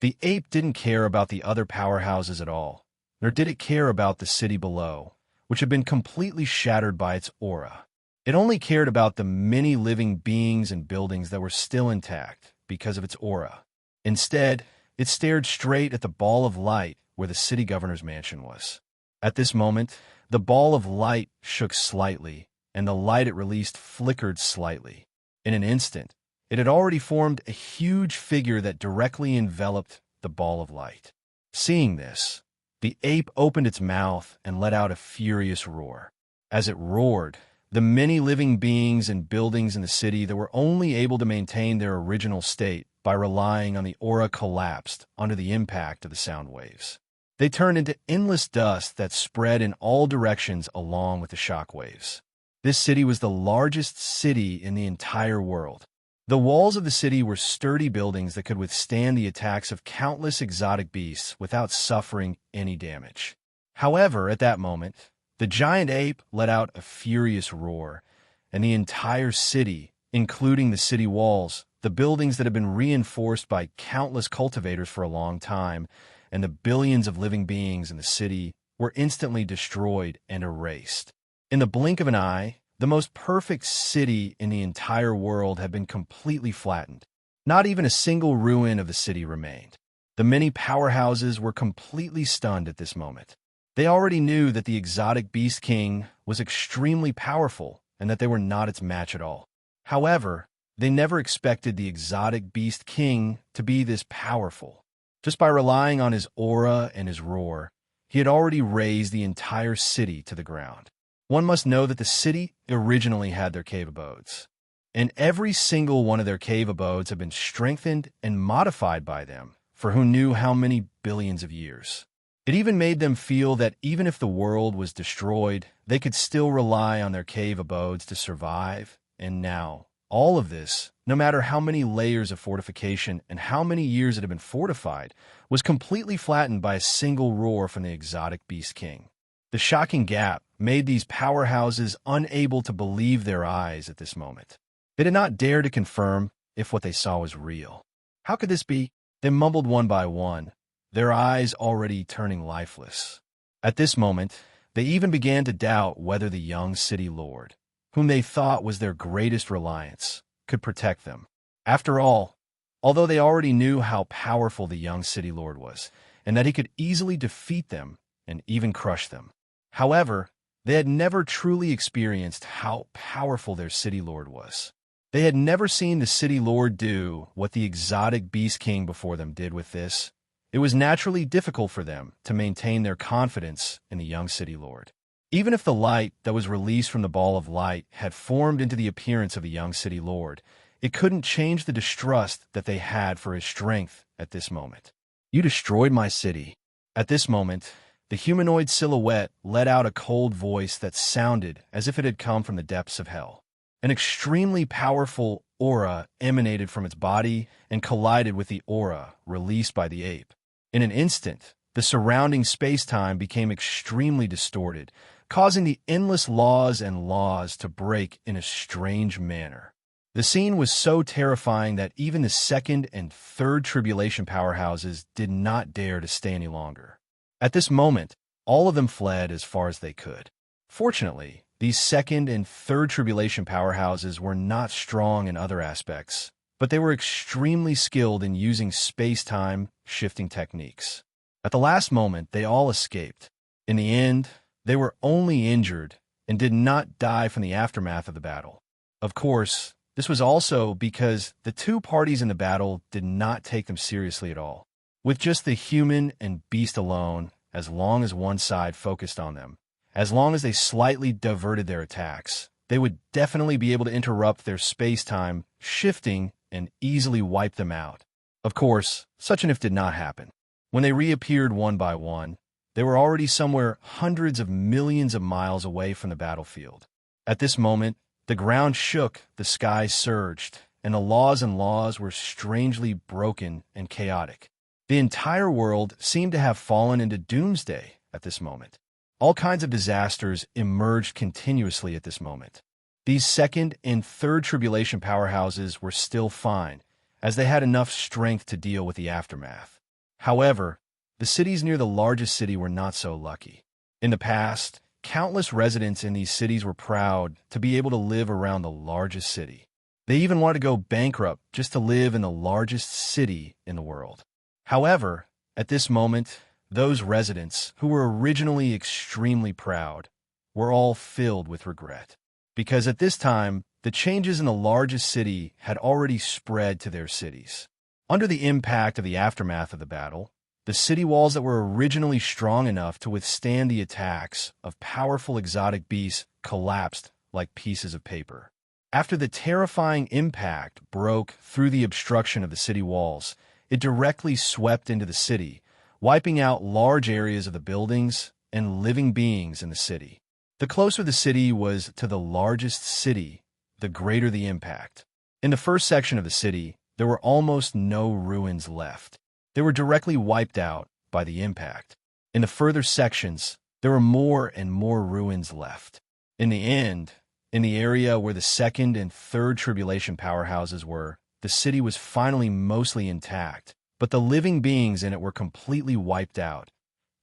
The ape didn't care about the other powerhouses at all, nor did it care about the city below, which had been completely shattered by its aura. It only cared about the many living beings and buildings that were still intact because of its aura. Instead, it stared straight at the ball of light where the city governor's mansion was. At this moment, the ball of light shook slightly, and the light it released flickered slightly. In an instant, it had already formed a huge figure that directly enveloped the ball of light. Seeing this, the ape opened its mouth and let out a furious roar. As it roared, the many living beings and buildings in the city that were only able to maintain their original state by relying on the aura collapsed under the impact of the sound waves. They turned into endless dust that spread in all directions along with the shock waves. This city was the largest city in the entire world. The walls of the city were sturdy buildings that could withstand the attacks of countless exotic beasts without suffering any damage. However, at that moment, the giant ape let out a furious roar, and the entire city, including the city walls, the buildings that had been reinforced by countless cultivators for a long time, and the billions of living beings in the city were instantly destroyed and erased. In the blink of an eye, the most perfect city in the entire world had been completely flattened. Not even a single ruin of the city remained. The many powerhouses were completely stunned at this moment. They already knew that the exotic Beast King was extremely powerful and that they were not its match at all. However, they never expected the exotic Beast King to be this powerful. Just by relying on his aura and his roar, he had already razed the entire city to the ground. One must know that the city originally had their cave abodes, and every single one of their cave abodes had been strengthened and modified by them for who knew how many billions of years. It even made them feel that even if the world was destroyed, they could still rely on their cave abodes to survive, and now, all of this, no matter how many layers of fortification and how many years it had been fortified, was completely flattened by a single roar from the exotic Beast King. The shocking gap made these powerhouses unable to believe their eyes at this moment. They did not dare to confirm if what they saw was real. How could this be? They mumbled one by one, their eyes already turning lifeless. At this moment, they even began to doubt whether the young city lord, whom they thought was their greatest reliance, could protect them. After all, although they already knew how powerful the young city lord was, and that he could easily defeat them and even crush them. However, they had never truly experienced how powerful their city lord was. They had never seen the city lord do what the exotic Beast King before them did with this. It was naturally difficult for them to maintain their confidence in the young city lord. Even if the light that was released from the ball of light had formed into the appearance of the young city lord, it couldn't change the distrust that they had for his strength at this moment. You destroyed my city. At this moment, the humanoid silhouette let out a cold voice that sounded as if it had come from the depths of hell. An extremely powerful aura emanated from its body and collided with the aura released by the ape. In an instant, the surrounding space-time became extremely distorted, causing the endless laws and laws to break in a strange manner. The scene was so terrifying that even the second and third tribulation powerhouses did not dare to stay any longer. At this moment, all of them fled as far as they could. Fortunately, these second and third tribulation powerhouses were not strong in other aspects, but they were extremely skilled in using space-time shifting techniques. At the last moment, they all escaped. In the end, they were only injured and did not die from the aftermath of the battle. Of course, this was also because the two parties in the battle did not take them seriously at all. With just the human and beast alone, as long as one side focused on them, as long as they slightly diverted their attacks, they would definitely be able to interrupt their space-time shifting and easily wipe them out. Of course, such an if did not happen. When they reappeared one by one, they were already somewhere hundreds of millions of miles away from the battlefield. At this moment, the ground shook, the sky surged, and the laws and laws were strangely broken and chaotic. The entire world seemed to have fallen into doomsday at this moment. All kinds of disasters emerged continuously at this moment. These second and third tribulation powerhouses were still fine, as they had enough strength to deal with the aftermath. However, the cities near the largest city were not so lucky. In the past, countless residents in these cities were proud to be able to live around the largest city. They even wanted to go bankrupt just to live in the largest city in the world. However, at this moment, those residents, who were originally extremely proud, were all filled with regret. Because at this time, the changes in the largest city had already spread to their cities. Under the impact of the aftermath of the battle, the city walls that were originally strong enough to withstand the attacks of powerful exotic beasts collapsed like pieces of paper. After the terrifying impact broke through the obstruction of the city walls, it directly swept into the city, wiping out large areas of the buildings and living beings in the city. The closer the city was to the largest city, the greater the impact. In the first section of the city, there were almost no ruins left. They were directly wiped out by the impact. In the further sections, there were more and more ruins left. In the end, in the area where the second and third tribulation powerhouses were, the city was finally mostly intact, but the living beings in it were completely wiped out.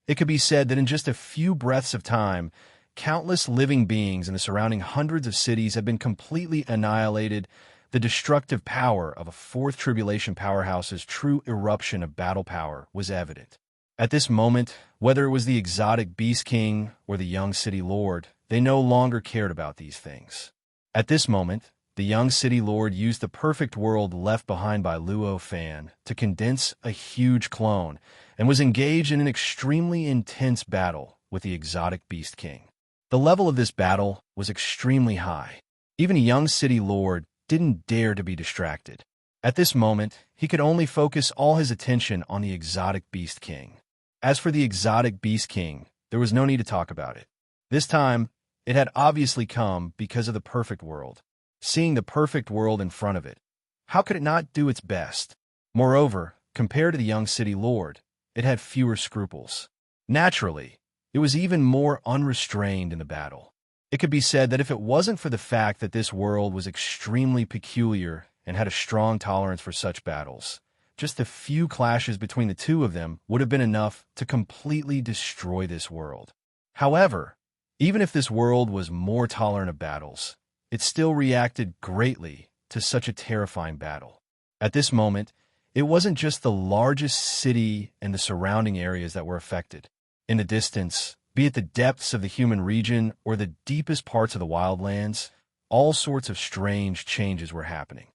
It could be said that in just a few breaths of time, countless living beings in the surrounding hundreds of cities had been completely annihilated. The destructive power of a fourth tribulation powerhouse's true eruption of battle power was evident. At this moment, whether it was the exotic Beast King or the young city lord, they no longer cared about these things. At this moment, the young city lord used the perfect world left behind by Luo Fan to condense a huge clone and was engaged in an extremely intense battle with the exotic Beast King. The level of this battle was extremely high. Even a young city lord didn't dare to be distracted. At this moment, he could only focus all his attention on the exotic Beast King. As for the exotic Beast King, there was no need to talk about it. This time, it had obviously come because of the perfect world. Seeing the perfect world in front of it, how could it not do its best? Moreover, compared to the young city lord, it had fewer scruples. Naturally, it was even more unrestrained in the battle. It could be said that if it wasn't for the fact that this world was extremely peculiar and had a strong tolerance for such battles, just a few clashes between the two of them would have been enough to completely destroy this world. However, even if this world was more tolerant of battles, it still reacted greatly to such a terrifying battle. At this moment, it wasn't just the largest city and the surrounding areas that were affected. In the distance, be it the depths of the human region or the deepest parts of the wildlands, all sorts of strange changes were happening.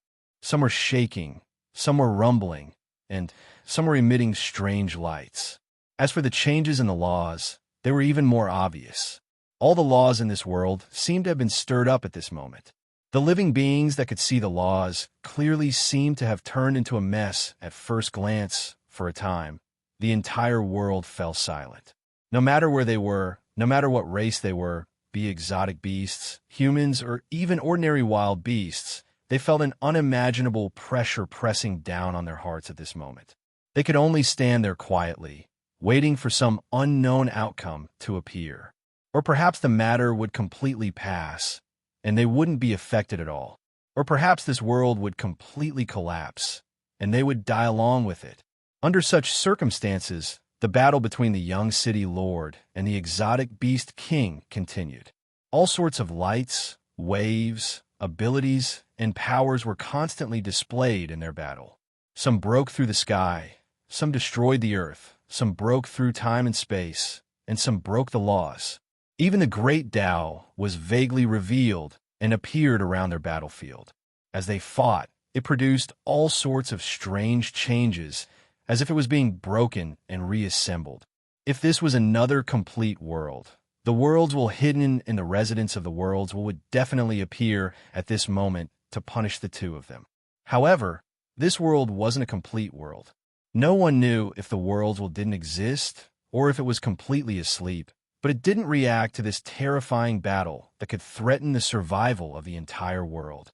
Some were shaking, some were rumbling, and some were emitting strange lights. As for the changes in the laws, they were even more obvious. All the laws in this world seemed to have been stirred up at this moment. The living beings that could see the laws clearly seemed to have turned into a mess at first glance. For a time, the entire world fell silent. No matter where they were, no matter what race they were, be exotic beasts, humans, or even ordinary wild beasts, they felt an unimaginable pressure pressing down on their hearts at this moment. They could only stand there quietly, waiting for some unknown outcome to appear. Or perhaps the matter would completely pass, and they wouldn't be affected at all. Or perhaps this world would completely collapse, and they would die along with it. Under such circumstances, the battle between the young city lord and the exotic beast king continued. All sorts of lights, waves, abilities, and powers were constantly displayed in their battle. Some broke through the sky, some destroyed the earth, some broke through time and space, and some broke the laws. Even the great Tao was vaguely revealed and appeared around their battlefield. As they fought, it produced all sorts of strange changes, as if it was being broken and reassembled. If this was another complete world, the worlds hidden in the residence of the worlds would definitely appear at this moment to punish the two of them. However, this world wasn't a complete world. No one knew if the worlds didn't exist or if it was completely asleep, but it didn't react to this terrifying battle that could threaten the survival of the entire world.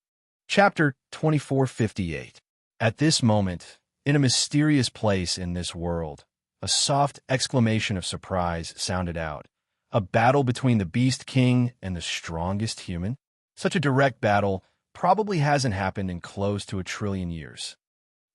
Chapter 2458. At this moment, in a mysterious place in this world, a soft exclamation of surprise sounded out. A battle between the Beast King and the strongest human? Such a direct battle probably hasn't happened in close to 1 trillion years.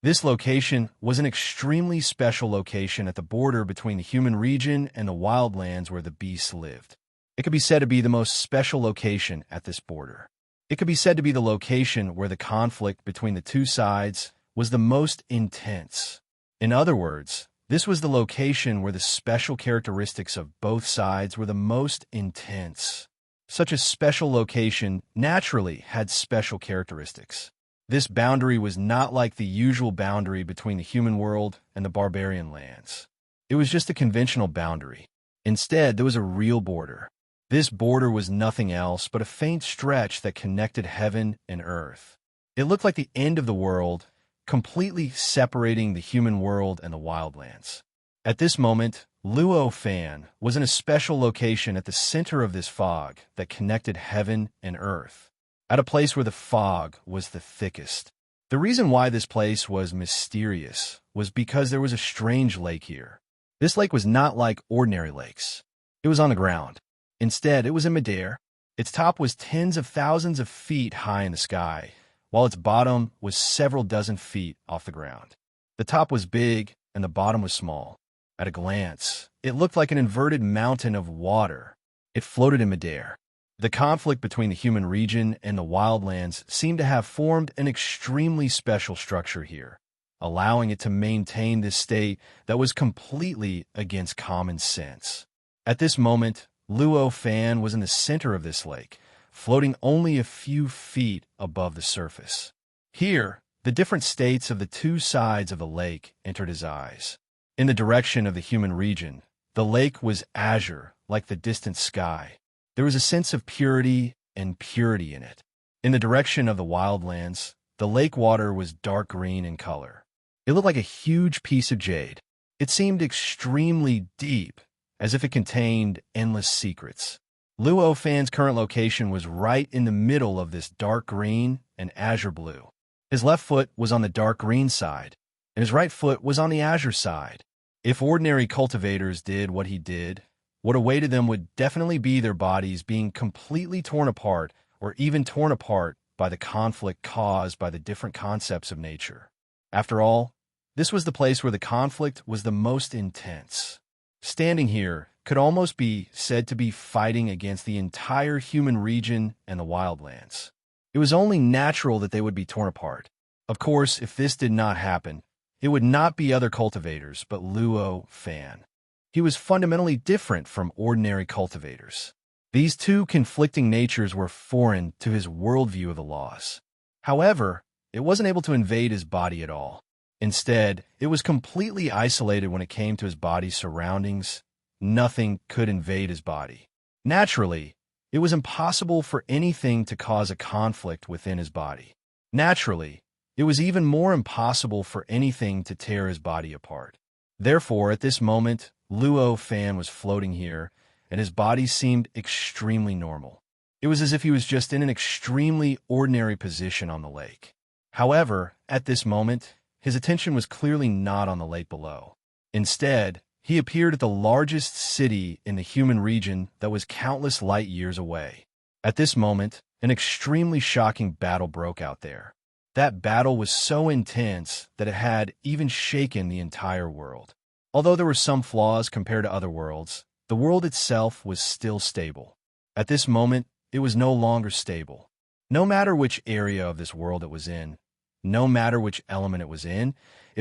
This location was an extremely special location at the border between the human region and the wildlands where the beasts lived. It could be said to be the most special location at this border. It could be said to be the location where the conflict between the two sides was the most intense. In other words, this was the location where the special characteristics of both sides were the most intense. Such a special location naturally had special characteristics. This boundary was not like the usual boundary between the human world and the barbarian lands. It was just a conventional boundary. Instead, there was a real border. This border was nothing else but a faint stretch that connected heaven and earth. It looked like the end of the world, completely separating the human world and the wildlands. At this moment, Luo Fan was in a special location at the center of this fog that connected heaven and earth, at a place where the fog was the thickest. The reason why this place was mysterious was because there was a strange lake here. This lake was not like ordinary lakes. It was on the ground. Instead, it was in midair. Its top was tens of thousands of feet high in the sky, while its bottom was several dozen feet off the ground. The top was big and the bottom was small. At a glance, it looked like an inverted mountain of water. It floated in midair. The conflict between the human region and the wildlands seemed to have formed an extremely special structure here, allowing it to maintain this state that was completely against common sense. At this moment, Luo Fan was in the center of this lake, floating only a few feet above the surface. Here, the different states of the two sides of the lake entered his eyes. In the direction of the human region, the lake was azure, like the distant sky. There was a sense of purity and purity in it. In the direction of the wildlands, the lake water was dark green in color. It looked like a huge piece of jade. It seemed extremely deep, as if it contained endless secrets. Luo Fan's current location was right in the middle of this dark green and azure blue. His left foot was on the dark green side, and his right foot was on the azure side. If ordinary cultivators did what he did, what awaited them would definitely be their bodies being completely torn apart or even torn apart by the conflict caused by the different concepts of nature. After all, this was the place where the conflict was the most intense. Standing here could almost be said to be fighting against the entire human region and the wildlands. It was only natural that they would be torn apart. Of course, if this did not happen, it would not be other cultivators, but Luo Fan. He was fundamentally different from ordinary cultivators. These two conflicting natures were foreign to his worldview of the laws. However, it wasn't able to invade his body at all. Instead, it was completely isolated when it came to his body's surroundings. Nothing could invade his body. Naturally, it was impossible for anything to cause a conflict within his body. Naturally, it was even more impossible for anything to tear his body apart. Therefore, at this moment, Luo Fan was floating here, and his body seemed extremely normal. It was as if he was just in an extremely ordinary position on the lake. However, at this moment, his attention was clearly not on the lake below. Instead, he appeared at the largest city in the human region that was countless light years away. At this moment, an extremely shocking battle broke out there. That battle was so intense that it had even shaken the entire world. Although there were some flaws compared to other worlds, the world itself was still stable. At this moment, it was no longer stable. No matter which area of this world it was in, no matter which element it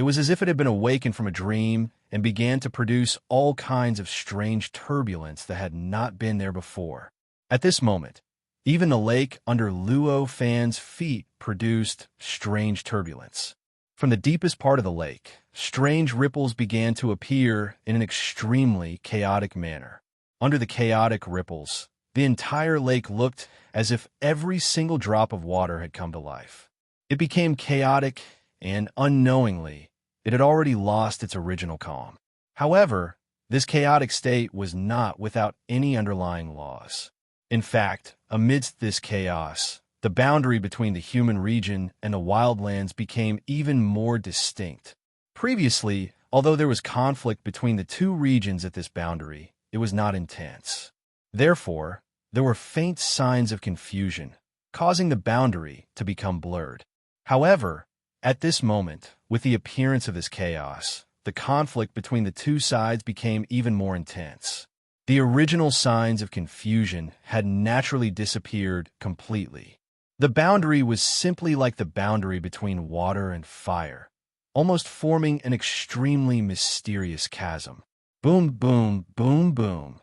was as if it had been awakened from a dream and began to produce all kinds of strange turbulence that had not been there before. At this moment, even the lake under Luo Fan's feet produced strange turbulence. From the deepest part of the lake, strange ripples began to appear in an extremely chaotic manner. Under the chaotic ripples, the entire lake looked as if every single drop of water had come to life. It became chaotic, and unknowingly, it had already lost its original calm. However, this chaotic state was not without any underlying laws. In fact, amidst this chaos, the boundary between the human region and the wildlands became even more distinct. Previously, although there was conflict between the two regions at this boundary, it was not intense. Therefore, there were faint signs of confusion, causing the boundary to become blurred. However, at this moment, with the appearance of this chaos, the conflict between the two sides became even more intense. The original signs of confusion had naturally disappeared completely. The boundary was simply like the boundary between water and fire, almost forming an extremely mysterious chasm. Boom, boom, boom, boom.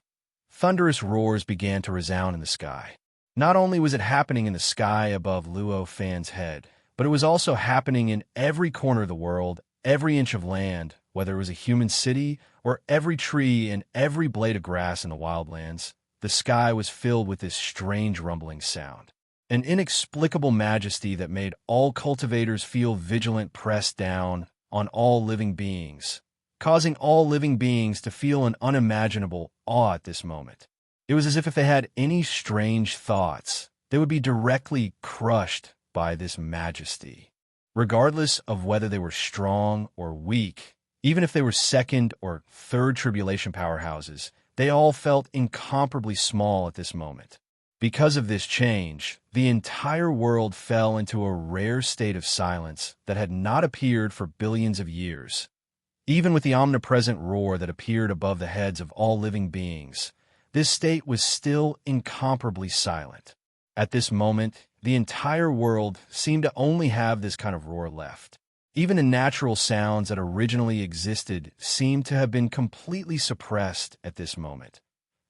Thunderous roars began to resound in the sky. Not only was it happening in the sky above Luo Fan's head, but it was also happening in every corner of the world, every inch of land, whether it was a human city or every tree and every blade of grass in the wildlands. The sky was filled with this strange rumbling sound. An inexplicable majesty that made all cultivators feel vigilant pressed down on all living beings, causing all living beings to feel an unimaginable awe at this moment. It was as if they had any strange thoughts, they would be directly crushed by this majesty. Regardless of whether they were strong or weak, even if they were second or third tribulation powerhouses, they all felt incomparably small at this moment. Because of this change, the entire world fell into a rare state of silence that had not appeared for billions of years. Even with the omnipresent roar that appeared above the heads of all living beings, this state was still incomparably silent. At this moment, the entire world seemed to only have this kind of roar left. Even the natural sounds that originally existed seemed to have been completely suppressed at this moment.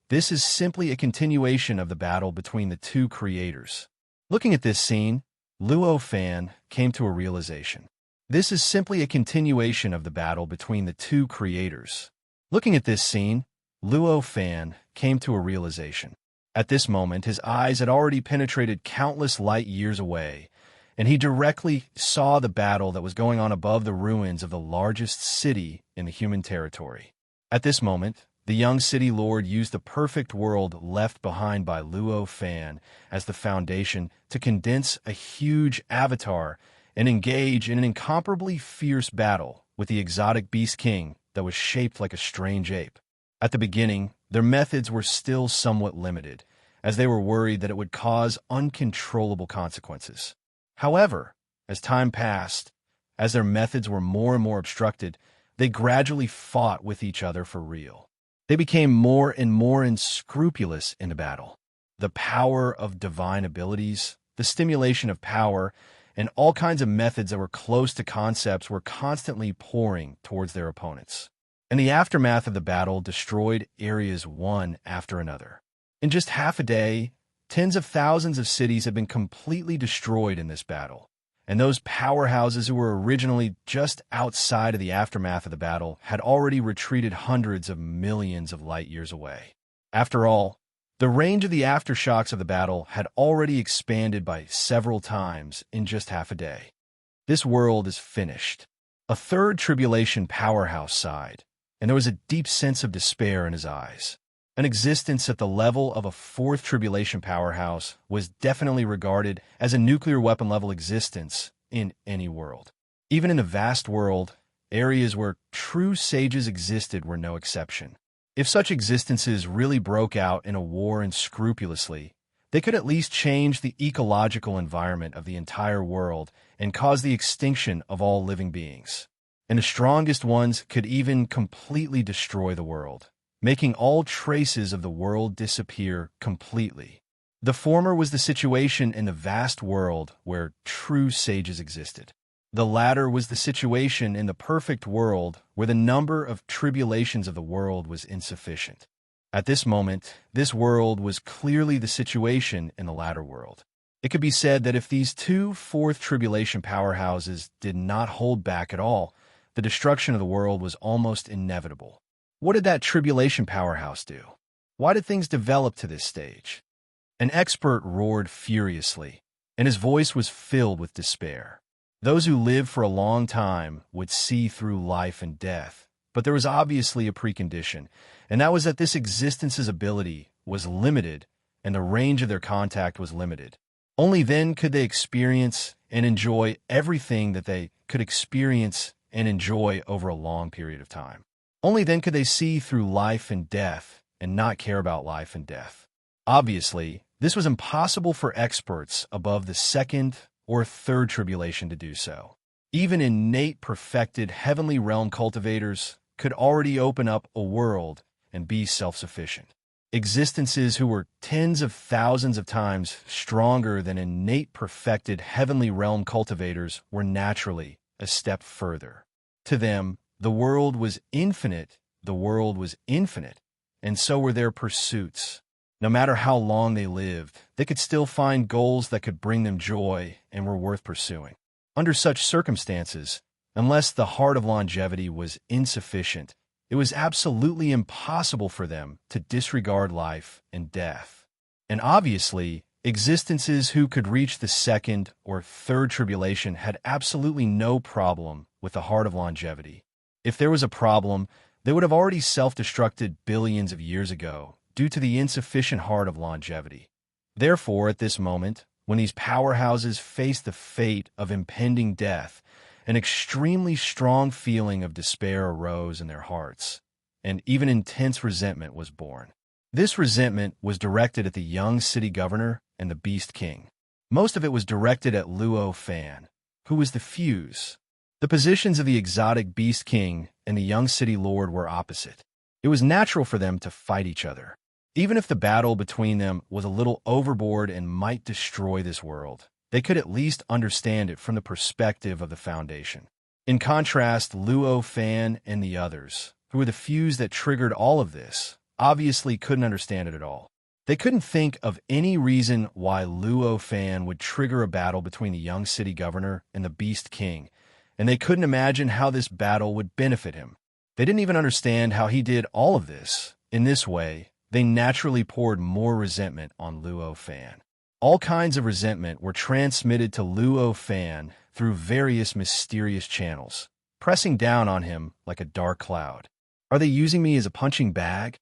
This is simply a continuation of the battle between the two creators. Looking at this scene, Luo Fan came to a realization. This is simply a continuation of the battle between the two creators. Looking at this scene, Luo Fan came to a realization. At this moment, his eyes had already penetrated countless light years away, and he directly saw the battle that was going on above the ruins of the largest city in the human territory. At this moment, the young city lord used the perfect world left behind by Luo Fan as the foundation to condense a huge avatar and engage in an incomparably fierce battle with the exotic beast king that was shaped like a strange ape. At the beginning, their methods were still somewhat limited, as they were worried that it would cause uncontrollable consequences. However, as time passed, as their methods were more and more obstructed, they gradually fought with each other for real. They became more and more unscrupulous in the battle. The power of divine abilities, the stimulation of power, and all kinds of methods that were close to concepts were constantly pouring towards their opponents. And the aftermath of the battle destroyed areas one after another. In just half a day, tens of thousands of cities had been completely destroyed in this battle. And those powerhouses who were originally just outside of the aftermath of the battle had already retreated hundreds of millions of light years away. After all, the range of the aftershocks of the battle had already expanded by several times in just half a day. This world is finished. A third tribulation powerhouse sighed, and there was a deep sense of despair in his eyes. An existence at the level of a fourth tribulation powerhouse was definitely regarded as a nuclear weapon level existence in any world. Even in a vast world, areas where true sages existed were no exception. If such existences really broke out in a war unscrupulously, they could at least change the ecological environment of the entire world and cause the extinction of all living beings. And the strongest ones could even completely destroy the world, making all traces of the world disappear completely. The former was the situation in the vast world where true sages existed. The latter was the situation in the perfect world where the number of tribulations of the world was insufficient. At this moment, this world was clearly the situation in the latter world. It could be said that if these two fourth tribulation powerhouses did not hold back at all, the destruction of the world was almost inevitable. What did that tribulation powerhouse do? Why did things develop to this stage? An expert roared furiously, and his voice was filled with despair. Those who lived for a long time would see through life and death, but there was obviously a precondition, and that was that this existence's ability was limited and the range of their contact was limited. Only then could they experience and enjoy everything that they could experience and enjoy over a long period of time. Only then could they see through life and death and not care about life and death. Obviously, this was impossible for experts above the second or third tribulation to do so. Even innate perfected heavenly realm cultivators could already open up a world and be self-sufficient. Existences who were tens of thousands of times stronger than innate perfected heavenly realm cultivators were naturally a step further. To them, the world was infinite, and so were their pursuits. No matter how long they lived, they could still find goals that could bring them joy and were worth pursuing. Under such circumstances, unless the heart of longevity was insufficient, it was absolutely impossible for them to disregard life and death. And obviously, existences who could reach the second or third tribulation had absolutely no problem with the heart of longevity. If there was a problem, they would have already self-destructed billions of years ago due to the insufficient heart of longevity. Therefore, at this moment, when these powerhouses faced the fate of impending death, an extremely strong feeling of despair arose in their hearts, and even intense resentment was born. This resentment was directed at the young city governor and the Beast King. Most of it was directed at Luo Fan, who was the Fuse. The positions of the exotic Beast King and the young city lord were opposite. It was natural for them to fight each other. Even if the battle between them was a little overboard and might destroy this world, they could at least understand it from the perspective of the Foundation. In contrast, Luo Fan and the others, who were the fuse that triggered all of this, obviously couldn't understand it at all. They couldn't think of any reason why Luo Fan would trigger a battle between the young city governor and the Beast King, and they couldn't imagine how this battle would benefit him. They didn't even understand how he did all of this. In this way, they naturally poured more resentment on Luo Fan. All kinds of resentment were transmitted to Luo Fan through various mysterious channels, pressing down on him like a dark cloud. Are they using me as a punching bag?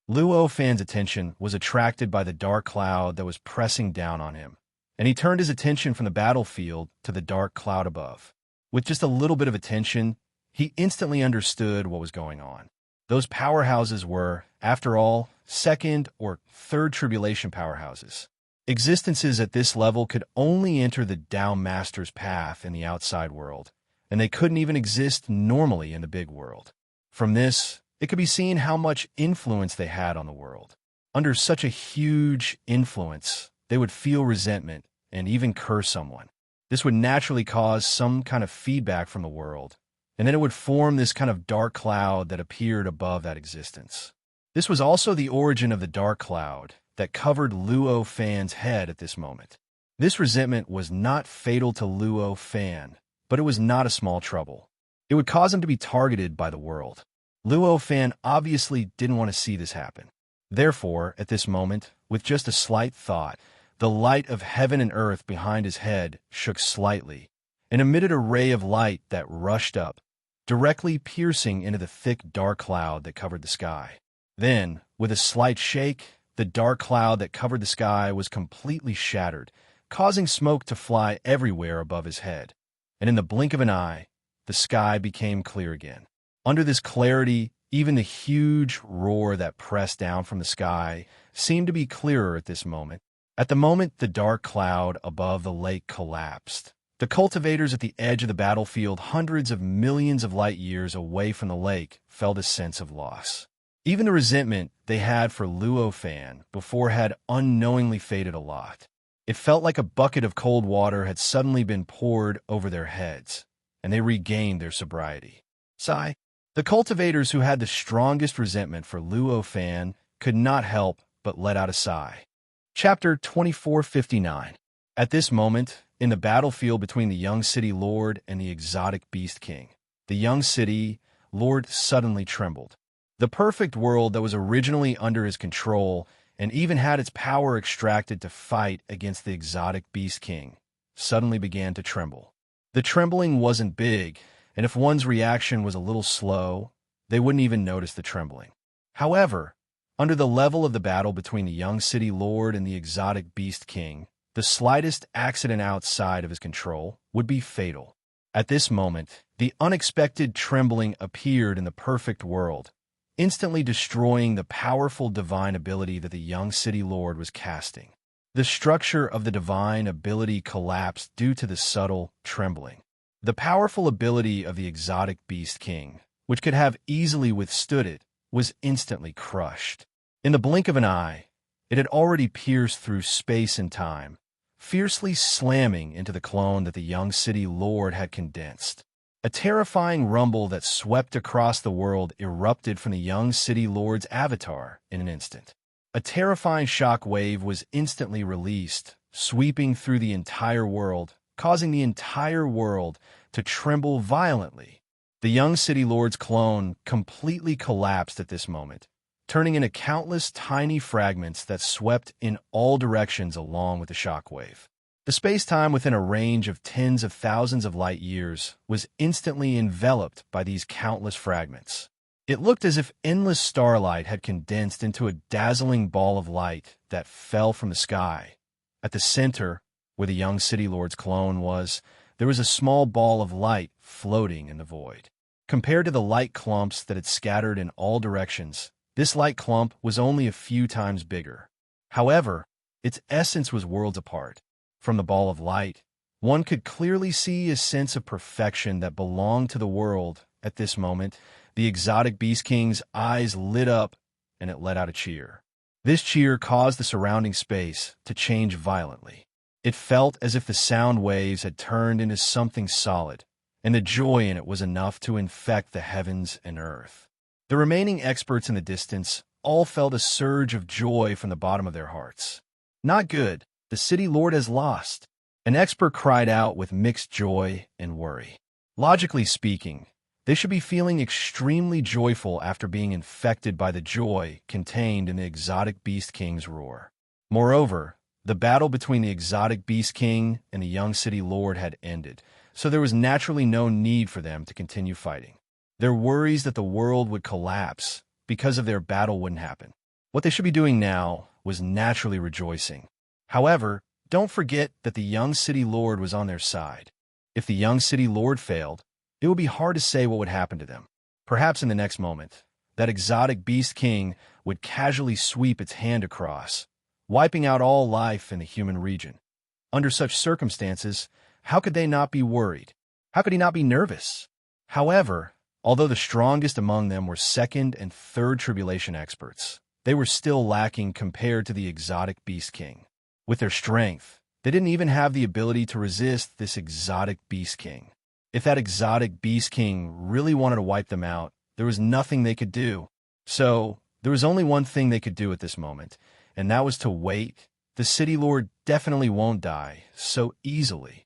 Luo Fan's attention was attracted by the dark cloud that was pressing down on him, and he turned his attention from the battlefield to the dark cloud above. With just a little bit of attention, he instantly understood what was going on. Those powerhouses were, after all, second or third tribulation powerhouses. Existences at this level could only enter the Tao Master's path in the outside world, and they couldn't even exist normally in the big world. From this, it could be seen how much influence they had on the world. Under such a huge influence, they would feel resentment and even curse someone. This would naturally cause some kind of feedback from the world, and then it would form this kind of dark cloud that appeared above that existence. This was also the origin of the dark cloud that covered Luo Fan's head at this moment. This resentment was not fatal to Luo Fan, but it was not a small trouble. It would cause him to be targeted by the world. Luo Fan obviously didn't want to see this happen. Therefore, at this moment, with just a slight thought, the light of heaven and earth behind his head shook slightly and emitted a ray of light that rushed up, directly piercing into the thick dark cloud that covered the sky. Then, with a slight shake, the dark cloud that covered the sky was completely shattered, causing smoke to fly everywhere above his head. And in the blink of an eye, the sky became clear again. Under this clarity, even the huge roar that pressed down from the sky seemed to be clearer at this moment. At the moment the dark cloud above the lake collapsed, the cultivators at the edge of the battlefield, hundreds of millions of light years away from the lake, felt a sense of loss. Even the resentment they had for Luo-fan before had unknowingly faded a lot. It felt like a bucket of cold water had suddenly been poured over their heads, and they regained their sobriety. Sigh. The cultivators who had the strongest resentment for Luo-fan could not help but let out a sigh. Chapter 2459. At this moment, in the battlefield between the young city lord and the exotic beast king, the young city lord suddenly trembled. The perfect world that was originally under his control and even had its power extracted to fight against the exotic beast king suddenly began to tremble. The trembling wasn't big, and if one's reaction was a little slow, they wouldn't even notice the trembling. However, under the level of the battle between the young city lord and the exotic beast king, the slightest accident outside of his control would be fatal. At this moment, the unexpected trembling appeared in the perfect world, instantly destroying the powerful divine ability that the young city lord was casting. The structure of the divine ability collapsed due to the subtle trembling. The powerful ability of the exotic beast king, which could have easily withstood it, was instantly crushed. In the blink of an eye, it had already pierced through space and time, fiercely slamming into the clone that the young city lord had condensed. A terrifying rumble that swept across the world erupted from the young city lord's avatar in an instant. A terrifying shock wave was instantly released, sweeping through the entire world, causing the entire world to tremble violently. The young city lord's clone completely collapsed at this moment, turning into countless tiny fragments that swept in all directions along with the shockwave. The space-time within a range of tens of thousands of light years was instantly enveloped by these countless fragments. It looked as if endless starlight had condensed into a dazzling ball of light that fell from the sky. At the center, where the young city lord's clone was, there was a small ball of light floating in the void. Compared to the light clumps that had scattered in all directions, this light clump was only a few times bigger. However, its essence was worlds apart. From the ball of light, one could clearly see a sense of perfection that belonged to the world. At this moment, the exotic beast king's eyes lit up, and it let out a cheer. This cheer caused the surrounding space to change violently. It felt as if the sound waves had turned into something solid, and the joy in it was enough to infect the heavens and earth. The remaining experts in the distance all felt a surge of joy from the bottom of their hearts. Not good. The city lord has lost. An expert cried out with mixed joy and worry. Logically speaking, they should be feeling extremely joyful after being infected by the joy contained in the exotic beast king's roar. Moreover, the battle between the exotic beast king and the young city lord had ended, so there was naturally no need for them to continue fighting. Their worries that the world would collapse because of their battle wouldn't happen. What they should be doing now was naturally rejoicing. However, don't forget that the young city lord was on their side. If the young city lord failed, it would be hard to say what would happen to them. Perhaps in the next moment, that exotic beast king would casually sweep its hand across, wiping out all life in the human region. Under such circumstances, how could they not be worried? How could he not be nervous? However, although the strongest among them were second and third tribulation experts, they were still lacking compared to the exotic beast king. With their strength, they didn't even have the ability to resist this exotic beast king. If that exotic beast king really wanted to wipe them out, there was nothing they could do. So, there was only one thing they could do at this moment, and that was to wait. The city lord definitely won't die so easily.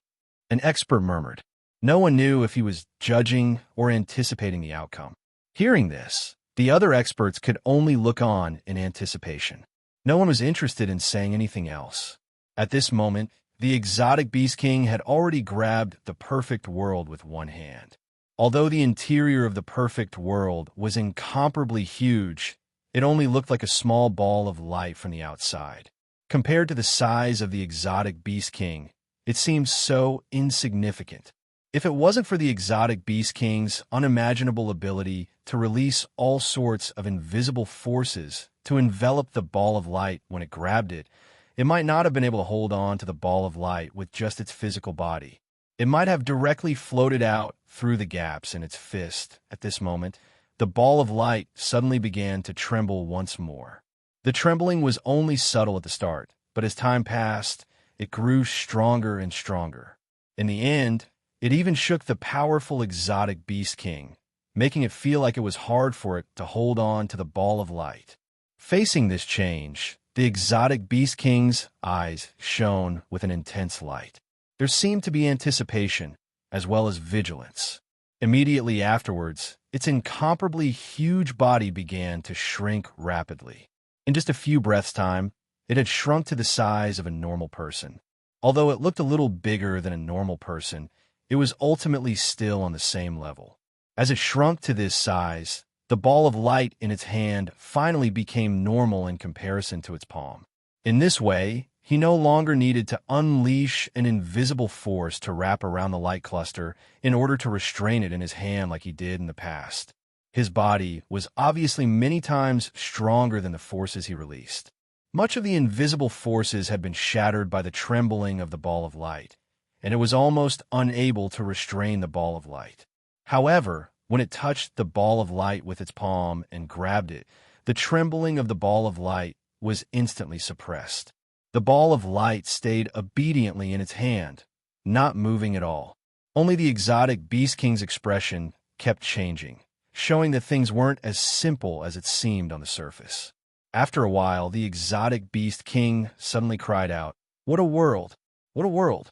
An expert murmured. No one knew if he was judging or anticipating the outcome. Hearing this, the other experts could only look on in anticipation. No one was interested in saying anything else. At this moment, the exotic beast king had already grabbed the perfect world with one hand. Although the interior of the perfect world was incomparably huge, it only looked like a small ball of light from the outside. Compared to the size of the exotic beast king, it seemed so insignificant. If it wasn't for the exotic Beast King's unimaginable ability to release all sorts of invisible forces to envelop the ball of light when it grabbed it, it might not have been able to hold on to the ball of light with just its physical body. It might have directly floated out through the gaps in its fist. At this moment, the ball of light suddenly began to tremble once more. The trembling was only subtle at the start, but as time passed, it grew stronger and stronger. In the end, it even shook the powerful exotic Beast King, making it feel like it was hard for it to hold on to the ball of light. Facing this change, the exotic Beast King's eyes shone with an intense light. There seemed to be anticipation, as well as vigilance. Immediately afterwards, its incomparably huge body began to shrink rapidly. In just a few breaths' time, it had shrunk to the size of a normal person. Although it looked a little bigger than a normal person, it was ultimately still on the same level. As it shrunk to this size, the ball of light in its hand finally became normal in comparison to its palm. In this way, he no longer needed to unleash an invisible force to wrap around the light cluster in order to restrain it in his hand like he did in the past. His body was obviously many times stronger than the forces he released. Much of the invisible forces had been shattered by the trembling of the ball of light, and it was almost unable to restrain the ball of light. However, when it touched the ball of light with its palm and grabbed it, the trembling of the ball of light was instantly suppressed. The ball of light stayed obediently in its hand, not moving at all. Only the exotic Beast King's expression kept changing, showing that things weren't as simple as it seemed on the surface. After a while, the exotic Beast King suddenly cried out, "What a world! What a world!"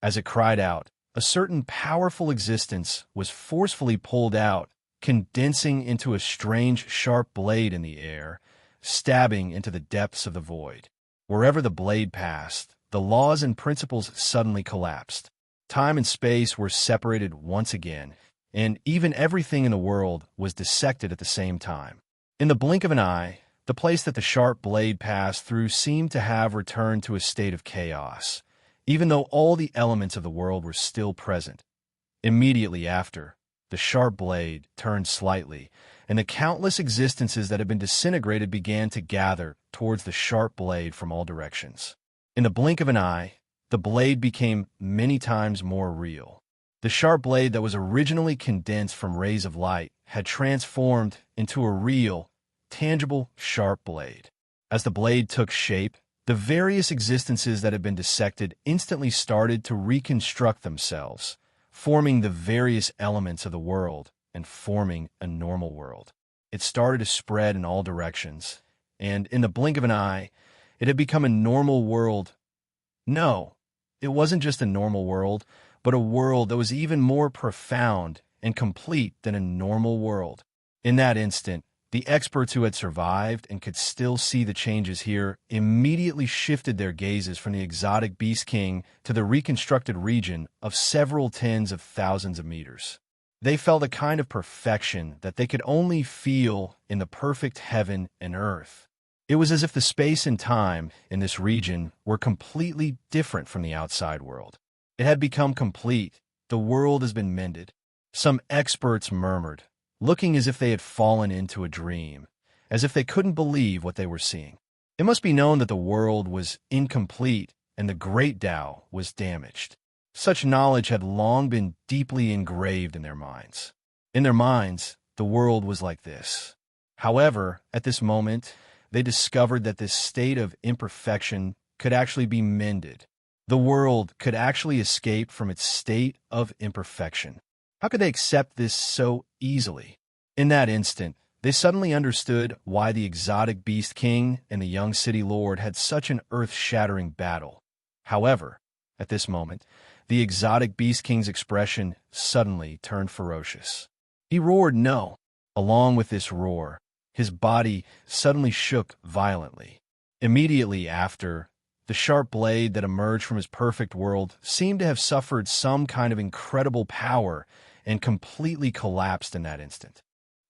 As it cried out, a certain powerful existence was forcefully pulled out, condensing into a strange sharp blade in the air, stabbing into the depths of the void. Wherever the blade passed, the laws and principles suddenly collapsed. Time and space were separated once again, and even everything in the world was dissected at the same time. In the blink of an eye, the place that the sharp blade passed through seemed to have returned to a state of chaos, even though all the elements of the world were still present. Immediately after, the sharp blade turned slightly, and the countless existences that had been disintegrated began to gather towards the sharp blade from all directions. In the blink of an eye, the blade became many times more real. The sharp blade that was originally condensed from rays of light had transformed into a real, tangible, sharp blade. As the blade took shape, the various existences that had been dissected instantly started to reconstruct themselves, forming the various elements of the world and forming a normal world. It started to spread in all directions, and in the blink of an eye, it had become a normal world. No, it wasn't just a normal world, but a world that was even more profound and complete than a normal world. In that instant, the experts who had survived and could still see the changes here immediately shifted their gazes from the exotic Beast King to the reconstructed region of several tens of thousands of meters. They felt a kind of perfection that they could only feel in the perfect heaven and earth. It was as if the space and time in this region were completely different from the outside world. It had become complete. The world has been mended. Some experts murmured, looking as if they had fallen into a dream, as if they couldn't believe what they were seeing. It must be known that the world was incomplete and the great Tao was damaged. Such knowledge had long been deeply engraved in their minds. In their minds, the world was like this. However, at this moment, they discovered that this state of imperfection could actually be mended. The world could actually escape from its state of imperfection. How could they accept this so easily? In that instant, they suddenly understood why the exotic Beast King and the young city lord had such an earth-shattering battle. However, at this moment, the exotic Beast King's expression suddenly turned ferocious. He roared no. Along with this roar, his body suddenly shook violently. Immediately after, the sharp blade that emerged from his perfect world seemed to have suffered some kind of incredible power and completely collapsed in that instant.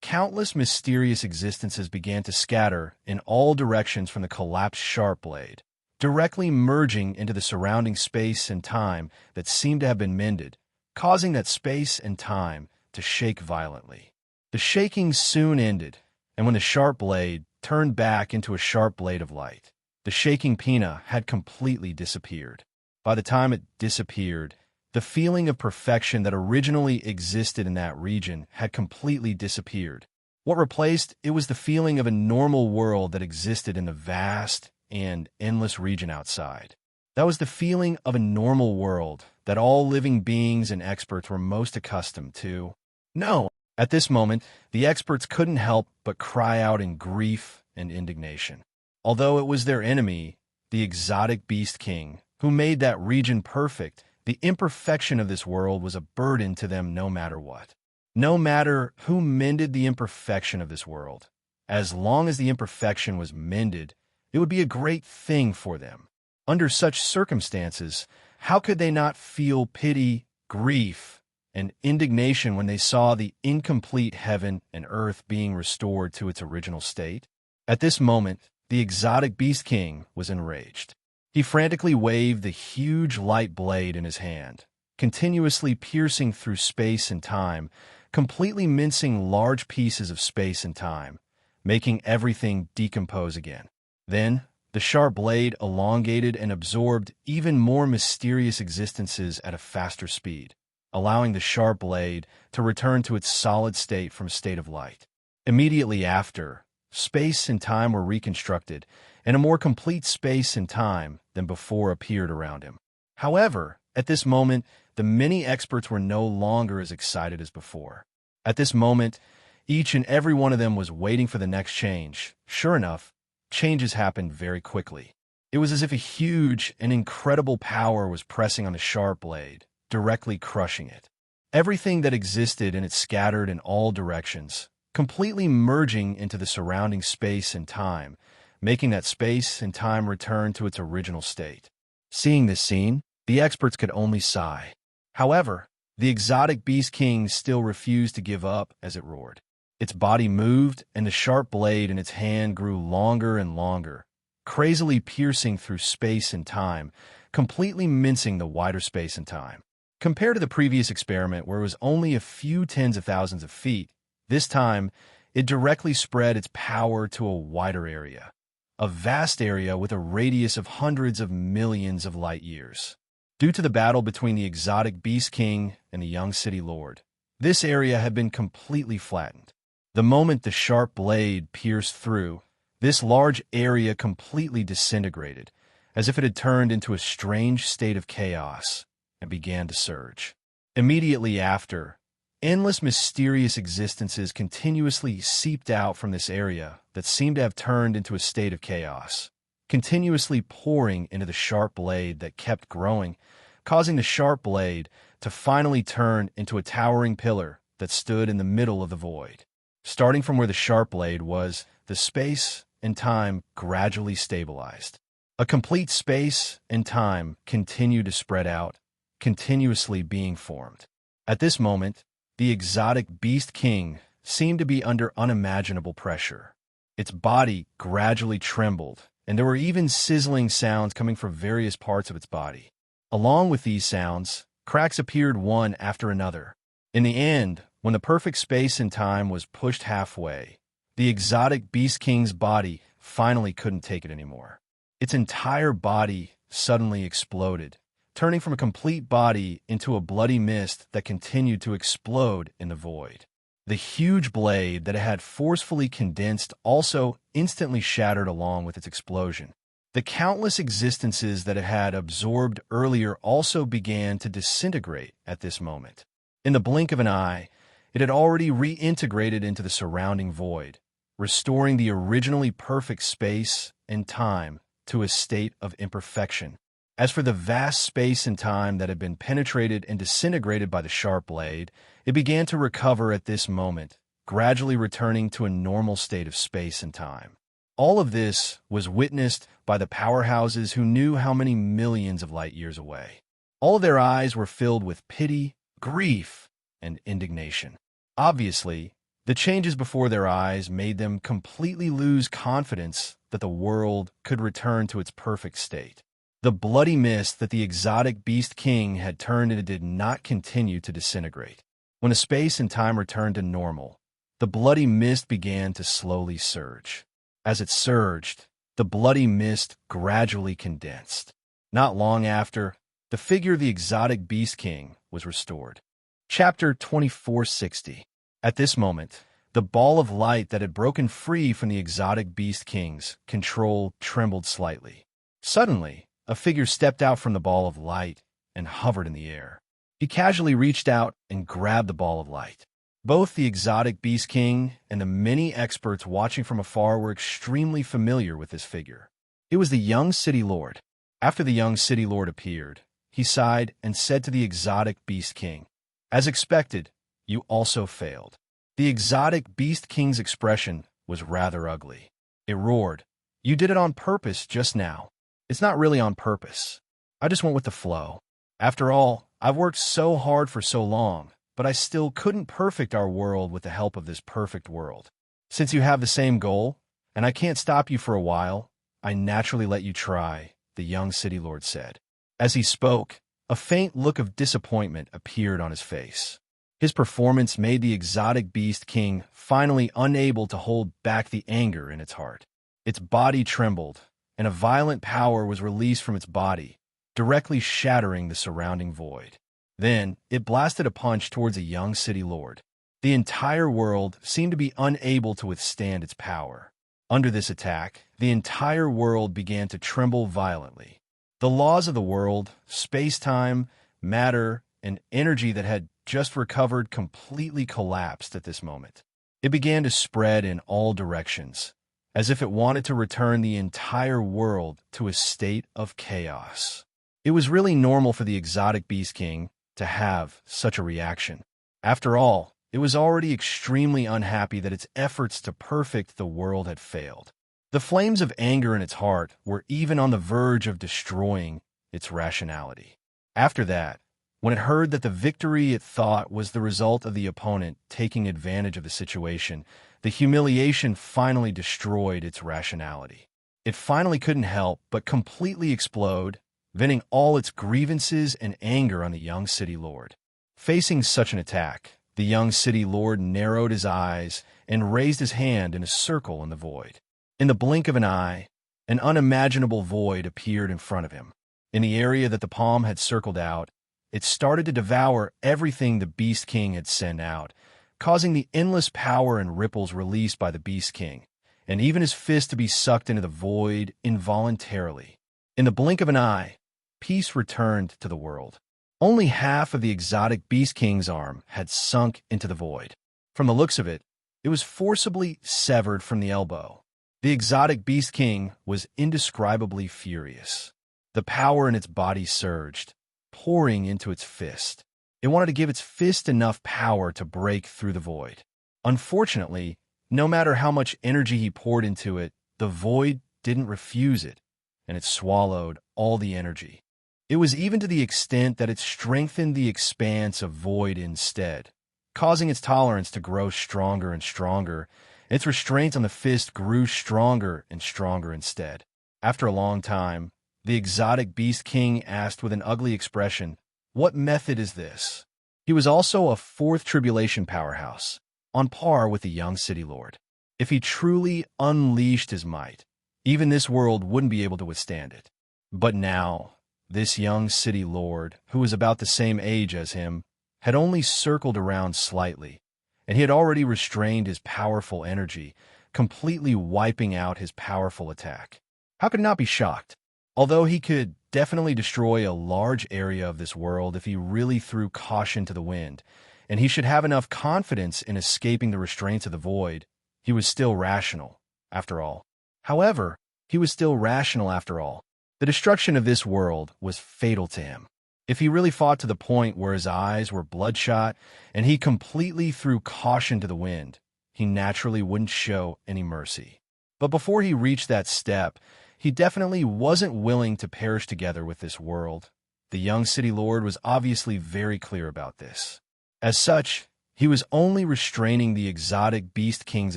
Countless mysterious existences began to scatter in all directions from the collapsed sharp blade, directly merging into the surrounding space and time that seemed to have been mended, causing that space and time to shake violently. The shaking soon ended, and when the sharp blade turned back into a sharp blade of light, the shaking Pina had completely disappeared. By the time it disappeared, the feeling of perfection that originally existed in that region had completely disappeared. What replaced it was the feeling of a normal world that existed in the vast and endless region outside. That was the feeling of a normal world that all living beings and experts were most accustomed to. No, at this moment, the experts couldn't help but cry out in grief and indignation. Although it was their enemy, the exotic beast king, who made that region perfect, the imperfection of this world was a burden to them no matter what. No matter who mended the imperfection of this world, as long as the imperfection was mended, it would be a great thing for them. Under such circumstances, how could they not feel pity, grief, and indignation when they saw the incomplete heaven and earth being restored to its original state? At this moment, the exotic beast king was enraged. He frantically waved the huge light blade in his hand, continuously piercing through space and time, completely mincing large pieces of space and time, making everything decompose again. Then, the sharp blade elongated and absorbed even more mysterious existences at a faster speed, allowing the sharp blade to return to its solid state from a state of light. Immediately after, space and time were reconstructed, and a more complete space and time than before appeared around him. However, at this moment, the many experts were no longer as excited as before. At this moment, each and every one of them was waiting for the next change. Sure enough, changes happened very quickly. It was as if a huge and incredible power was pressing on the sharp blade, directly crushing it. Everything that existed in it scattered in all directions, completely merging into the surrounding space and time, making that space and time return to its original state. Seeing this scene, the experts could only sigh. However, the exotic beast king still refused to give up as it roared. Its body moved, and the sharp blade in its hand grew longer and longer, crazily piercing through space and time, completely mincing the wider space and time. Compared to the previous experiment, where it was only a few tens of thousands of feet, this time it directly spread its power to a wider area, a vast area with a radius of hundreds of millions of light years. Due to the battle between the exotic beast king and the young city lord, this area had been completely flattened. The moment the sharp blade pierced through, this large area completely disintegrated, as if it had turned into a strange state of chaos, and began to surge. Immediately after, endless mysterious existences continuously seeped out from this area that seemed to have turned into a state of chaos, continuously pouring into the sharp blade that kept growing, causing the sharp blade to finally turn into a towering pillar that stood in the middle of the void. Starting from where the sharp blade was, the space and time gradually stabilized. A complete space and time continued to spread out, continuously being formed. At this moment, the exotic beast king seemed to be under unimaginable pressure. Its body gradually trembled, and there were even sizzling sounds coming from various parts of its body. Along with these sounds, cracks appeared one after another. In the end, when the perfect space and time was pushed halfway, the exotic beast king's body finally couldn't take it anymore. Its entire body suddenly exploded, turning from a complete body into a bloody mist that continued to explode in the void. The huge blade that it had forcefully condensed also instantly shattered along with its explosion. The countless existences that it had absorbed earlier also began to disintegrate at this moment. In the blink of an eye, it had already reintegrated into the surrounding void, restoring the originally perfect space and time to a state of imperfection. As for the vast space and time that had been penetrated and disintegrated by the sharp blade, it began to recover at this moment, gradually returning to a normal state of space and time. All of this was witnessed by the powerhouses who knew how many millions of light years away. All of their eyes were filled with pity, grief, and indignation. Obviously, the changes before their eyes made them completely lose confidence that the world could return to its perfect state. The bloody mist that the exotic beast king had turned into did not continue to disintegrate. When the space and time returned to normal, the bloody mist began to slowly surge. As it surged, the bloody mist gradually condensed. Not long after, the figure of the exotic beast king was restored. Chapter 2460. At this moment, the ball of light that had broken free from the exotic beast king's control trembled slightly. Suddenly, a figure stepped out from the ball of light and hovered in the air. He casually reached out and grabbed the ball of light. Both the exotic beast king and the many experts watching from afar were extremely familiar with this figure. It was the young city lord. After the young city lord appeared, he sighed and said to the exotic beast king, "As expected, you also failed." The exotic beast king's expression was rather ugly. It roared, "You did it on purpose just now." "It's not really on purpose. I just went with the flow. After all, I've worked so hard for so long, but I still couldn't perfect our world with the help of this perfect world. Since you have the same goal, and I can't stop you for a while, I naturally let you try," the young city lord said. As he spoke, a faint look of disappointment appeared on his face. His performance made the exotic beast king finally unable to hold back the anger in its heart. Its body trembled, and a violent power was released from its body, directly shattering the surrounding void. Then, it blasted a punch towards a young city lord. The entire world seemed to be unable to withstand its power. Under this attack, the entire world began to tremble violently. The laws of the world, space-time, matter, and energy that had just recovered completely collapsed at this moment. It began to spread in all directions, as if it wanted to return the entire world to a state of chaos. It was really normal for the exotic beast king to have such a reaction. After all, it was already extremely unhappy that its efforts to perfect the world had failed. The flames of anger in its heart were even on the verge of destroying its rationality. After that, when it heard that the victory it thought was the result of the opponent taking advantage of the situation, the humiliation finally destroyed its rationality. It finally couldn't help but completely explode, venting all its grievances and anger on the young city lord. Facing such an attack, the young city lord narrowed his eyes and raised his hand in a circle in the void. In the blink of an eye, an unimaginable void appeared in front of him. In the area that the palm had circled out, it started to devour everything the Beast King had sent out, causing the endless power and ripples released by the Beast King, and even his fist to be sucked into the void involuntarily. In the blink of an eye, peace returned to the world. Only half of the exotic Beast King's arm had sunk into the void. From the looks of it, it was forcibly severed from the elbow. The exotic Beast King was indescribably furious. The power in its body surged, pouring into its fist. It wanted to give its fist enough power to break through the void. Unfortunately, no matter how much energy he poured into it, the void didn't refuse it, and it swallowed all the energy. It was even to the extent that it strengthened the expanse of void instead, causing its tolerance to grow stronger and stronger. Its restraint on the fist grew stronger and stronger instead. After a long time, the exotic Beast King asked with an ugly expression, "What method is this?" He was also a fourth tribulation powerhouse, on par with the young city lord. If he truly unleashed his might, even this world wouldn't be able to withstand it. But now, this young city lord, who was about the same age as him, had only circled around slightly, and he had already restrained his powerful energy, completely wiping out his powerful attack. How could he not be shocked? Although he could definitely destroy a large area of this world if he really threw caution to the wind, and he should have enough confidence in escaping the restraints of the void, he was still rational, after all. However, he was still rational after all. The destruction of this world was fatal to him. If he really fought to the point where his eyes were bloodshot and he completely threw caution to the wind, he naturally wouldn't show any mercy. But before he reached that step, he definitely wasn't willing to perish together with this world. The young city lord was obviously very clear about this. As such, he was only restraining the exotic Beast King's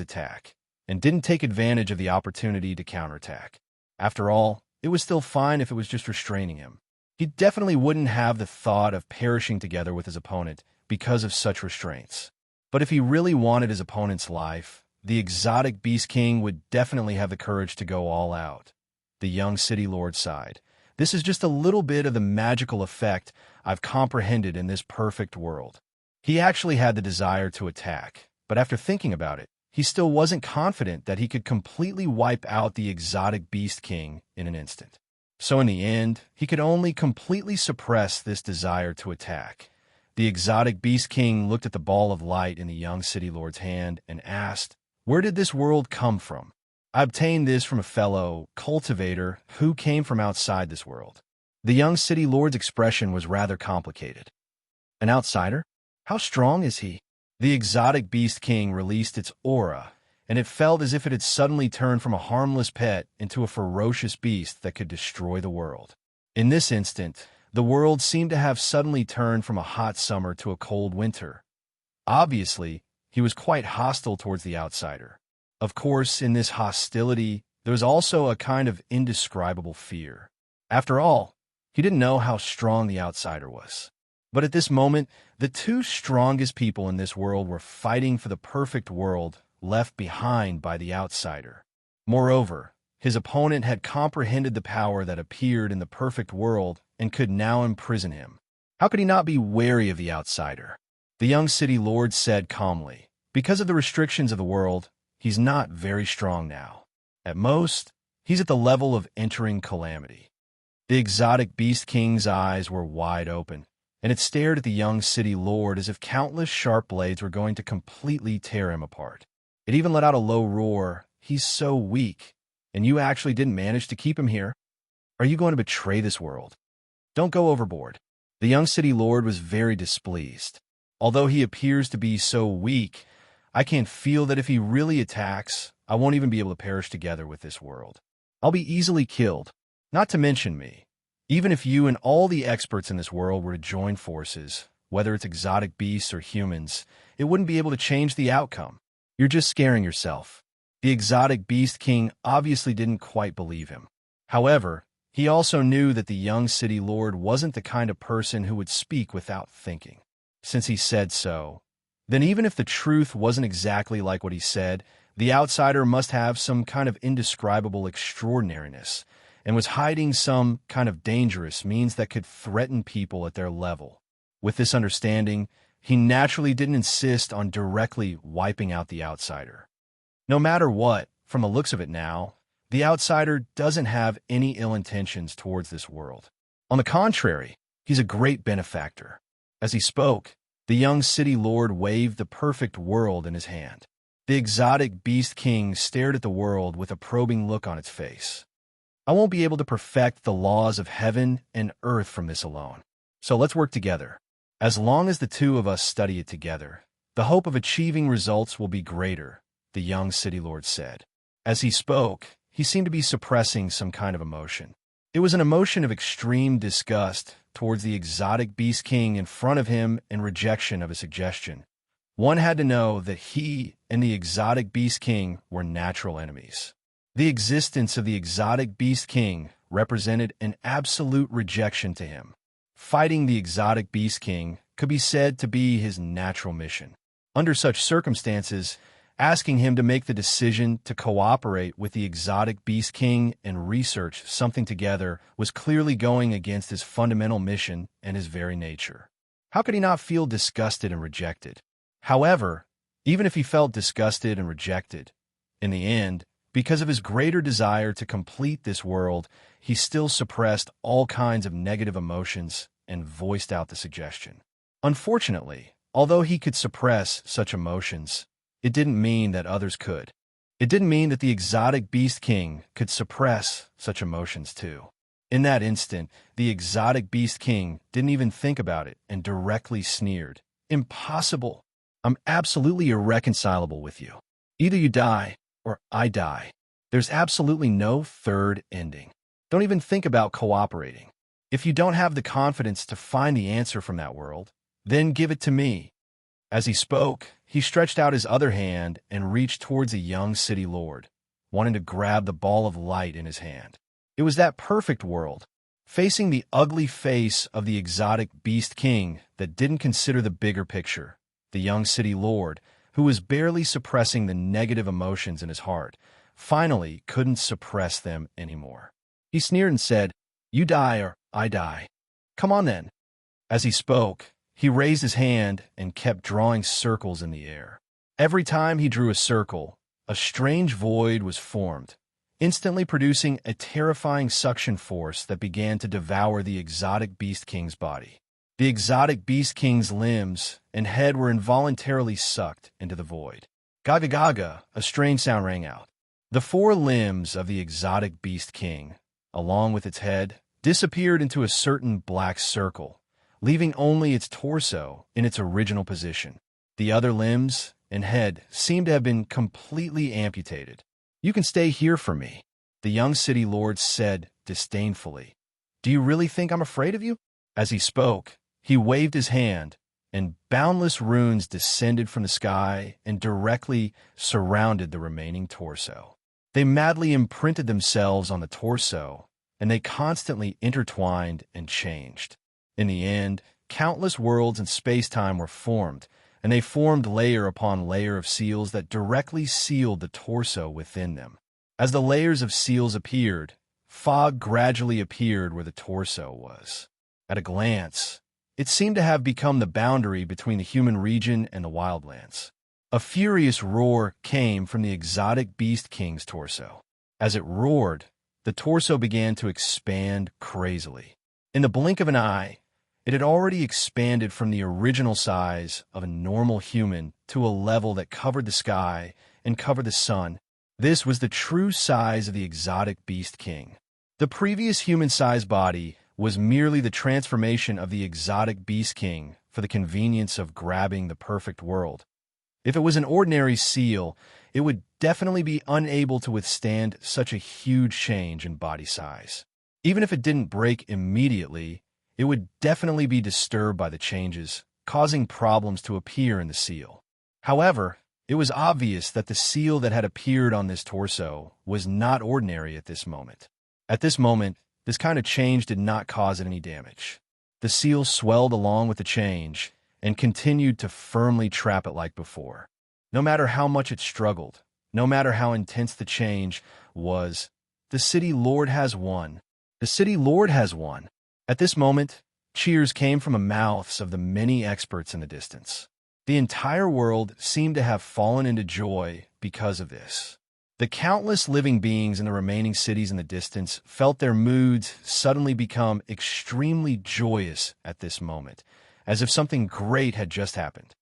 attack, and didn't take advantage of the opportunity to counterattack. After all, it was still fine if it was just restraining him. He definitely wouldn't have the thought of perishing together with his opponent because of such restraints. But if he really wanted his opponent's life, the exotic Beast King would definitely have the courage to go all out. The young city lord sighed. This is just a little bit of the magical effect I've comprehended in this perfect world. He actually had the desire to attack, but after thinking about it, he still wasn't confident that he could completely wipe out the exotic Beast King in an instant. So in the end, he could only completely suppress this desire to attack. The exotic Beast King looked at the ball of light in the young city lord's hand and asked, "Where did this world come from?" "I obtained this from a fellow cultivator who came from outside this world." The young city lord's expression was rather complicated. "An outsider? How strong is he?" The exotic Beast King released its aura, and it felt as if it had suddenly turned from a harmless pet into a ferocious beast that could destroy the world. In this instant, the world seemed to have suddenly turned from a hot summer to a cold winter. Obviously, he was quite hostile towards the outsider. Of course, in this hostility, there was also a kind of indescribable fear. After all, he didn't know how strong the outsider was. But at this moment, the two strongest people in this world were fighting for the perfect world left behind by the outsider. Moreover, his opponent had comprehended the power that appeared in the perfect world and could now imprison him. How could he not be wary of the outsider? The young city lord said calmly, "Because of the restrictions of the world, he's not very strong now. At most, he's at the level of entering calamity." The exotic Beast King's eyes were wide open, and it stared at the young city lord as if countless sharp blades were going to completely tear him apart. It even let out a low roar. "He's so weak, and you actually didn't manage to keep him here? Are you going to betray this world? Don't go overboard." The young city lord was very displeased. "Although he appears to be so weak, I can feel that if he really attacks, I won't even be able to perish together with this world. I'll be easily killed, not to mention me. Even if you and all the experts in this world were to join forces, whether it's exotic beasts or humans, it wouldn't be able to change the outcome. You're just scaring yourself." The exotic Beast King obviously didn't quite believe him. However, he also knew that the young city lord wasn't the kind of person who would speak without thinking. Since he said so, then even if the truth wasn't exactly like what he said, the outsider must have some kind of indescribable extraordinariness and was hiding some kind of dangerous means that could threaten people at their level. With this understanding, he naturally didn't insist on directly wiping out the outsider. No matter what, from the looks of it now, the outsider doesn't have any ill intentions towards this world. On the contrary, he's a great benefactor. As he spoke, the young city lord waved the perfect world in his hand. The exotic Beast King stared at the world with a probing look on its face. "I won't be able to perfect the laws of heaven and earth from this alone. So let's work together. As long as the two of us study it together, the hope of achieving results will be greater," the young city lord said. As he spoke, he seemed to be suppressing some kind of emotion. It was an emotion of extreme disgust towards the exotic Beast King in front of him and rejection of his suggestion. One had to know that he and the exotic Beast King were natural enemies. The existence of the exotic Beast King represented an absolute rejection to him. Fighting the exotic Beast King could be said to be his natural mission. Under such circumstances, asking him to make the decision to cooperate with the exotic Beast King and research something together was clearly going against his fundamental mission and his very nature. How could he not feel disgusted and rejected? However, even if he felt disgusted and rejected, in the end, because of his greater desire to complete this world, he still suppressed all kinds of negative emotions and voiced out the suggestion. Unfortunately, although he could suppress such emotions, it didn't mean that others could. It didn't mean that the exotic Beast King could suppress such emotions too. In that instant, the exotic Beast King didn't even think about it and directly sneered. "Impossible! I'm absolutely irreconcilable with you. Either you die, or I die. There's absolutely no third ending. Don't even think about cooperating. If you don't have the confidence to find the answer from that world, then give it to me." As he spoke, he stretched out his other hand and reached towards a young city lord, wanting to grab the ball of light in his hand. It was that perfect world, facing the ugly face of the exotic beast king that didn't consider the bigger picture, the young city lord, who was barely suppressing the negative emotions in his heart, finally couldn't suppress them anymore. He sneered and said, "You die or I die. Come on then." As he spoke, he raised his hand and kept drawing circles in the air. Every time he drew a circle, a strange void was formed, instantly producing a terrifying suction force that began to devour the exotic beast king's body. The exotic beast king's limbs and head were involuntarily sucked into the void. Gaga gaga, a strange sound rang out. The four limbs of the exotic beast king, along with its head, disappeared into a certain black circle, leaving only its torso in its original position. The other limbs and head seemed to have been completely amputated. "You can stay here for me," the young city lord said disdainfully. "Do you really think I'm afraid of you?" As he spoke, he waved his hand, and boundless runes descended from the sky and directly surrounded the remaining torso. They madly imprinted themselves on the torso, and they constantly intertwined and changed. In the end, countless worlds and space-time were formed, and they formed layer upon layer of seals that directly sealed the torso within them. As the layers of seals appeared, fog gradually appeared where the torso was. At a glance, it seemed to have become the boundary between the human region and the wildlands. A furious roar came from the exotic beast king's torso. As it roared, the torso began to expand crazily. In the blink of an eye, it had already expanded from the original size of a normal human to a level that covered the sky and covered the sun. This was the true size of the exotic beast king. The previous human-sized body was merely the transformation of the exotic beast king for the convenience of grabbing the perfect world. If it was an ordinary seal, it would definitely be unable to withstand such a huge change in body size. Even if it didn't break immediately, it would definitely be disturbed by the changes, causing problems to appear in the seal. However, it was obvious that the seal that had appeared on this torso was not ordinary at this moment. At this moment, this kind of change did not cause it any damage. The seal swelled along with the change and continued to firmly trap it like before. No matter how much it struggled, no matter how intense the change was, the city lord has won. The city lord has won. At this moment, cheers came from the mouths of the many experts in the distance. The entire world seemed to have fallen into joy because of this. The countless living beings in the remaining cities in the distance felt their moods suddenly become extremely joyous at this moment, as if something great had just happened.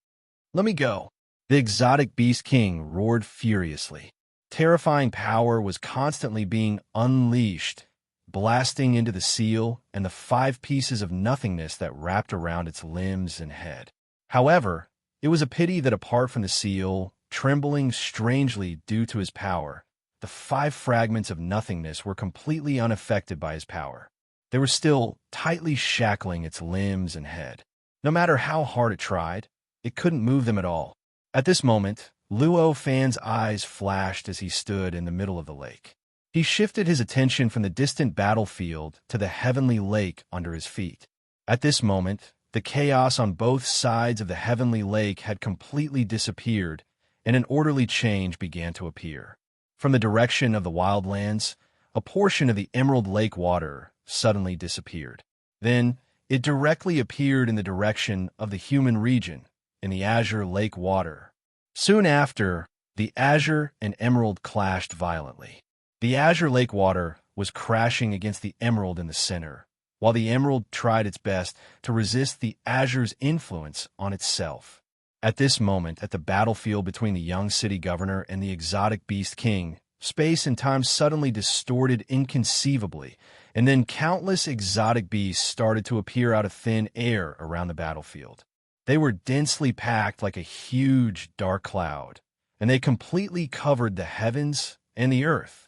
"Let me go!" The exotic beast king roared furiously. Terrifying power was constantly being unleashed, blasting into the seal and the 5 pieces of nothingness that wrapped around its limbs and head. However, it was a pity that apart from the seal, trembling strangely due to his power, the 5 fragments of nothingness were completely unaffected by his power. They were still tightly shackling its limbs and head. No matter how hard it tried, it couldn't move them at all. At this moment, Luo Fan's eyes flashed as he stood in the middle of the lake. He shifted his attention from the distant battlefield to the heavenly lake under his feet. At this moment, the chaos on both sides of the heavenly lake had completely disappeared, and an orderly change began to appear. From the direction of the wildlands, a portion of the emerald lake water suddenly disappeared. Then, it directly appeared in the direction of the human region, in the azure lake water. Soon after, the azure and emerald clashed violently. The azure lake water was crashing against the emerald in the center, while the emerald tried its best to resist the azure's influence on itself. At this moment, at the battlefield between the young city governor and the exotic beast king, space and time suddenly distorted inconceivably, and then countless exotic beasts started to appear out of thin air around the battlefield. They were densely packed like a huge dark cloud, and they completely covered the heavens and the earth.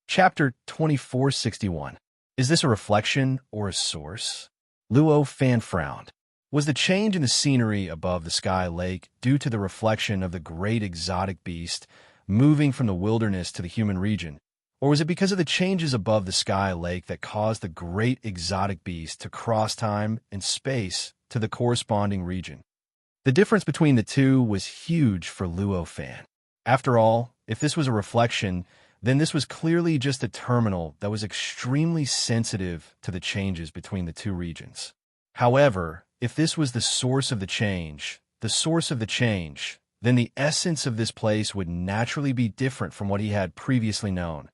Chapter 2461. Is this a reflection or a source? Luo Fan frowned. Was the change in the scenery above the sky lake due to the reflection of the great exotic beast moving from the wilderness to the human region, Or was it because of the changes above the sky lake that caused the great exotic beast to cross time and space to the corresponding region? The difference between the two was huge for Luo Fan. After all, if this was a reflection, then this was clearly just a terminal that was extremely sensitive to the changes between the two regions. However, if this was the source of the change, then the essence of this place would naturally be different from what he had previously known.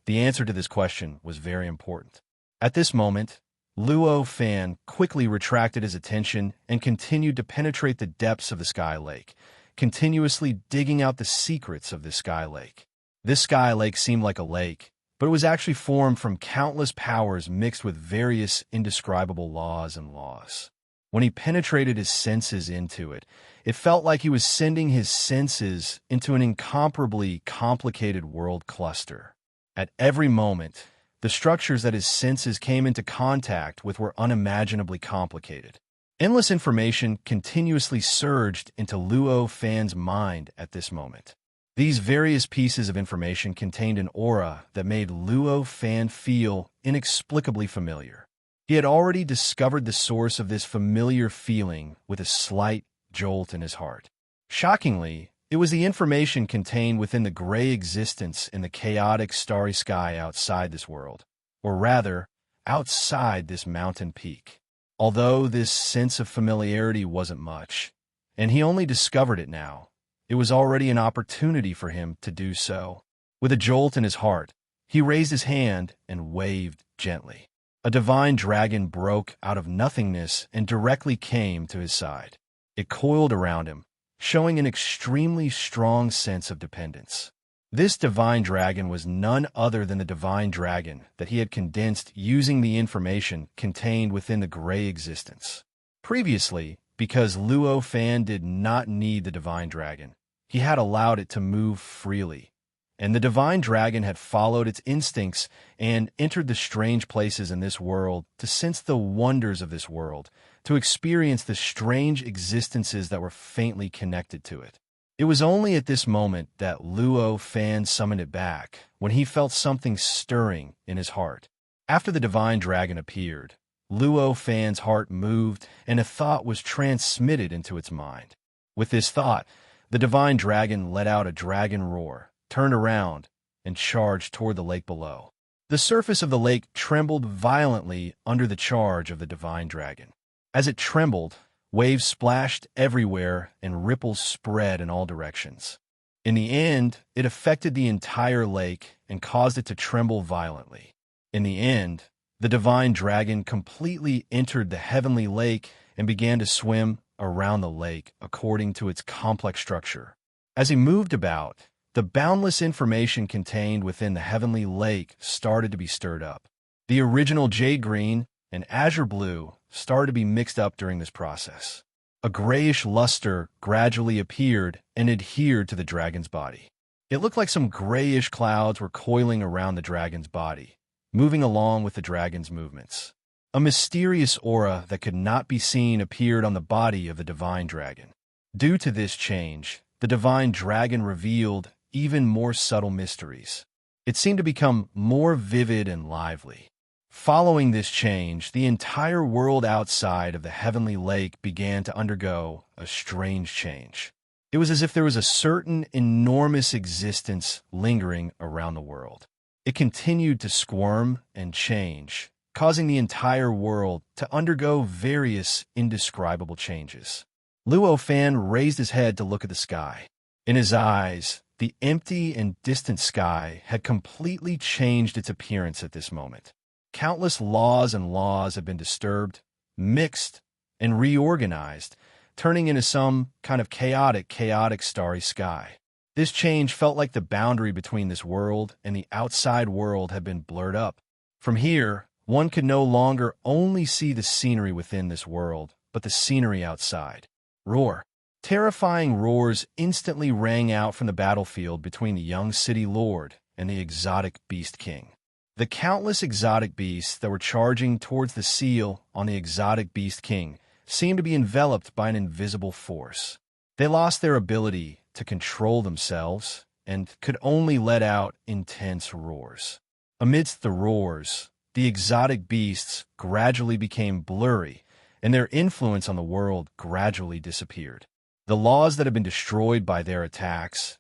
The answer to this question was very important. At this moment, Luo Fan quickly retracted his attention and continued to penetrate the depths of the sky lake, continuously digging out the secrets of this sky lake. This sky lake seemed like a lake, but it was actually formed from countless powers mixed with various indescribable laws and laws. When he penetrated his senses into it, it felt like he was sending his senses into an incomparably complicated world cluster. At every moment, the structures that his senses came into contact with were unimaginably complicated. Endless information continuously surged into Luo Fan's mind at this moment. These various pieces of information contained an aura that made Luo Fan feel inexplicably familiar. He had already discovered the source of this familiar feeling with a slight jolt in his heart. Shockingly, it was the information contained within the gray existence in the chaotic starry sky outside this world, or rather, outside this mountain peak. Although this sense of familiarity wasn't much, and he only discovered it now, it was already an opportunity for him to do so. With a jolt in his heart, he raised his hand and waved gently. A divine dragon broke out of nothingness and directly came to his side. It coiled around him, showing an extremely strong sense of dependence. This divine dragon was none other than the divine dragon that he had condensed using the information contained within the gray existence. Previously, because Luo Fan did not need the divine dragon, he had allowed it to move freely, and the divine dragon had followed its instincts and entered the strange places in this world to sense the wonders of this world, to experience the strange existences that were faintly connected to it. It was only at this moment that Luo Fan summoned it back, when he felt something stirring in his heart. After the divine dragon appeared, Luo Fan's heart moved and a thought was transmitted into its mind. With this thought, the divine dragon let out a dragon roar, turned around, and charged toward the lake below. The surface of the lake trembled violently under the charge of the divine dragon. As it trembled, waves splashed everywhere and ripples spread in all directions. In the end, it affected the entire lake and caused it to tremble violently. In the end, the divine dragon completely entered the heavenly lake and began to swim around the lake according to its complex structure. As he moved about, the boundless information contained within the heavenly lake started to be stirred up. The original jade green and azure blue started to be mixed up during this process. A grayish luster gradually appeared and adhered to the dragon's body. It looked like some grayish clouds were coiling around the dragon's body, moving along with the dragon's movements. A mysterious aura that could not be seen appeared on the body of the divine dragon. Due to this change, the divine dragon revealed even more subtle mysteries. It seemed to become more vivid and lively. Following this change, the entire world outside of the heavenly lake began to undergo a strange change. It was as if there was a certain enormous existence lingering around the world. It continued to squirm and change, causing the entire world to undergo various indescribable changes. Luo Fan raised his head to look at the sky. In his eyes, the empty and distant sky had completely changed its appearance at this moment. Countless laws and laws had been disturbed, mixed, and reorganized, turning into some kind of chaotic starry sky. This change felt like the boundary between this world and the outside world had been blurred up. From here, one could no longer only see the scenery within this world, but the scenery outside. Roar. Terrifying roars instantly rang out from the battlefield between the young city lord and the exotic beast king. The countless exotic beasts that were charging towards the seal on the exotic beast king seemed to be enveloped by an invisible force. They lost their ability to control themselves and could only let out intense roars. Amidst the roars, the exotic beasts gradually became blurry, and their influence on the world gradually disappeared. The laws that had been destroyed by their attacks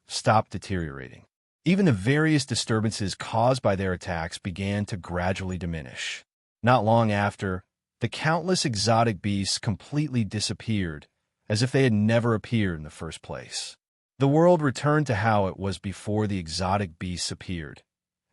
stopped deteriorating. Even the various disturbances caused by their attacks began to gradually diminish. Not long after, the countless exotic beasts completely disappeared, as if they had never appeared in the first place. The world returned to how it was before the exotic beasts appeared.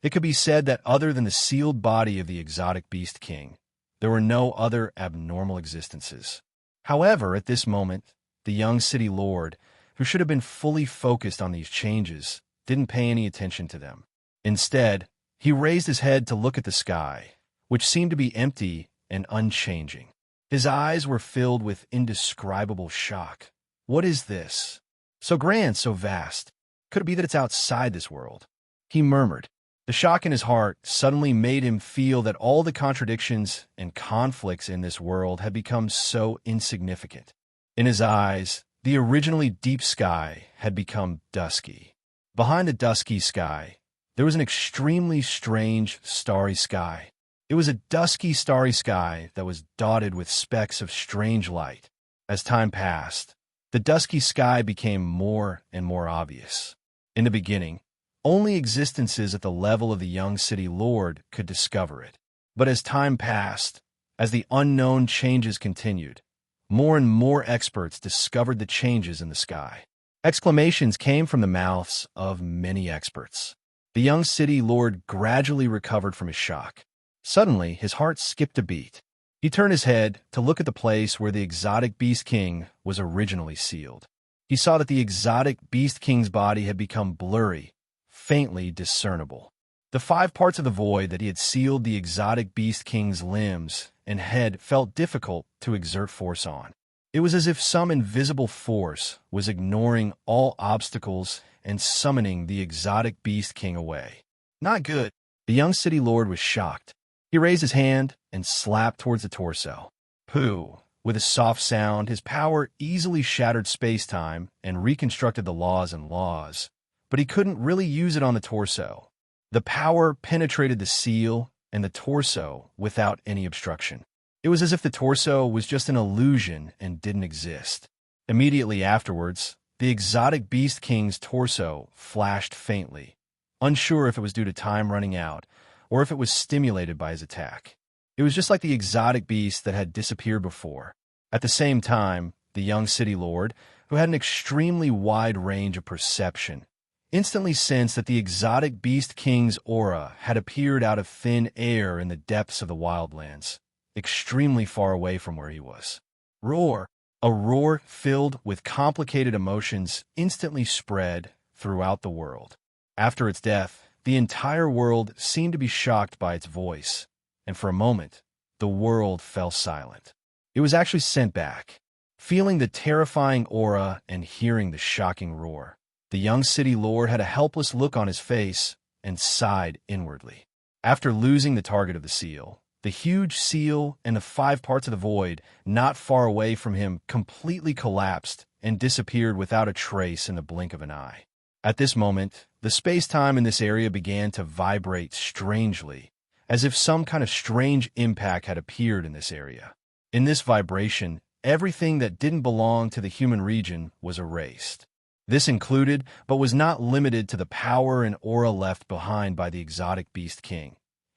It could be said that other than the sealed body of the exotic beast king, there were no other abnormal existences. However, at this moment, the young city lord, who should have been fully focused on these changes, didn't pay any attention to them. Instead, he raised his head to look at the sky, which seemed to be empty and unchanging. His eyes were filled with indescribable shock. What is this? So grand, so vast. Could it be that it's outside this world? He murmured. The shock in his heart suddenly made him feel that all the contradictions and conflicts in this world had become so insignificant. In his eyes, the originally deep sky had become dusky. Behind the dusky sky, there was an extremely strange, starry sky. It was a dusky, starry sky that was dotted with specks of strange light. As time passed, the dusky sky became more and more obvious. In the beginning, only existences at the level of the young city lord could discover it. But as time passed, as the unknown changes continued, more and more experts discovered the changes in the sky. Exclamations came from the mouths of many experts. The young city lord gradually recovered from his shock. Suddenly, his heart skipped a beat. He turned his head to look at the place where the exotic beast king was originally sealed. He saw that the exotic beast king's body had become blurry, faintly discernible. The 5 parts of the void that he had sealed the exotic beast king's limbs and head felt difficult to exert force on. It was as if some invisible force was ignoring all obstacles and summoning the exotic beast king away. Not good. The young city lord was shocked. He raised his hand and slapped towards the torso. Pooh! With a soft sound, his power easily shattered space-time and reconstructed the laws and laws, but he couldn't really use it on the torso. The power penetrated the seal and the torso without any obstruction. It was as if the torso was just an illusion and didn't exist. Immediately afterwards, the exotic beast king's torso flashed faintly, unsure if it was due to time running out or if it was stimulated by his attack. It was just like the exotic beast that had disappeared before. At the same time, the young city lord, who had an extremely wide range of perception, instantly sensed that the exotic beast king's aura had appeared out of thin air in the depths of the wildlands, extremely far away from where he was. Roar! A roar filled with complicated emotions instantly spread throughout the world. After its death, the entire world seemed to be shocked by its voice, and for a moment, the world fell silent. It was actually sent back. Feeling the terrifying aura and hearing the shocking roar, the young city lord had a helpless look on his face and sighed inwardly. After losing the target of the seal, the huge seal and the 5 parts of the void not far away from him completely collapsed and disappeared without a trace in the blink of an eye. At this moment, the space-time in this area began to vibrate strangely, as if some kind of strange impact had appeared in this area. In this vibration, everything that didn't belong to the human region was erased. This included, but was not limited to, the power and aura left behind by the exotic beast king.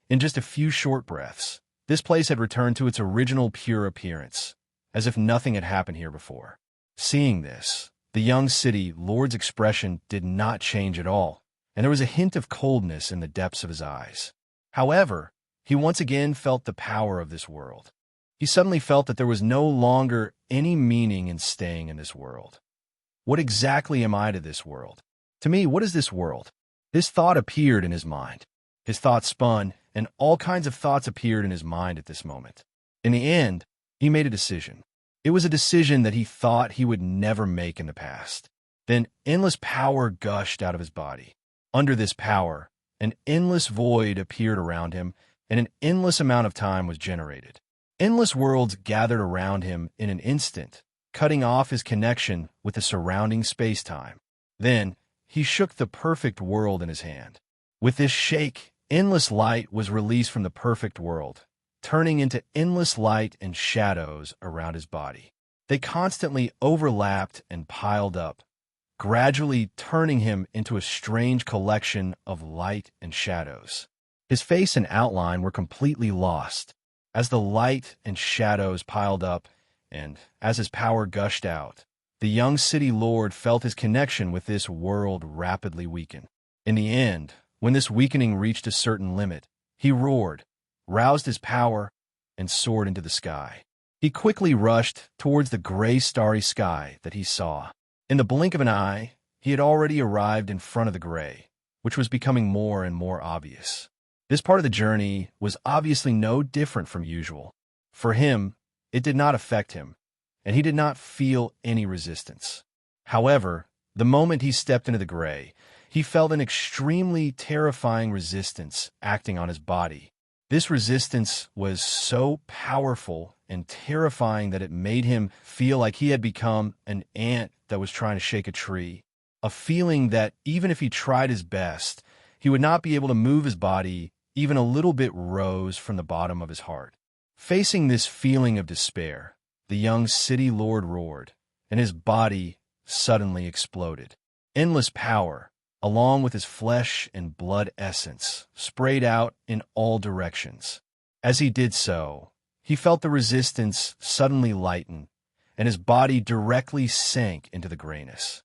In just a few short breaths, this place had returned to its original pure appearance, as if nothing had happened here before. Seeing this, the young city lord's expression did not change at all, and there was a hint of coldness in the depths of his eyes. However, he once again felt the power of this world. He suddenly felt that there was no longer any meaning in staying in this world. What exactly am I to this world? To me, what is this world? This thought appeared in his mind. His thoughts spun, and all kinds of thoughts appeared in his mind at this moment. In the end, he made a decision. It was a decision that he thought he would never make in the past. Then endless power gushed out of his body. Under this power, an endless void appeared around him, and an endless amount of time was generated. Endless worlds gathered around him in an instant, cutting off his connection with the surrounding space-time. Then, he shook the perfect world in his hand. With this shake, endless light was released from the perfect world, turning into endless light and shadows around his body. They constantly overlapped and piled up, gradually turning him into a strange collection of light and shadows. His face and outline were completely lost. As the light and shadows piled up, and as his power gushed out, the young city lord felt his connection with this world rapidly weaken. In the end, when this weakening reached a certain limit, he roared, roused his power, and soared into the sky. He quickly rushed towards the gray starry sky that he saw. In the blink of an eye, he had already arrived in front of the gray, which was becoming more and more obvious. This part of the journey was obviously no different from usual. For him, it did not affect him, and he did not feel any resistance. However, the moment he stepped into the gray, he felt an extremely terrifying resistance acting on his body. This resistance was so powerful and terrifying that it made him feel like he had become an ant that was trying to shake a tree, a feeling that even if he tried his best, he would not be able to move his body even a little bit rose from the bottom of his heart. Facing this feeling of despair, the young city lord roared, and his body suddenly exploded. Endless power, along with his flesh and blood essence, sprayed out in all directions. As he did so, he felt the resistance suddenly lighten, and his body directly sank into the grayness.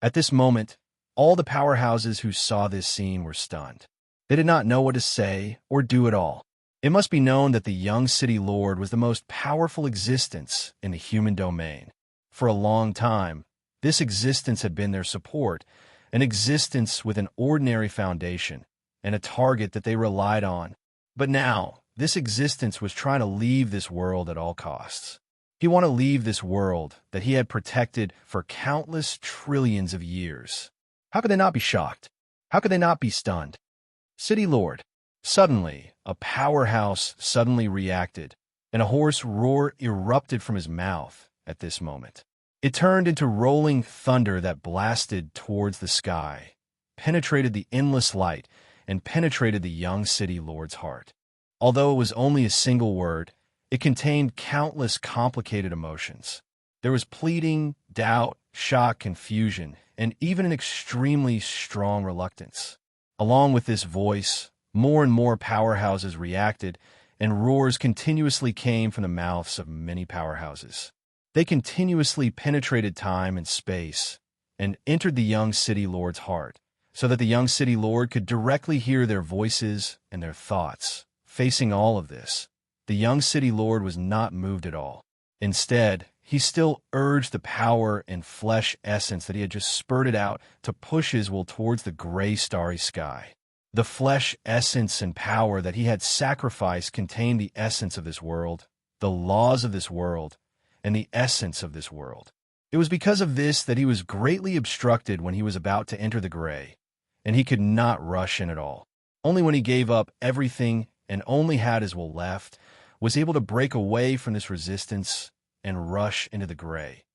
At this moment, all the powerhouses who saw this scene were stunned. They did not know what to say or do at all. It must be known that the young city lord was the most powerful existence in the human domain. For a long time, this existence had been their support, an existence with an ordinary foundation and a target that they relied on. But now, this existence was trying to leave this world at all costs. He wanted to leave this world that he had protected for countless trillions of years. How could they not be shocked? How could they not be stunned? City Lord. Suddenly, a powerhouse suddenly reacted, and a hoarse roar erupted from his mouth at this moment. It turned into rolling thunder that blasted towards the sky, penetrated the endless light, and penetrated the young city lord's heart. Although it was only a single word, it contained countless complicated emotions. There was pleading, doubt, shock, confusion, and even an extremely strong reluctance. Along with this voice, more and more powerhouses reacted, and roars continuously came from the mouths of many powerhouses. They continuously penetrated time and space and entered the young city lord's heart, so that the young city lord could directly hear their voices and their thoughts. Facing all of this, the young city lord was not moved at all. Instead, he still urged the power and flesh essence that he had just spurted out to push his will towards the gray starry sky. The flesh essence and power that he had sacrificed contained the essence of this world, the laws of this world, and the essence of this world. It was because of this that he was greatly obstructed when he was about to enter the gray, and he could not rush in at all. Only when he gave up everything and only had his will left, was able to break away from this resistance and rush into the gray.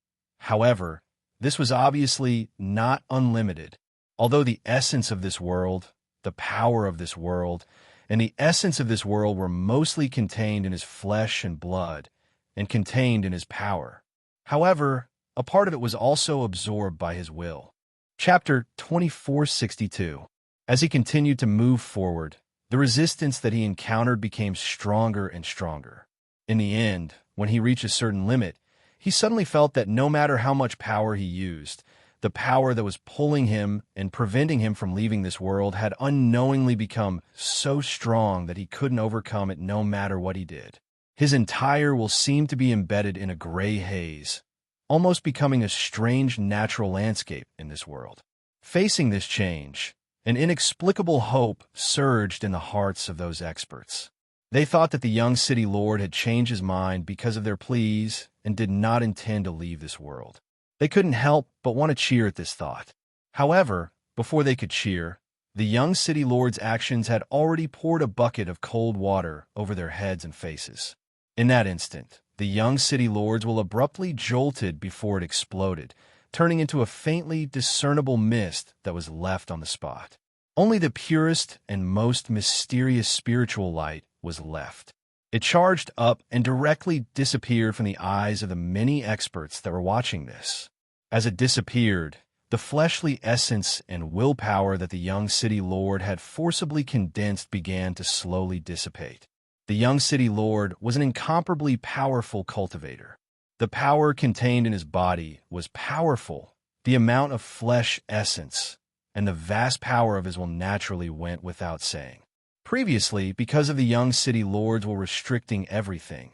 However, this was obviously not unlimited. Although the essence of this world, the power of this world, and the essence of this world were mostly contained in his flesh and blood, and contained in his power. However, a part of it was also absorbed by his will. Chapter 2462. As he continued to move forward, the resistance that he encountered became stronger and stronger. In the end, when he reached a certain limit, he suddenly felt that no matter how much power he used, the power that was pulling him and preventing him from leaving this world had unknowingly become so strong that he couldn't overcome it no matter what he did. His entire will seemed to be embedded in a gray haze, almost becoming a strange natural landscape in this world. Facing this change, an inexplicable hope surged in the hearts of those experts. They thought that the young city lord had changed his mind because of their pleas and did not intend to leave this world. They couldn't help but want to cheer at this thought. However, before they could cheer, the young city lord's actions had already poured a bucket of cold water over their heads and faces. In that instant, the young city lord's will abruptly jolted before it exploded, turning into a faintly discernible mist that was left on the spot. Only the purest and most mysterious spiritual light was left. It charged up and directly disappeared from the eyes of the many experts that were watching this. As it disappeared, the fleshly essence and willpower that the young city lord had forcibly condensed began to slowly dissipate. The young city lord was an incomparably powerful cultivator. The power contained in his body was powerful. The amount of flesh essence and the vast power of his will naturally went without saying. Previously, because of the young city lords were restricting everything,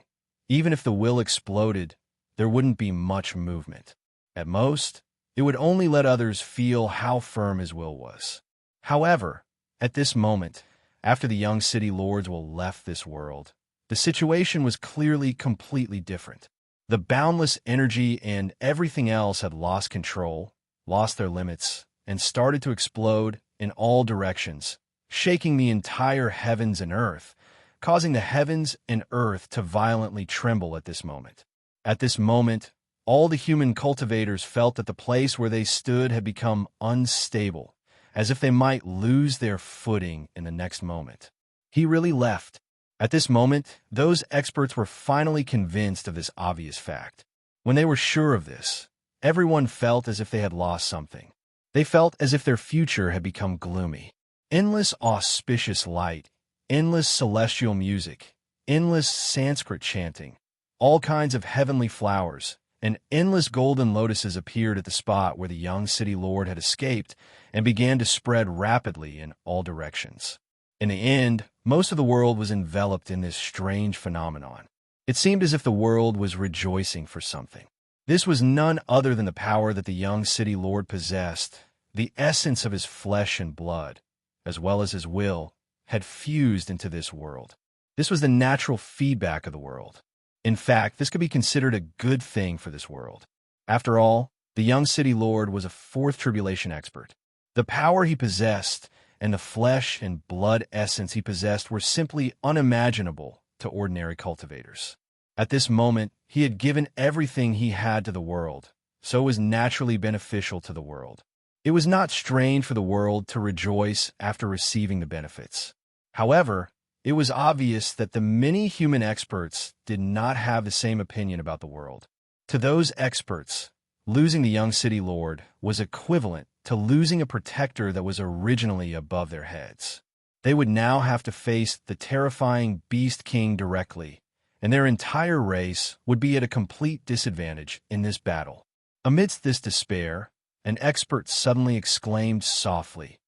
even if the will exploded, there wouldn't be much movement. At most, it would only let others feel how firm his will was. However, at this moment, after the young city lords left this world, the situation was clearly completely different. The boundless energy and everything else had lost control, lost their limits, and started to explode in all directions, shaking the entire heavens and earth, causing the heavens and earth to violently tremble at this moment. At this moment, all the human cultivators felt that the place where they stood had become unstable, as if they might lose their footing in the next moment. He really left. At this moment, those experts were finally convinced of this obvious fact. When they were sure of this, everyone felt as if they had lost something. They felt as if their future had become gloomy. Endless auspicious light, endless celestial music, endless Sanskrit chanting, all kinds of heavenly flowers, and endless golden lotuses appeared at the spot where the young city lord had escaped and began to spread rapidly in all directions. In the end, most of the world was enveloped in this strange phenomenon. It seemed as if the world was rejoicing for something. This was none other than the power that the young city lord possessed. The essence of his flesh and blood, as well as his will, had fused into this world. This was the natural feedback of the world. In fact, this could be considered a good thing for this world. After all, the young city lord was a fourth tribulation expert. The power he possessed and the flesh and blood essence he possessed were simply unimaginable to ordinary cultivators. At this moment, he had given everything he had to the world, so it was naturally beneficial to the world. It was not strange for the world to rejoice after receiving the benefits. However, it was obvious that the many human experts did not have the same opinion about the world. To those experts, losing the young city lord was equivalent to losing a protector that was originally above their heads. They would now have to face the terrifying Beast King directly, and their entire race would be at a complete disadvantage in this battle. Amidst this despair, an expert suddenly exclaimed softly,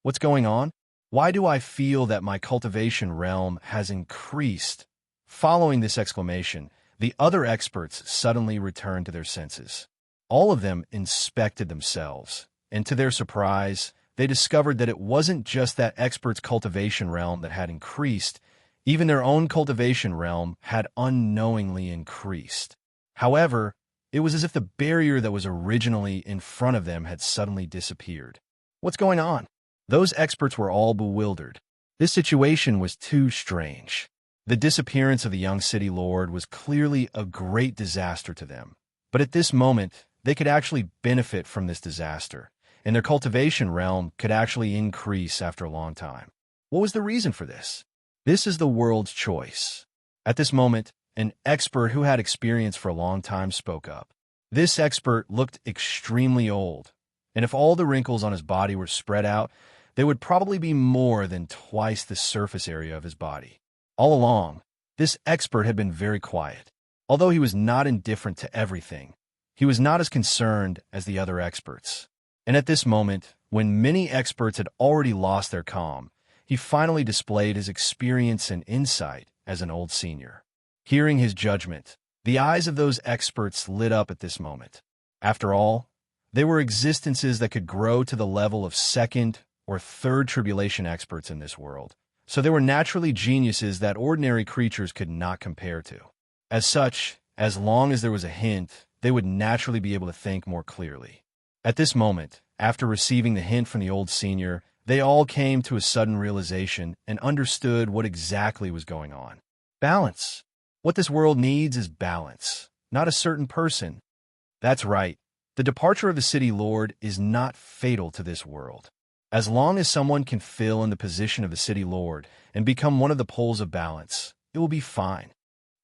"What's going on? Why do I feel that my cultivation realm has increased?" Following this exclamation, the other experts suddenly returned to their senses. All of them inspected themselves, and to their surprise, they discovered that it wasn't just that expert's cultivation realm that had increased, even their own cultivation realm had unknowingly increased. However, it was as if the barrier that was originally in front of them had suddenly disappeared. What's going on? Those experts were all bewildered. This situation was too strange. The disappearance of the young city lord was clearly a great disaster to them. But at this moment, they could actually benefit from this disaster, and their cultivation realm could actually increase after a long time. What was the reason for this? This is the world's choice. At this moment, an expert who had experience for a long time spoke up. This expert looked extremely old, and if all the wrinkles on his body were spread out, they would probably be more than twice the surface area of his body. All along, this expert had been very quiet. Although he was not indifferent to everything, he was not as concerned as the other experts. And at this moment, when many experts had already lost their calm, he finally displayed his experience and insight as an old senior. Hearing his judgment, the eyes of those experts lit up at this moment. After all, they were existences that could grow to the level of second or third tribulation experts in this world, so they were naturally geniuses that ordinary creatures could not compare to. As such, as long as there was a hint, they would naturally be able to think more clearly. At this moment, after receiving the hint from the old senior, they all came to a sudden realization and understood what exactly was going on. Balance. What this world needs is balance, not a certain person. That's right. The departure of the city lord is not fatal to this world. As long as someone can fill in the position of the city lord and become one of the poles of balance, it will be fine.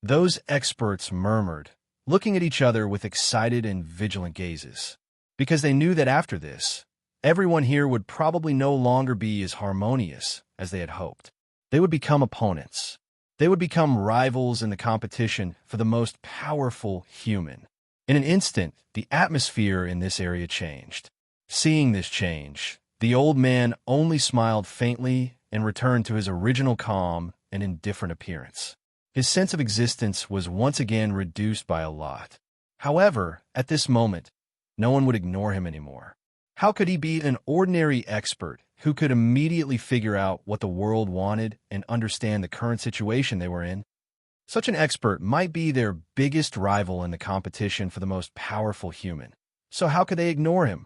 Those experts murmured, looking at each other with excited and vigilant gazes, because they knew that after this, everyone here would probably no longer be as harmonious as they had hoped. They would become opponents. They would become rivals in the competition for the most powerful human. In an instant, the atmosphere in this area changed. Seeing this change, the old man only smiled faintly and returned to his original calm and indifferent appearance. His sense of existence was once again reduced by a lot. However, at this moment, no one would ignore him anymore. How could he be an ordinary expert who could immediately figure out what the world wanted and understand the current situation they were in? Such an expert might be their biggest rival in the competition for the most powerful human. So how could they ignore him?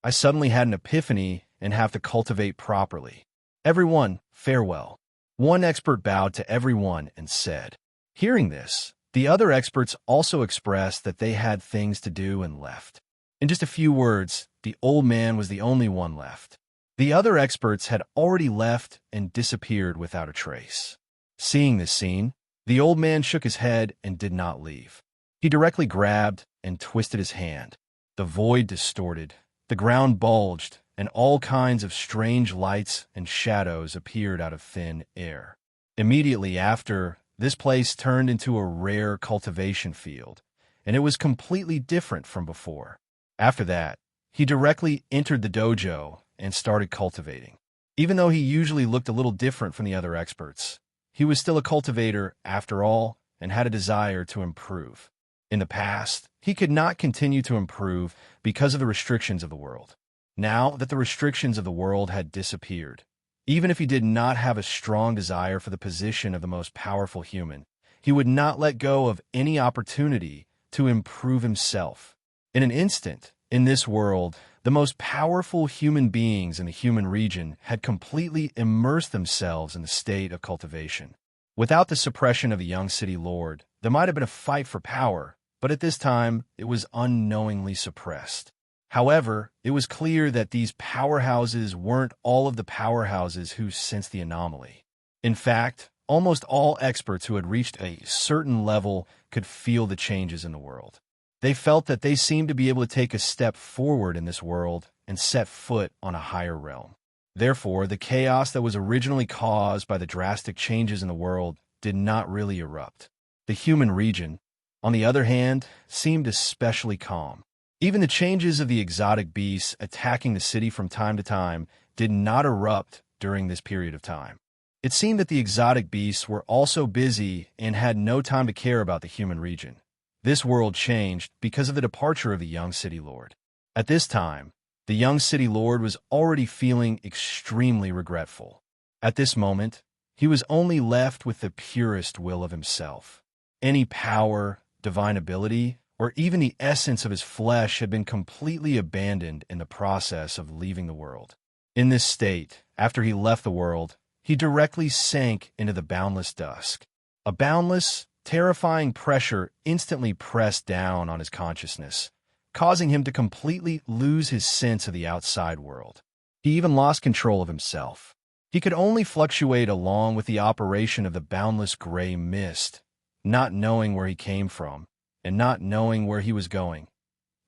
I suddenly had an epiphany and have to cultivate properly. Everyone, farewell. One expert bowed to everyone and said. Hearing this, the other experts also expressed that they had things to do and left. In just a few words, the old man was the only one left. The other experts had already left and disappeared without a trace. Seeing this scene, the old man shook his head and did not leave. He directly grabbed and twisted his hand. The void distorted, the ground bulged, and all kinds of strange lights and shadows appeared out of thin air. Immediately after, this place turned into a rare cultivation field, and it was completely different from before. After that, he directly entered the dojo and started cultivating. Even though he usually looked a little different from the other experts, he was still a cultivator after all and had a desire to improve. In the past, he could not continue to improve because of the restrictions of the world. Now that the restrictions of the world had disappeared, even if he did not have a strong desire for the position of the most powerful human, he would not let go of any opportunity to improve himself. In an instant, in this world, the most powerful human beings in the human region had completely immersed themselves in the state of cultivation. Without the suppression of the young city lord, there might have been a fight for power, but at this time, it was unknowingly suppressed. However, it was clear that these powerhouses weren't all of the powerhouses who sensed the anomaly. In fact, almost all experts who had reached a certain level could feel the changes in the world. They felt that they seemed to be able to take a step forward in this world and set foot on a higher realm. Therefore, the chaos that was originally caused by the drastic changes in the world did not really erupt. The human region, on the other hand, seemed especially calm. Even the changes of the exotic beasts attacking the city from time to time did not erupt during this period of time. It seemed that the exotic beasts were also busy and had no time to care about the human region. This world changed because of the departure of the young city lord. At this time, the young city lord was already feeling extremely regretful. At this moment, he was only left with the purest will of himself. Any power, divine ability, or even the essence of his flesh had been completely abandoned in the process of leaving the world. In this state, after he left the world, he directly sank into the boundless dusk. A boundless, terrifying pressure instantly pressed down on his consciousness, causing him to completely lose his sense of the outside world. He even lost control of himself. He could only fluctuate along with the operation of the boundless gray mist, not knowing where he came from, and not knowing where he was going.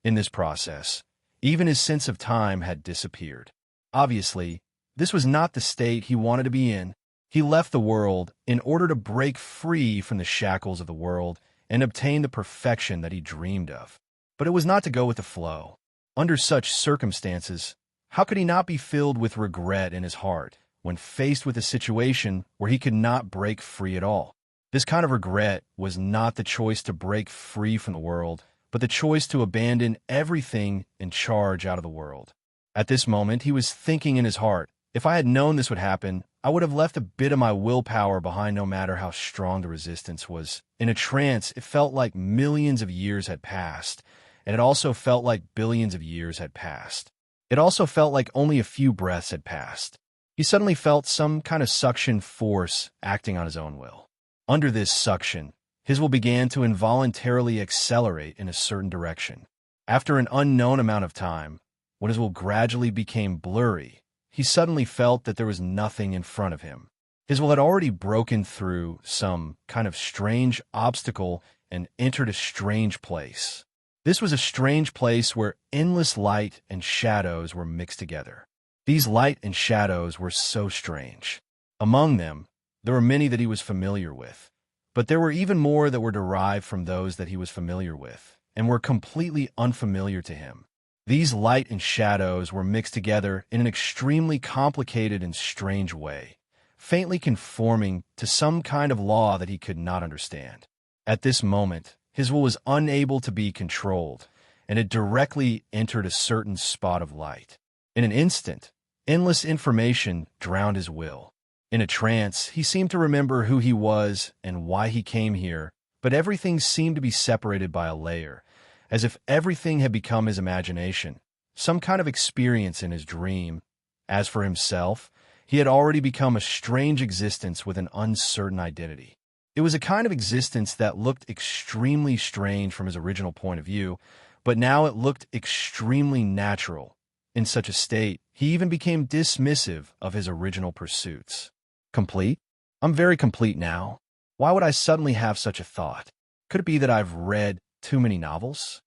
In this process, even his sense of time had disappeared. Obviously, this was not the state he wanted to be in. He left the world in order to break free from the shackles of the world and obtain the perfection that he dreamed of. But it was not to go with the flow. Under such circumstances, how could he not be filled with regret in his heart when faced with a situation where he could not break free at all? This kind of regret was not the choice to break free from the world, but the choice to abandon everything and charge out of the world. At this moment, he was thinking in his heart, if I had known this would happen, I would have left a bit of my willpower behind no matter how strong the resistance was. In a trance, it felt like millions of years had passed, and it also felt like billions of years had passed. It also felt like only a few breaths had passed. He suddenly felt some kind of suction force acting on his own will. Under this suction, his will began to involuntarily accelerate in a certain direction. After an unknown amount of time, when his will gradually became blurry, he suddenly felt that there was nothing in front of him. His will had already broken through some kind of strange obstacle and entered a strange place. This was a strange place where endless light and shadows were mixed together. These light and shadows were so strange. Among them, there were many that he was familiar with, but there were even more that were derived from those that he was familiar with and were completely unfamiliar to him. These light and shadows were mixed together in an extremely complicated and strange way, faintly conforming to some kind of law that he could not understand. At this moment, his will was unable to be controlled, and it directly entered a certain spot of light. In an instant, endless information drowned his will. In a trance, he seemed to remember who he was and why he came here, but everything seemed to be separated by a layer, as if everything had become his imagination, some kind of experience in his dream. As for himself, he had already become a strange existence with an uncertain identity. It was a kind of existence that looked extremely strange from his original point of view, but now it looked extremely natural. In such a state, he even became dismissive of his original pursuits. Complete? I'm very complete now. Why would I suddenly have such a thought? Could it be that I've read too many novels?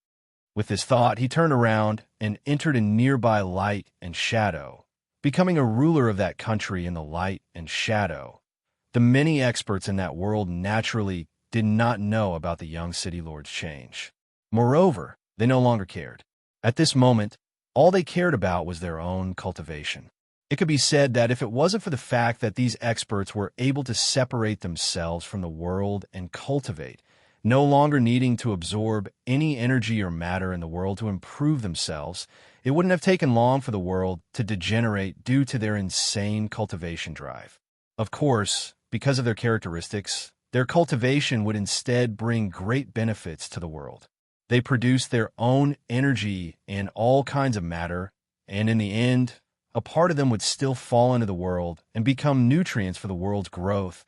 With this thought, he turned around and entered a nearby light and shadow, becoming a ruler of that country in the light and shadow. The many experts in that world naturally did not know about the young city lord's change. Moreover, they no longer cared. At this moment, all they cared about was their own cultivation. It could be said that if it wasn't for the fact that these experts were able to separate themselves from the world and cultivate, no longer needing to absorb any energy or matter in the world to improve themselves, it wouldn't have taken long for the world to degenerate due to their insane cultivation drive. Of course, because of their characteristics, their cultivation would instead bring great benefits to the world. They produced their own energy and all kinds of matter, and in the end, a part of them would still fall into the world and become nutrients for the world's growth.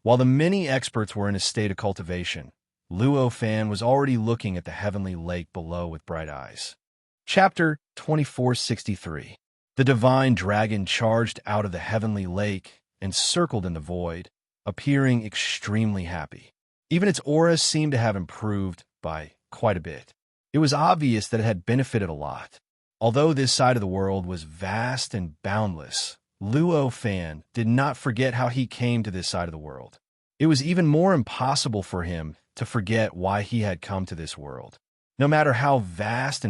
While the many experts were in a state of cultivation, Luo Fan was already looking at the heavenly lake below with bright eyes. Chapter 2463. The divine dragon charged out of the heavenly lake and circled in the void, appearing extremely happy. Even its aura seemed to have improved by quite a bit. It was obvious that it had benefited a lot. Although this side of the world was vast and boundless, Luo Fan did not forget how he came to this side of the world. It was even more impossible for him to forget why he had come to this world. No matter how vast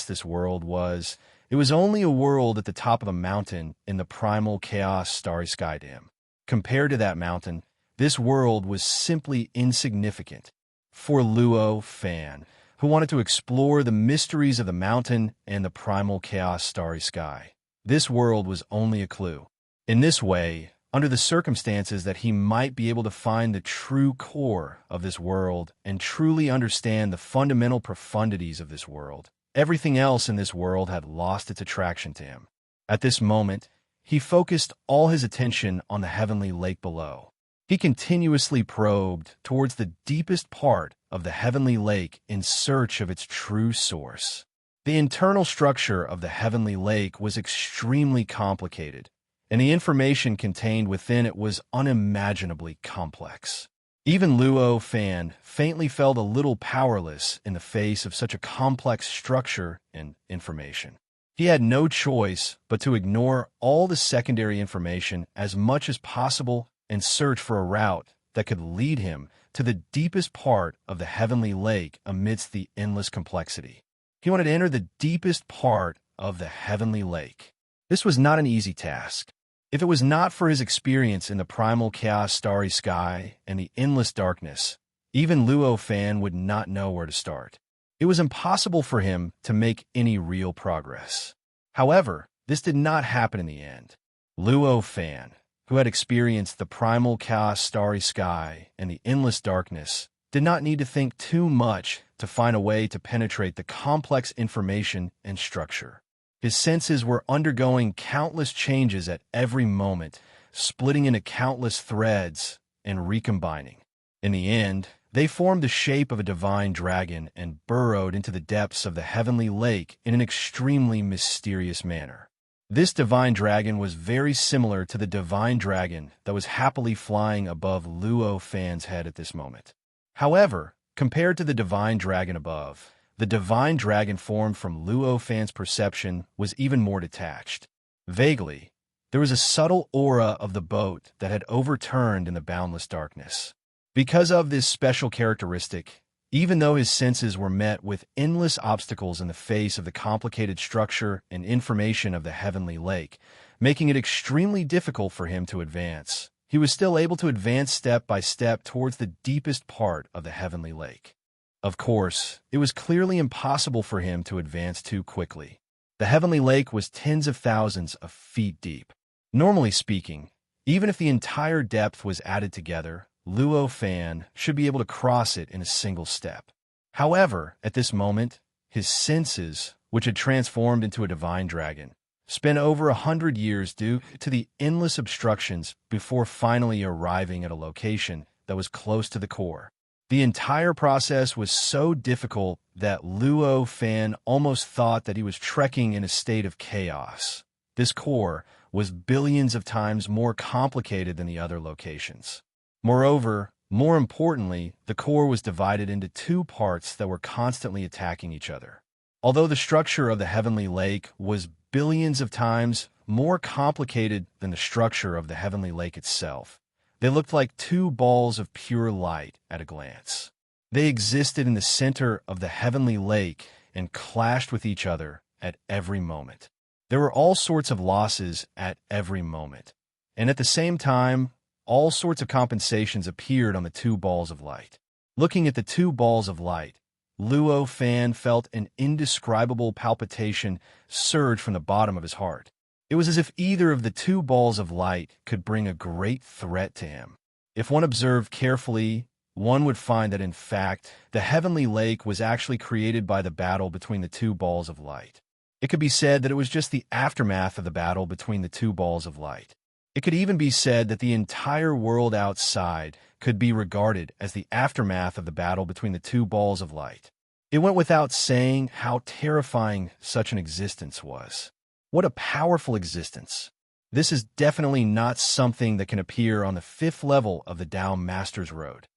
this world was, it was only a world at the top of a mountain in the primal chaos starry sky dam. Compared to that mountain, this world was simply insignificant. For Luo Fan, who wanted to explore the mysteries of the mountain and the primal chaos starry sky, this world was only a clue. In this way, under the circumstances that he might be able to find the true core of this world and truly understand the fundamental profundities of this world, everything else in this world had lost its attraction to him. At this moment, he focused all his attention on the heavenly lake below. He continuously probed towards the deepest part of the heavenly lake in search of its true source. The internal structure of the heavenly lake was extremely complicated, and the information contained within it was unimaginably complex. Even Luo Fan faintly felt a little powerless in the face of such a complex structure and information. He had no choice but to ignore all the secondary information as much as possible and search for a route that could lead him to the deepest part of the heavenly lake amidst the endless complexity. He wanted to enter the deepest part of the heavenly lake. This was not an easy task. If it was not for his experience in the primal chaos starry sky and the endless darkness, even Luo Fan would not know where to start. It was impossible for him to make any real progress. However, this did not happen in the end. Luo Fan, who had experienced the primal chaos starry sky and the endless darkness, did not need to think too much to find a way to penetrate the complex information and structure. His senses were undergoing countless changes at every moment, splitting into countless threads and recombining. In the end, They formed the shape of a divine dragon and burrowed into the depths of the heavenly lake in an extremely mysterious manner. This divine dragon was very similar to the divine dragon that was happily flying above Luo Fan's head at this moment. However, compared to the divine dragon above, the divine dragon formed from Luo Fan's perception was even more detached. Vaguely, there was a subtle aura of the boat that had overturned in the boundless darkness. Because of this special characteristic, even though his senses were met with endless obstacles in the face of the complicated structure and information of the heavenly lake, making it extremely difficult for him to advance, he was still able to advance step by step towards the deepest part of the heavenly lake. Of course, it was clearly impossible for him to advance too quickly. The heavenly lake was tens of thousands of feet deep. Normally speaking, even if the entire depth was added together, Luo Fan should be able to cross it in a single step. However, at this moment, his senses, which had transformed into a divine dragon, spent over 100 years due to the endless obstructions before finally arriving at a location that was close to the core. The entire process was so difficult that Luo Fan almost thought that he was trekking in a state of chaos. This core was billions of times more complicated than the other locations. Moreover, more importantly, the core was divided into two parts that were constantly attacking each other. Although the structure of the heavenly lake was billions of times more complicated than the structure of the heavenly lake itself, they looked like two balls of pure light at a glance. They existed in the center of the heavenly lake and clashed with each other at every moment. There were all sorts of losses at every moment, and at the same time, all sorts of compensations appeared on the two balls of light. Looking at the two balls of light, Luo Fan felt an indescribable palpitation surge from the bottom of his heart. It was as if either of the two balls of light could bring a great threat to him. If one observed carefully, one would find that in fact, the heavenly lake was actually created by the battle between the two balls of light. It could be said that it was just the aftermath of the battle between the two balls of light. It could even be said that the entire world outside could be regarded as the aftermath of the battle between the two balls of light. It went without saying how terrifying such an existence was. What a powerful existence. This is definitely not something that can appear on the fifth level of the Tao Master's Road.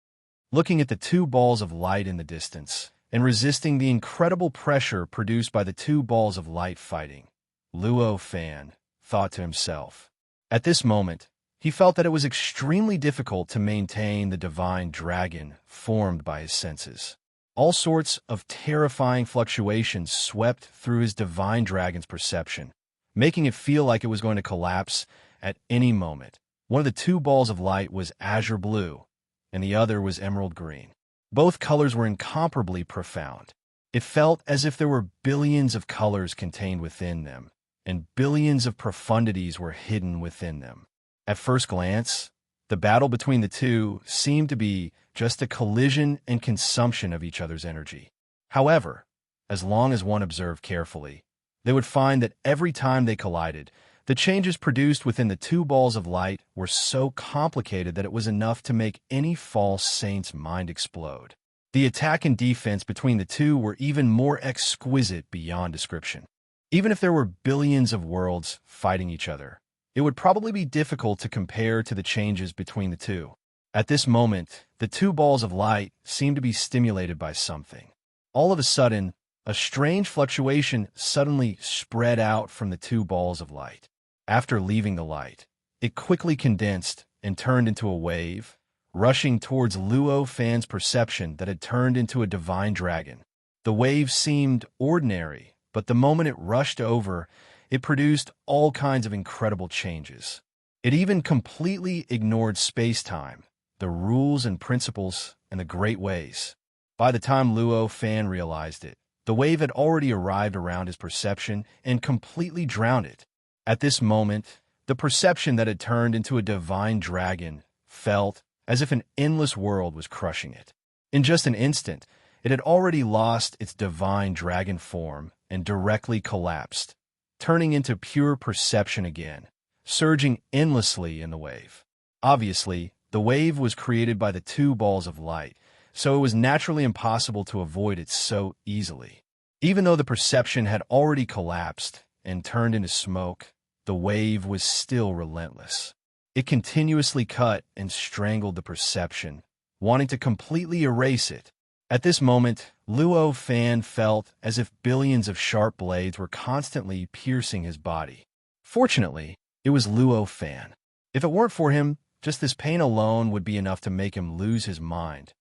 Looking at the two balls of light in the distance, and resisting the incredible pressure produced by the two balls of light fighting, Luo Fan thought to himself. At this moment, he felt that it was extremely difficult to maintain the divine dragon formed by his senses. All sorts of terrifying fluctuations swept through his divine dragon's perception, making it feel like it was going to collapse at any moment. One of the two balls of light was azure blue, and the other was emerald green. Both colors were incomparably profound. It felt as if there were billions of colors contained within them, and billions of profundities were hidden within them. At first glance, the battle between the two seemed to be just a collision and consumption of each other's energy. However, as long as one observed carefully, they would find that every time they collided, the changes produced within the two balls of light were so complicated that it was enough to make any false saint's mind explode. The attack and defense between the two were even more exquisite beyond description. Even if there were billions of worlds fighting each other, it would probably be difficult to compare to the changes between the two. At this moment, the two balls of light seemed to be stimulated by something. All of a sudden, a strange fluctuation suddenly spread out from the two balls of light. After leaving the light, it quickly condensed and turned into a wave, rushing towards Luo Fan's perception that had turned into a divine dragon. The wave seemed ordinary, but the moment it rushed over, it produced all kinds of incredible changes. It even completely ignored space-time, the rules and principles, and the great ways. By the time Luo Fan realized it, the wave had already arrived around his perception and completely drowned it. At this moment, the perception that had turned into a divine dragon felt as if an endless world was crushing it. In just an instant, it had already lost its divine dragon form and directly collapsed, turning into pure perception again, surging endlessly in the wave. Obviously, the wave was created by the two balls of light, so it was naturally impossible to avoid it so easily. Even though the perception had already collapsed and turned into smoke, the wave was still relentless. It continuously cut and strangled the perception, wanting to completely erase it. At this moment, Luo Fan felt as if billions of sharp blades were constantly piercing his body. Fortunately, it was Luo Fan. If it weren't for him, just this pain alone would be enough to make him lose his mind.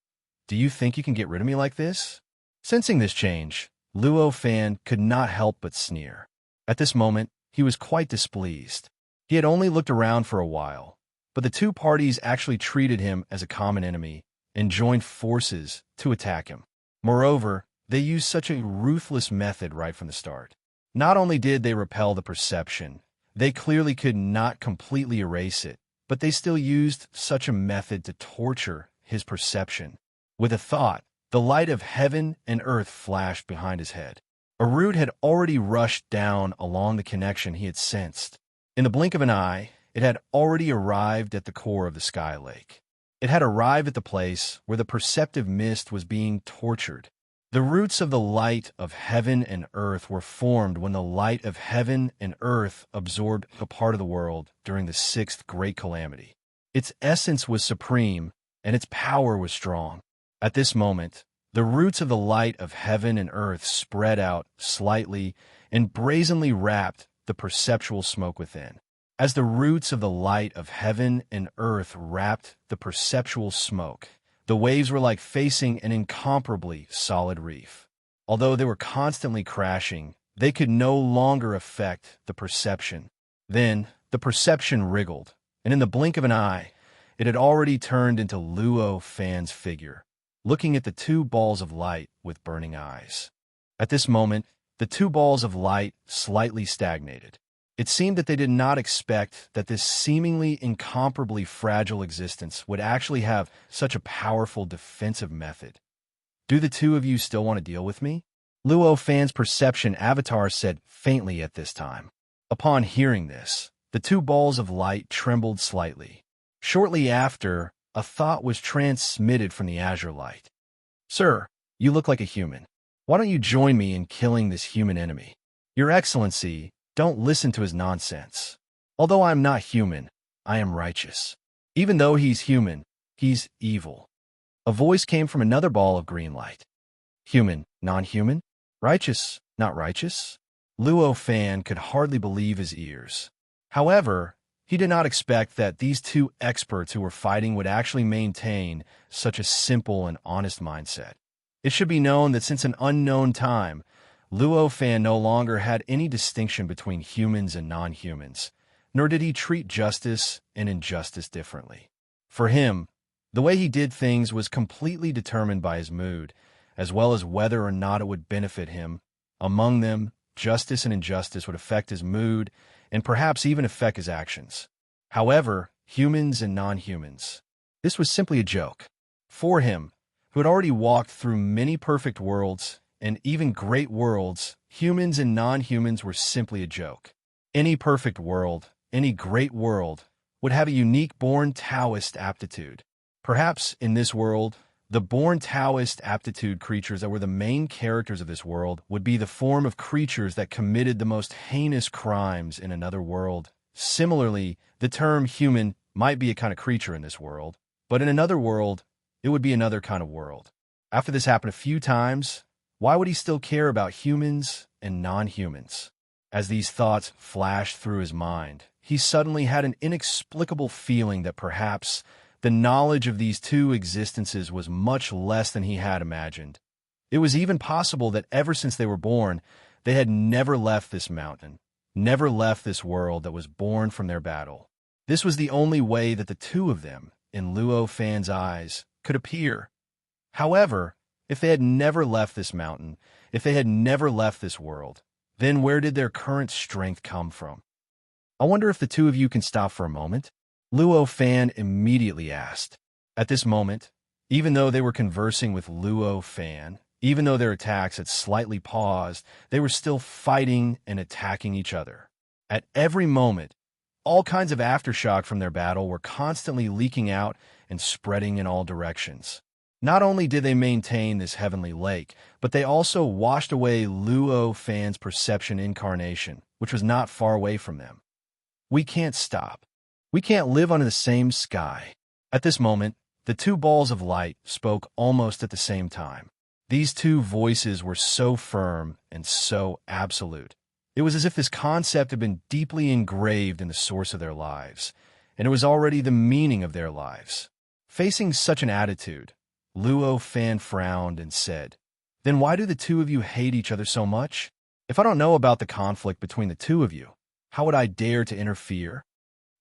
Do you think you can get rid of me like this? Sensing this change, Luo Fan could not help but sneer. At this moment, he was quite displeased. He had only looked around for a while, but the two parties actually treated him as a common enemy and joined forces to attack him. Moreover, they used such a ruthless method right from the start. Not only did they repel the perception, they clearly could not completely erase it, but they still used such a method to torture his perception. With a thought, the light of heaven and earth flashed behind his head. A root had already rushed down along the connection he had sensed. In the blink of an eye, it had already arrived at the core of the sky lake. It had arrived at the place where the perceptive mist was being tortured. The roots of the light of heaven and earth were formed when the light of heaven and earth absorbed a part of the world during the sixth great calamity. Its essence was supreme, and its power was strong. At this moment, the roots of the light of heaven and earth spread out slightly and brazenly wrapped the perceptual smoke within. As the roots of the light of heaven and earth wrapped the perceptual smoke, the waves were like facing an incomparably solid reef. Although they were constantly crashing, they could no longer affect the perception. Then, the perception wriggled, and in the blink of an eye, it had already turned into Luo Fan's figure, looking at the two balls of light with burning eyes. At this moment, the two balls of light slightly stagnated. It seemed that they did not expect that this seemingly incomparably fragile existence would actually have such a powerful defensive method. Do the two of you still want to deal with me? Luo Fan's perception avatar said faintly at this time. Upon hearing this, the two balls of light trembled slightly. Shortly after, a thought was transmitted from the azure light. Sir, you look like a human. Why don't you join me in killing this human enemy? Your Excellency, don't listen to his nonsense. Although I am not human, I am righteous. Even though he's human, he's evil. A voice came from another ball of green light. Human, non-human? Righteous, not righteous? Luo Fan could hardly believe his ears. However, he did not expect that these two experts who were fighting would actually maintain such a simple and honest mindset. It should be known that since an unknown time, Luo Fan no longer had any distinction between humans and non-humans, nor did he treat justice and injustice differently. For him, the way he did things was completely determined by his mood, as well as whether or not it would benefit him. Among them, justice and injustice would affect his mood and perhaps even affect his actions. However, humans and non-humans, this was simply a joke. For him, who had already walked through many perfect worlds and even great worlds, humans and non-humans were simply a joke. Any perfect world, any great world, would have a unique born Taoist aptitude. Perhaps in this world, the born Taoist aptitude creatures that were the main characters of this world would be the form of creatures that committed the most heinous crimes in another world. Similarly, the term human might be a kind of creature in this world, but in another world, it would be another kind of world. After this happened a few times, why would he still care about humans and non-humans? As these thoughts flashed through his mind, he suddenly had an inexplicable feeling that perhaps the knowledge of these two existences was much less than he had imagined. It was even possible that ever since they were born, they had never left this mountain, never left this world that was born from their battle. This was the only way that the two of them, in Luo Fan's eyes, could appear. However, if they had never left this mountain, if they had never left this world, then where did their current strength come from? I wonder if the two of you can stop for a moment? Luo Fan immediately asked. At this moment, even though they were conversing with Luo Fan, even though their attacks had slightly paused, they were still fighting and attacking each other. At every moment, all kinds of aftershock from their battle were constantly leaking out and spreading in all directions. Not only did they maintain this heavenly lake, but they also washed away Luo Fan's perception incarnation, which was not far away from them. We can't stop. We can't live under the same sky. At this moment, the two balls of light spoke almost at the same time. These two voices were so firm and so absolute. It was as if this concept had been deeply engraved in the source of their lives, and it was already the meaning of their lives. Facing such an attitude, Luo Fan frowned and said, "Then why do the two of you hate each other so much? If I don't know about the conflict between the two of you, how would I dare to interfere?"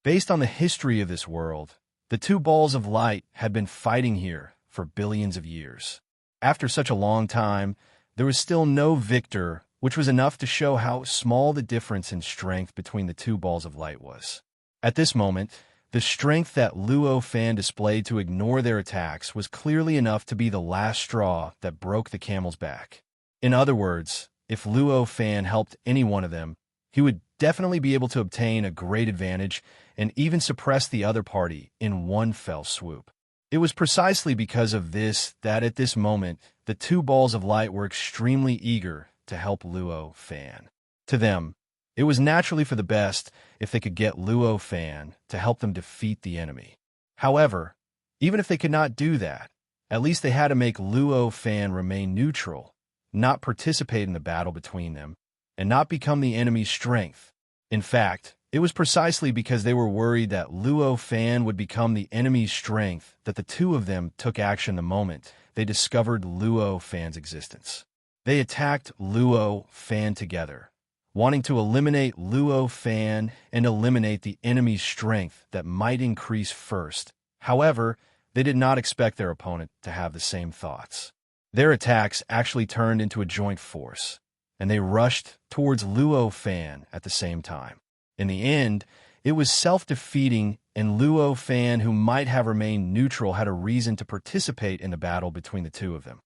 Based on the history of this world, the two balls of light had been fighting here for billions of years. After such a long time, there was still no victor, which was enough to show how small the difference in strength between the two balls of light was. At this moment, the strength that Luo Fan displayed to ignore their attacks was clearly enough to be the last straw that broke the camel's back. In other words, if Luo Fan helped any one of them, he would definitely be able to obtain a great advantage and even suppress the other party in one fell swoop. It was precisely because of this that at this moment, the two balls of light were extremely eager to help Luo Fan. To them, it was naturally for the best if they could get Luo Fan to help them defeat the enemy. However, even if they could not do that, at least they had to make Luo Fan remain neutral, not participate in the battle between them, and not become the enemy's strength. In fact, it was precisely because they were worried that Luo Fan would become the enemy's strength that the two of them took action the moment they discovered Luo Fan's existence. They attacked Luo Fan together, wanting to eliminate Luo Fan and eliminate the enemy's strength that might increase first. However, they did not expect their opponent to have the same thoughts. Their attacks actually turned into a joint force, and they rushed towards Luo Fan at the same time. In the end, it was self-defeating, and Luo Fan, who might have remained neutral, had a reason to participate in the battle between the two of them.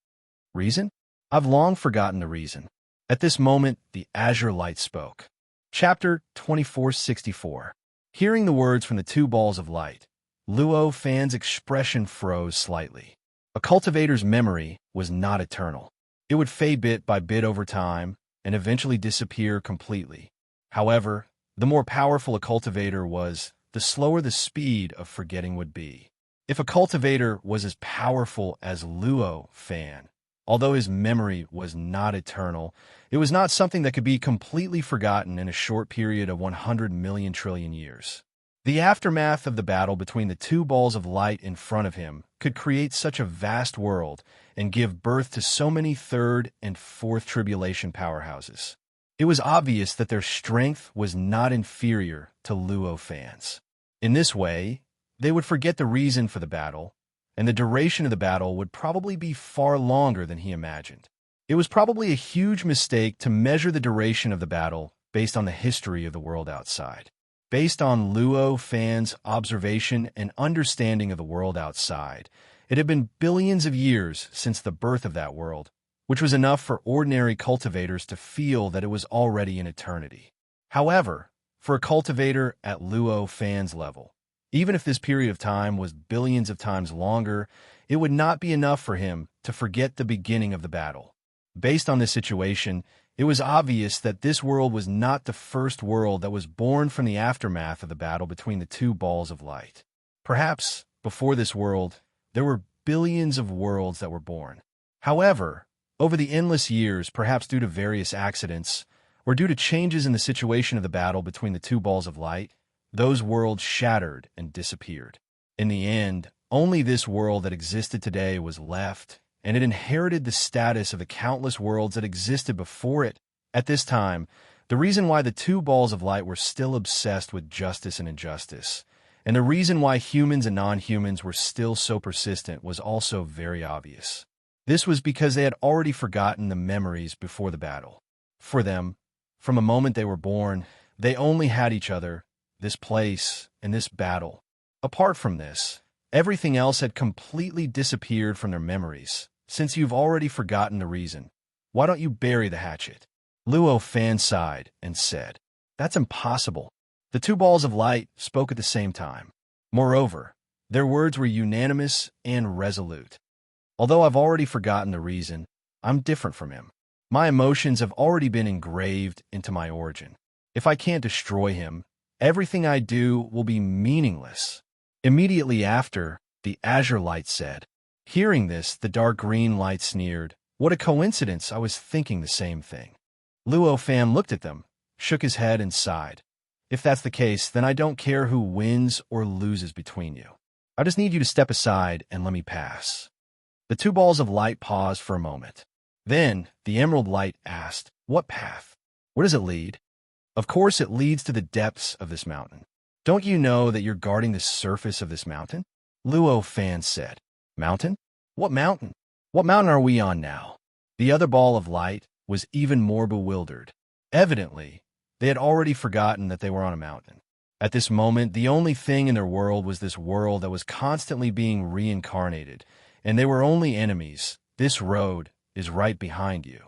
Reason? I've long forgotten the reason. At this moment, the azure light spoke. Chapter 2464. Hearing the words from the two balls of light, Luo Fan's expression froze slightly. A cultivator's memory was not eternal. It would fade bit by bit over time and eventually disappear completely. However, the more powerful a cultivator was, the slower the speed of forgetting would be. If a cultivator was as powerful as Luo Fan, although his memory was not eternal, it was not something that could be completely forgotten in a short period of 100 million trillion years. The aftermath of the battle between the two balls of light in front of him could create such a vast world and give birth to so many third and fourth tribulation powerhouses. It was obvious that their strength was not inferior to Luo Fan's. In this way, they would forget the reason for the battle, and the duration of the battle would probably be far longer than he imagined. It was probably a huge mistake to measure the duration of the battle based on the history of the world outside. Based on Luo Fan's observation and understanding of the world outside, it had been billions of years since the birth of that world, which was enough for ordinary cultivators to feel that it was already an eternity. However, for a cultivator at Luo Fan's level, even if this period of time was billions of times longer, it would not be enough for him to forget the beginning of the battle. Based on this situation, it was obvious that this world was not the first world that was born from the aftermath of the battle between the two balls of light. Perhaps, before this world, there were billions of worlds that were born. However, over the endless years, perhaps due to various accidents, or due to changes in the situation of the battle between the two balls of light, those worlds shattered and disappeared. In the end, only this world that existed today was left, and it inherited the status of the countless worlds that existed before it. At this time, the reason why the two balls of light were still obsessed with justice and injustice, and the reason why humans and non-humans were still so persistent was also very obvious. This was because they had already forgotten the memories before the battle. For them, from the moment they were born, they only had each other, this place, and this battle. Apart from this, everything else had completely disappeared from their memories. Since you've already forgotten the reason, why don't you bury the hatchet? Luo Fan sighed and said, "That's impossible." The two balls of light spoke at the same time. Moreover, their words were unanimous and resolute. Although I've already forgotten the reason, I'm different from him. My emotions have already been engraved into my origin. If I can't destroy him, everything I do will be meaningless. Immediately after, the azure light said. Hearing this, the dark green light sneered. What a coincidence, I was thinking the same thing. Luo Fan looked at them, shook his head, and sighed. If that's the case, then I don't care who wins or loses between you. I just need you to step aside and let me pass. The two balls of light paused for a moment. Then, the emerald light asked, What path? Where does it lead? Of course, it leads to the depths of this mountain. Don't you know that you're guarding the surface of this mountain? Luo Fan said. Mountain? What mountain? What mountain are we on now? The other ball of light was even more bewildered. Evidently, they had already forgotten that they were on a mountain. At this moment, the only thing in their world was this world that was constantly being reincarnated, and they were only enemies. This road is right behind you.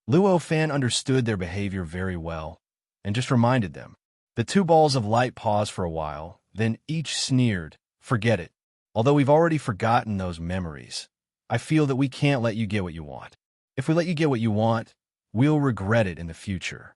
Luo Fan understood their behavior very well, and just reminded them. The two balls of light paused for a while, then each sneered, Forget it. Although we've already forgotten those memories, I feel that we can't let you get what you want. If we let you get what you want, we'll regret it in the future.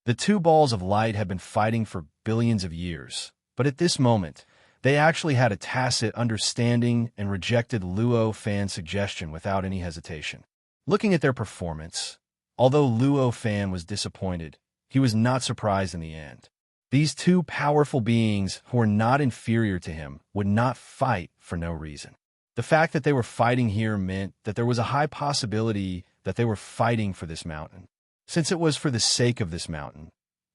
The two balls of light had been fighting for billions of years, but at this moment, they actually had a tacit understanding and rejected Luo Fan's suggestion without any hesitation. Looking at their performance, although Luo Fan was disappointed, he was not surprised in the end. These two powerful beings who were not inferior to him would not fight for no reason. The fact that they were fighting here meant that there was a high possibility that they were fighting for this mountain. Since it was for the sake of this mountain,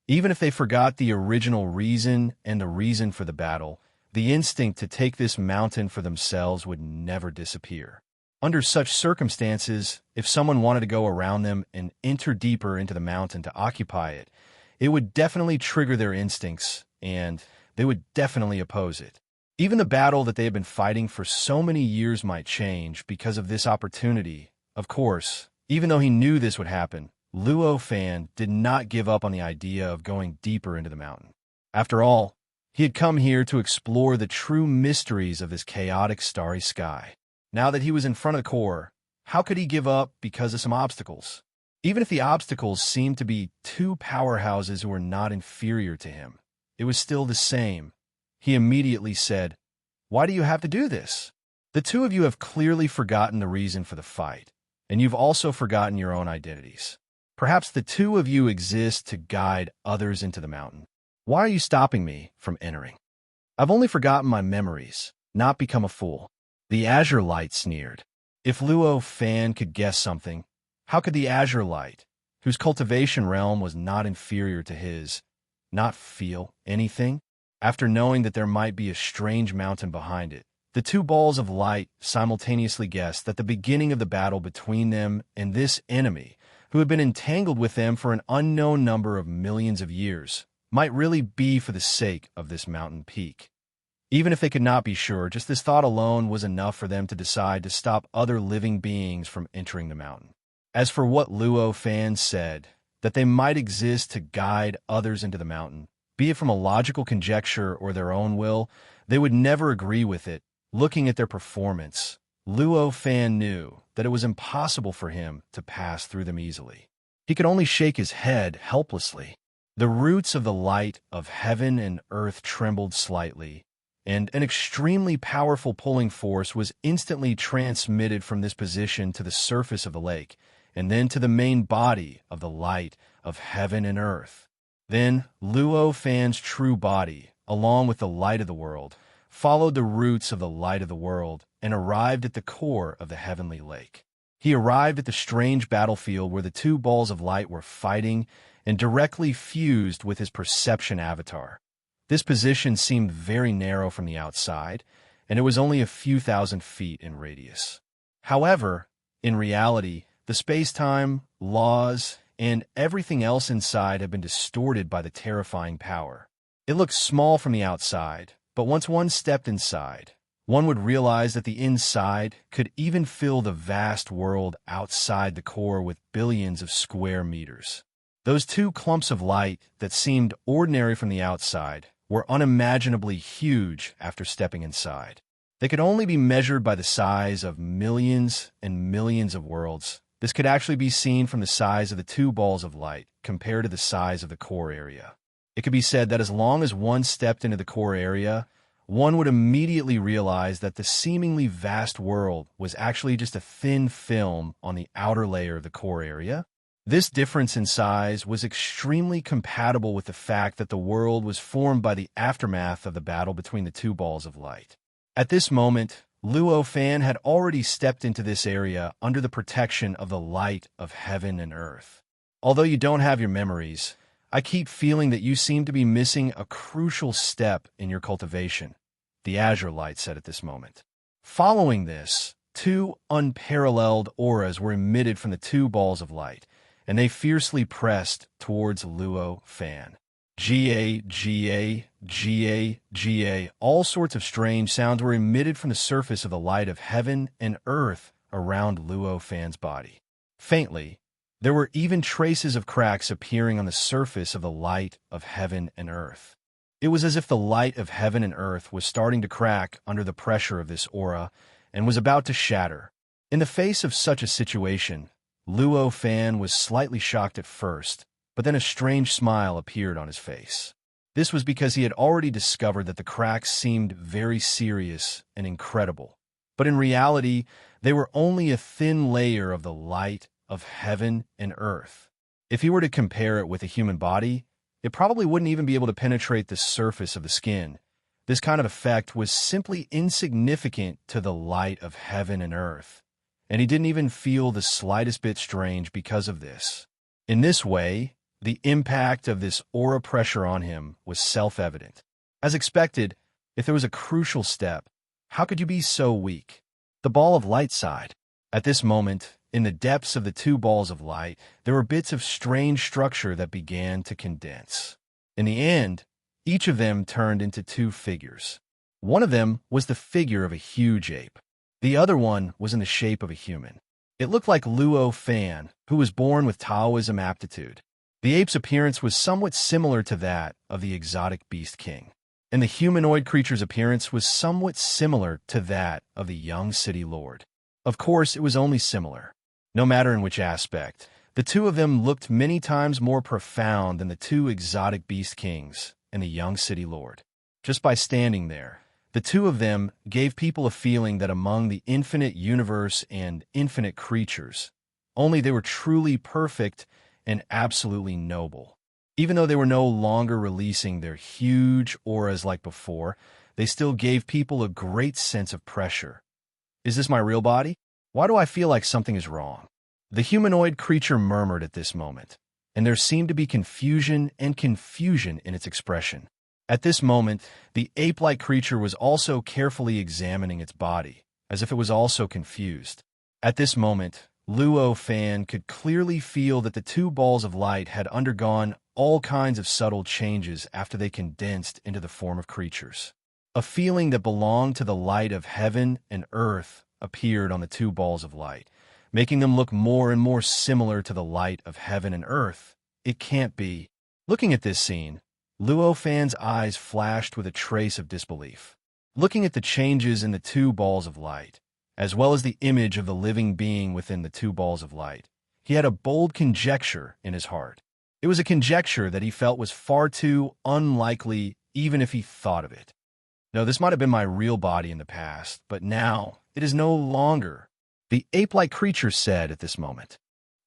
even if they forgot the original reason and the reason for the battle, the instinct to take this mountain for themselves would never disappear. Under such circumstances, if someone wanted to go around them and enter deeper into the mountain to occupy it, it would definitely trigger their instincts, and they would definitely oppose it. Even the battle that they had been fighting for so many years might change because of this opportunity. Of course, even though he knew this would happen, Luo Fan did not give up on the idea of going deeper into the mountain. After all, he had come here to explore the true mysteries of this chaotic starry sky. Now that he was in front of the core, how could he give up because of some obstacles? Even if the obstacles seemed to be two powerhouses who were not inferior to him, it was still the same. He immediately said, Why do you have to do this? The two of you have clearly forgotten the reason for the fight, and you've also forgotten your own identities. Perhaps the two of you exist to guide others into the mountain. Why are you stopping me from entering? I've only forgotten my memories, not become a fool. The azure light sneered. If Luo Fan could guess something, how could the azure light, whose cultivation realm was not inferior to his, not feel anything? After knowing that there might be a strange mountain behind it, the two balls of light simultaneously guessed that the beginning of the battle between them and this enemy, who had been entangled with them for an unknown number of millions of years, might really be for the sake of this mountain peak. Even if they could not be sure, just this thought alone was enough for them to decide to stop other living beings from entering the mountain. As for what Luo Fan said, that they might exist to guide others into the mountain, be it from a logical conjecture or their own will, they would never agree with it. Looking at their performance, Luo Fan knew that it was impossible for him to pass through them easily. He could only shake his head helplessly. The roots of the light of heaven and earth trembled slightly, and an extremely powerful pulling force was instantly transmitted from this position to the surface of the lake, and then to the main body of the light of heaven and earth. Then Luo Fan's true body, along with the light of the world, followed the roots of the light of the world and arrived at the core of the heavenly lake. He arrived at the strange battlefield where the two balls of light were fighting and directly fused with his perception avatar. This position seemed very narrow from the outside, and it was only a few thousand feet in radius. However, in reality, the space-time, laws, and everything else inside had been distorted by the terrifying power. It looked small from the outside, but once one stepped inside, one would realize that the inside could even fill the vast world outside the core with billions of square meters. Those two clumps of light that seemed ordinary from the outside were unimaginably huge after stepping inside. They could only be measured by the size of millions and millions of worlds. This could actually be seen from the size of the two balls of light compared to the size of the core area. It could be said that as long as one stepped into the core area, one would immediately realize that the seemingly vast world was actually just a thin film on the outer layer of the core area. This difference in size was extremely compatible with the fact that the world was formed by the aftermath of the battle between the two balls of light. At this moment, Luo Fan had already stepped into this area under the protection of the light of heaven and earth. Although you don't have your memories, I keep feeling that you seem to be missing a crucial step in your cultivation, the Azure Light said at this moment. Following this, two unparalleled auras were emitted from the two balls of light, and they fiercely pressed towards Luo Fan. Ga, Ga, Ga, Ga. All sorts of strange sounds were emitted from the surface of the light of heaven and earth around Luo Fan's body. Faintly, there were even traces of cracks appearing on the surface of the light of heaven and earth. It was as if the light of heaven and earth was starting to crack under the pressure of this aura and was about to shatter. In the face of such a situation, Luo Fan was slightly shocked at first, but then a strange smile appeared on his face. This was because he had already discovered that the cracks seemed very serious and incredible, but in reality, they were only a thin layer of the light of heaven and earth. If he were to compare it with a human body, it probably wouldn't even be able to penetrate the surface of the skin. This kind of effect was simply insignificant to the light of heaven and earth, and he didn't even feel the slightest bit strange because of this. In this way, the impact of this aura pressure on him was self-evident. As expected, if there was a crucial step, how could you be so weak? The ball of light sighed. At this moment, in the depths of the two balls of light, there were bits of strange structure that began to condense. In the end, each of them turned into two figures. One of them was the figure of a huge ape. The other one was in the shape of a human. It looked like Luo Fan, who was born with Taoism aptitude. The ape's appearance was somewhat similar to that of the exotic beast king, and the humanoid creature's appearance was somewhat similar to that of the young city lord. Of course, it was only similar. No matter in which aspect, the two of them looked many times more profound than the two exotic beast kings and the young city lord. Just by standing there, the two of them gave people a feeling that among the infinite universe and infinite creatures, only they were truly perfect and absolutely noble. Even though they were no longer releasing their huge auras like before, they still gave people a great sense of pressure. Is this my real body? Why do I feel like something is wrong? The humanoid creature murmured at this moment, and there seemed to be confusion and confusion in its expression. At this moment, the ape-like creature was also carefully examining its body, as if it was also confused. At this moment, Luo Fan could clearly feel that the two balls of light had undergone all kinds of subtle changes after they condensed into the form of creatures. A feeling that belonged to the light of heaven and earth appeared on the two balls of light, making them look more and more similar to the light of heaven and earth. It can't be. Looking at this scene, Luo Fan's eyes flashed with a trace of disbelief. Looking at the changes in the two balls of light, as well as the image of the living being within the two balls of light, he had a bold conjecture in his heart. It was a conjecture that he felt was far too unlikely even if he thought of it. No, this might have been my real body in the past, but now it is no longer. The ape-like creature said at this moment.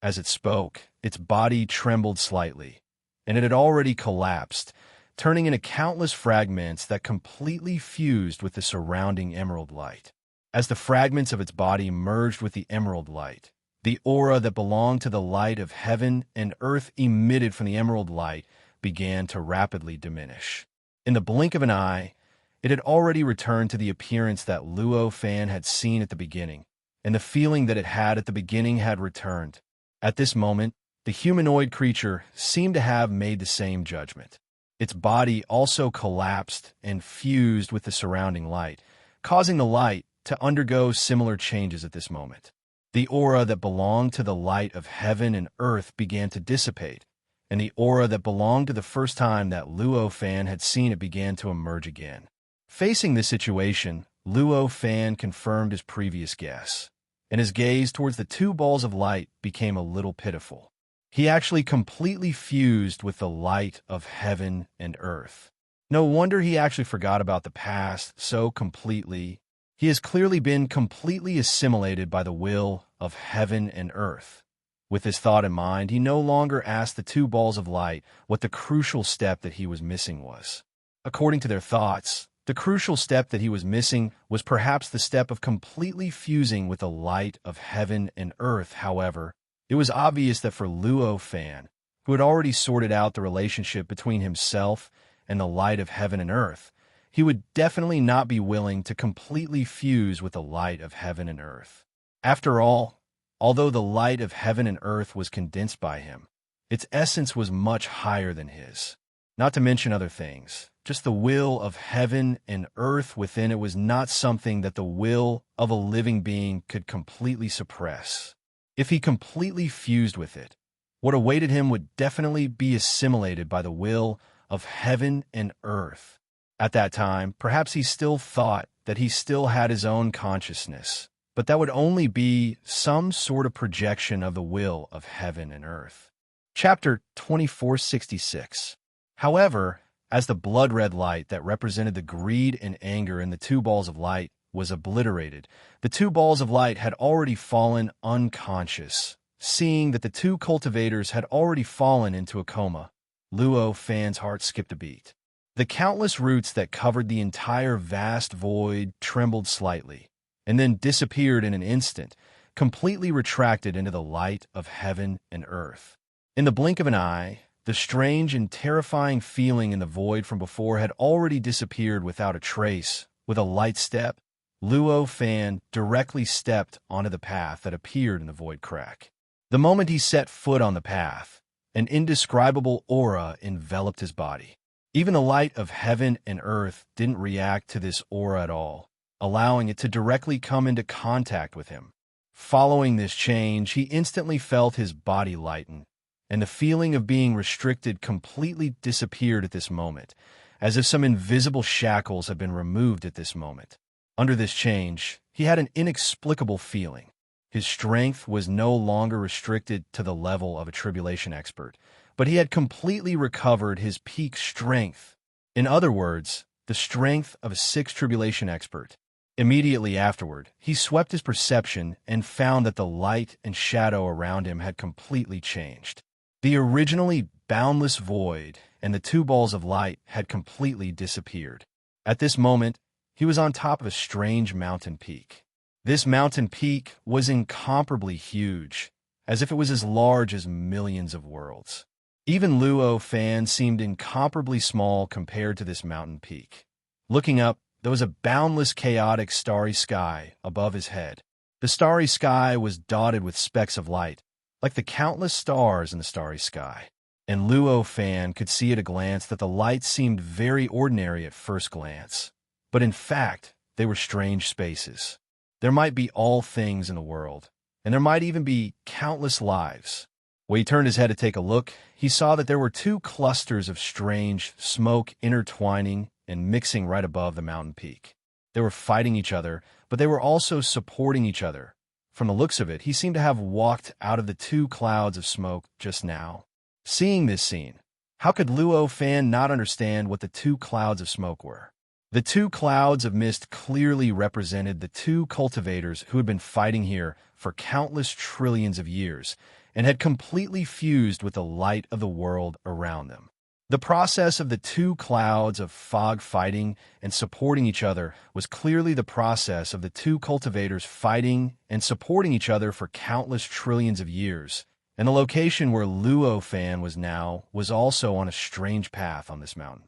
As it spoke, its body trembled slightly, and it had already collapsed, turning into countless fragments that completely fused with the surrounding emerald light. As the fragments of its body merged with the emerald light, the aura that belonged to the light of heaven and earth emitted from the emerald light began to rapidly diminish. In the blink of an eye, it had already returned to the appearance that Luo Fan had seen at the beginning, and the feeling that it had at the beginning had returned. At this moment, the humanoid creature seemed to have made the same judgment. Its body also collapsed and fused with the surrounding light, causing the light to undergo similar changes at this moment. The aura that belonged to the light of heaven and earth began to dissipate, and the aura that belonged to the first time that Luo Fan had seen it began to emerge again. Facing this situation, Luo Fan confirmed his previous guess, and his gaze towards the two balls of light became a little pitiful. He actually completely fused with the light of heaven and earth. No wonder he actually forgot about the past so completely. He has clearly been completely assimilated by the will of heaven and earth. With this thought in mind, he no longer asked the two balls of light what the crucial step that he was missing was. According to their thoughts, the crucial step that he was missing was perhaps the step of completely fusing with the light of heaven and earth. However, it was obvious that for Luo Fan, who had already sorted out the relationship between himself and the light of heaven and earth, he would definitely not be willing to completely fuse with the light of heaven and earth. After all, although the light of heaven and earth was condensed by him, its essence was much higher than his. Not to mention other things, just the will of heaven and earth within it was not something that the will of a living being could completely suppress. If he completely fused with it, what awaited him would definitely be assimilated by the will of heaven and earth. At that time, perhaps he still thought that he still had his own consciousness, but that would only be some sort of projection of the will of heaven and earth. Chapter 2466. However, as the blood-red light that represented the greed and anger in the two balls of light was obliterated, the two balls of light had already fallen unconscious. Seeing that the two cultivators had already fallen into a coma, Luo Fan's heart skipped a beat. The countless roots that covered the entire vast void trembled slightly, and then disappeared in an instant, completely retracted into the light of heaven and earth. In the blink of an eye, the strange and terrifying feeling in the void from before had already disappeared without a trace. With a light step, Luo Fan directly stepped onto the path that appeared in the void crack. The moment he set foot on the path, an indescribable aura enveloped his body. Even the light of heaven and earth didn't react to this aura at all, allowing it to directly come into contact with him. Following this change, he instantly felt his body lighten, and the feeling of being restricted completely disappeared at this moment, as if some invisible shackles had been removed at this moment. Under this change, he had an inexplicable feeling. His strength was no longer restricted to the level of a tribulation expert, but he had completely recovered his peak strength. In other words, the strength of a 6 tribulation expert. Immediately afterward, he swept his perception and found that the light and shadow around him had completely changed. The originally boundless void and the two balls of light had completely disappeared. At this moment, he was on top of a strange mountain peak. This mountain peak was incomparably huge, as if it was as large as millions of worlds. Even Luo Fan seemed incomparably small compared to this mountain peak. Looking up, there was a boundless, chaotic, starry sky above his head. The starry sky was dotted with specks of light, like the countless stars in the starry sky. And Luo Fan could see at a glance that the lights seemed very ordinary at first glance. But in fact, they were strange spaces. There might be all things in the world, and there might even be countless lives. When he turned his head to take a look, he saw that there were 2 clusters of strange smoke intertwining and mixing right above the mountain peak. They were fighting each other, but they were also supporting each other. From the looks of it, he seemed to have walked out of the 2 clouds of smoke just now. Seeing this scene, how could Luo Fan not understand what the 2 clouds of smoke were? The 2 clouds of mist clearly represented the 2 cultivators who had been fighting here for countless trillions of years and had completely fused with the light of the world around them. The process of the 2 clouds of fog fighting and supporting each other was clearly the process of the 2 cultivators fighting and supporting each other for countless trillions of years, and the location where Luo Fan was now was also on a strange path on this mountain.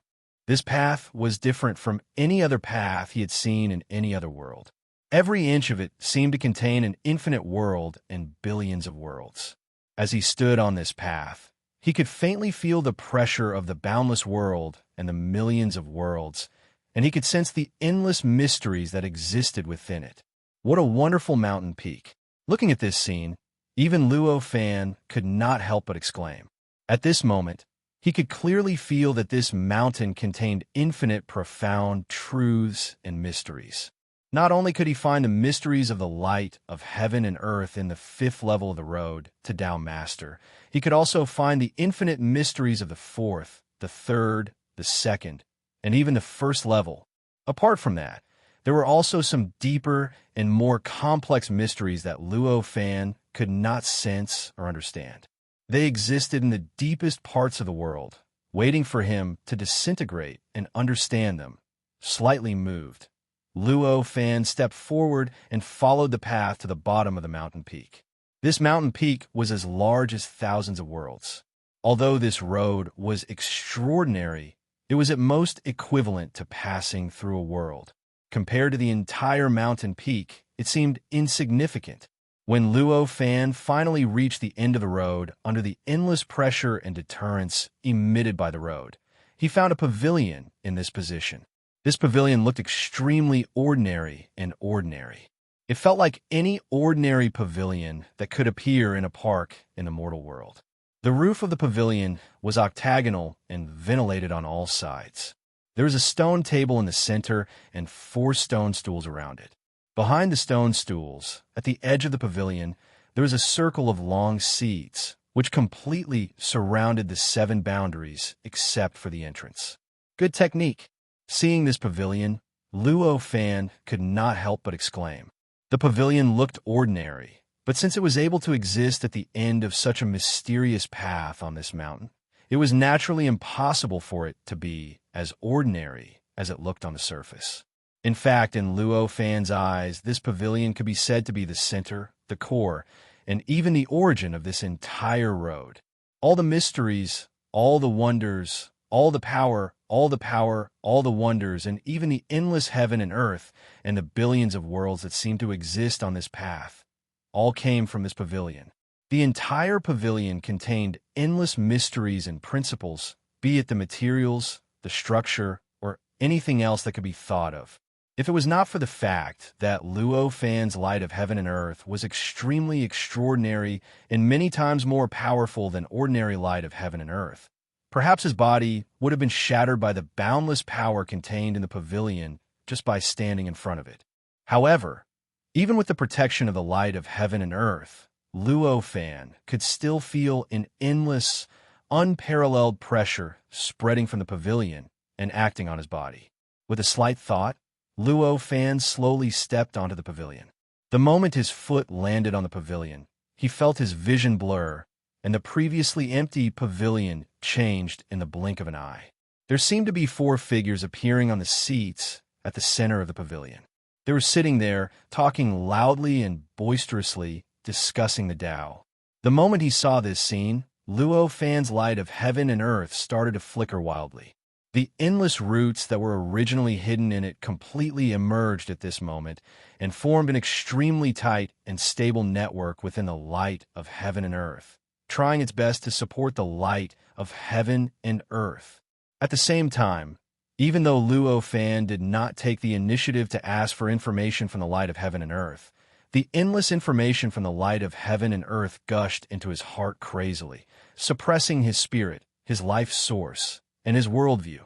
This path was different from any other path he had seen in any other world. Every inch of it seemed to contain an infinite world and billions of worlds. As he stood on this path, he could faintly feel the pressure of the boundless world and the millions of worlds, and he could sense the endless mysteries that existed within it. What a wonderful mountain peak! Looking at this scene, even Luo Fan could not help but exclaim. At this moment, he could clearly feel that this mountain contained infinite, profound truths and mysteries. Not only could he find the mysteries of the light of heaven and earth in the fifth level of the road to Tao Master, he could also find the infinite mysteries of the fourth, the third, the second, and even the first level. Apart from that, there were also some deeper and more complex mysteries that Luo Fan could not sense or understand. They existed in the deepest parts of the world, waiting for him to disintegrate and understand them. Slightly moved, Luo Fan stepped forward and followed the path to the bottom of the mountain peak. This mountain peak was as large as thousands of worlds. Although this road was extraordinary, it was at most equivalent to passing through a world. Compared to the entire mountain peak, it seemed insignificant. When Luo Fan finally reached the end of the road under the endless pressure and deterrence emitted by the road, he found a pavilion in this position. This pavilion looked extremely ordinary and ordinary. It felt like any ordinary pavilion that could appear in a park in the mortal world. The roof of the pavilion was octagonal and ventilated on all sides. There was a stone table in the center and 4 stone stools around it. Behind the stone stools, at the edge of the pavilion, there was a circle of long seats, which completely surrounded the 7 boundaries except for the entrance. Good technique. Seeing this pavilion, Luo Fan could not help but exclaim. The pavilion looked ordinary, but since it was able to exist at the end of such a mysterious path on this mountain, it was naturally impossible for it to be as ordinary as it looked on the surface. In fact, in Luo Fan's eyes, this pavilion could be said to be the center, the core, and even the origin of this entire road. All the mysteries, all the wonders, all the power, all the wonders, and even the endless heaven and earth, and the billions of worlds that seem to exist on this path, all came from this pavilion. The entire pavilion contained endless mysteries and principles, be it the materials, the structure, or anything else that could be thought of. If it was not for the fact that Luo Fan's light of heaven and earth was extremely extraordinary and many times more powerful than ordinary light of heaven and earth, perhaps his body would have been shattered by the boundless power contained in the pavilion just by standing in front of it. However, even with the protection of the light of heaven and earth, Luo Fan could still feel an endless, unparalleled pressure spreading from the pavilion and acting on his body. With a slight thought, Luo Fan slowly stepped onto the pavilion. The moment his foot landed on the pavilion, he felt his vision blur, and the previously empty pavilion changed in the blink of an eye. There seemed to be 4 figures appearing on the seats at the center of the pavilion. They were sitting there, talking loudly and boisterously, discussing the Tao. The moment he saw this scene, Luo Fan's light of heaven and earth started to flicker wildly. The endless roots that were originally hidden in it completely emerged at this moment and formed an extremely tight and stable network within the light of heaven and earth, trying its best to support the light of heaven and earth. At the same time, even though Luo Fan did not take the initiative to ask for information from the light of heaven and earth, the endless information from the light of heaven and earth gushed into his heart crazily, suppressing his spirit, his life source, and his worldview.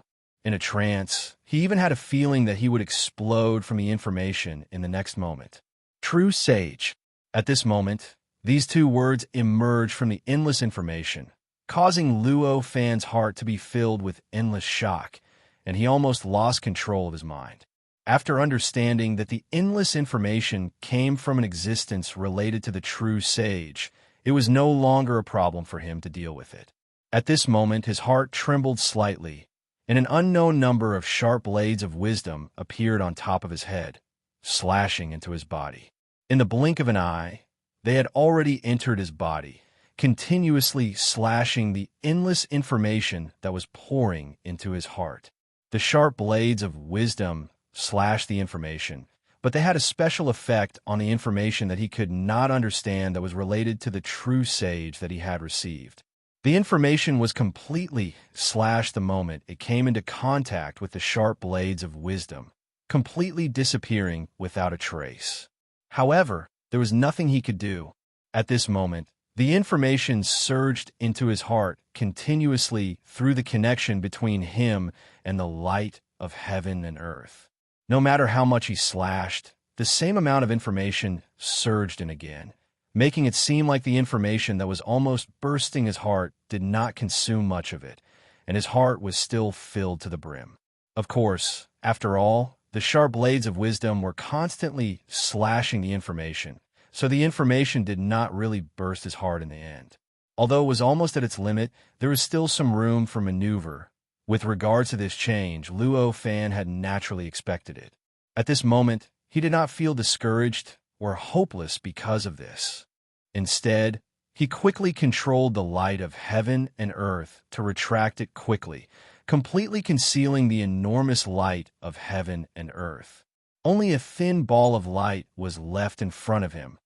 In a trance, he even had a feeling that he would explode from the information in the next moment. True sage. At this moment, these 2 words emerged from the endless information, causing Luo Fan's heart to be filled with endless shock, and he almost lost control of his mind. After understanding that the endless information came from an existence related to the true sage, it was no longer a problem for him to deal with it. At this moment, his heart trembled slightly, and an unknown number of sharp blades of wisdom appeared on top of his head, slashing into his body. In the blink of an eye, they had already entered his body, continuously slashing the endless information that was pouring into his heart. The sharp blades of wisdom slashed the information, but they had a special effect on the information that he could not understand that was related to the true sage that he had received. The information was completely slashed the moment it came into contact with the sharp blades of wisdom, completely disappearing without a trace. However, there was nothing he could do. At this moment, the information surged into his heart continuously through the connection between him and the light of heaven and earth. No matter how much he slashed, the same amount of information surged in again, making it seem like the information that was almost bursting his heart did not consume much of it, and his heart was still filled to the brim. Of course, after all, the sharp blades of wisdom were constantly slashing the information, so the information did not really burst his heart in the end. Although it was almost at its limit, there was still some room for maneuver. With regards to this change, Luo Fan had naturally expected it. At this moment, he did not feel discouraged or hopeless because of this. Instead, he quickly controlled the light of heaven and earth to retract it quickly, completely concealing the enormous light of heaven and earth. Only a thin ball of light was left in front of him,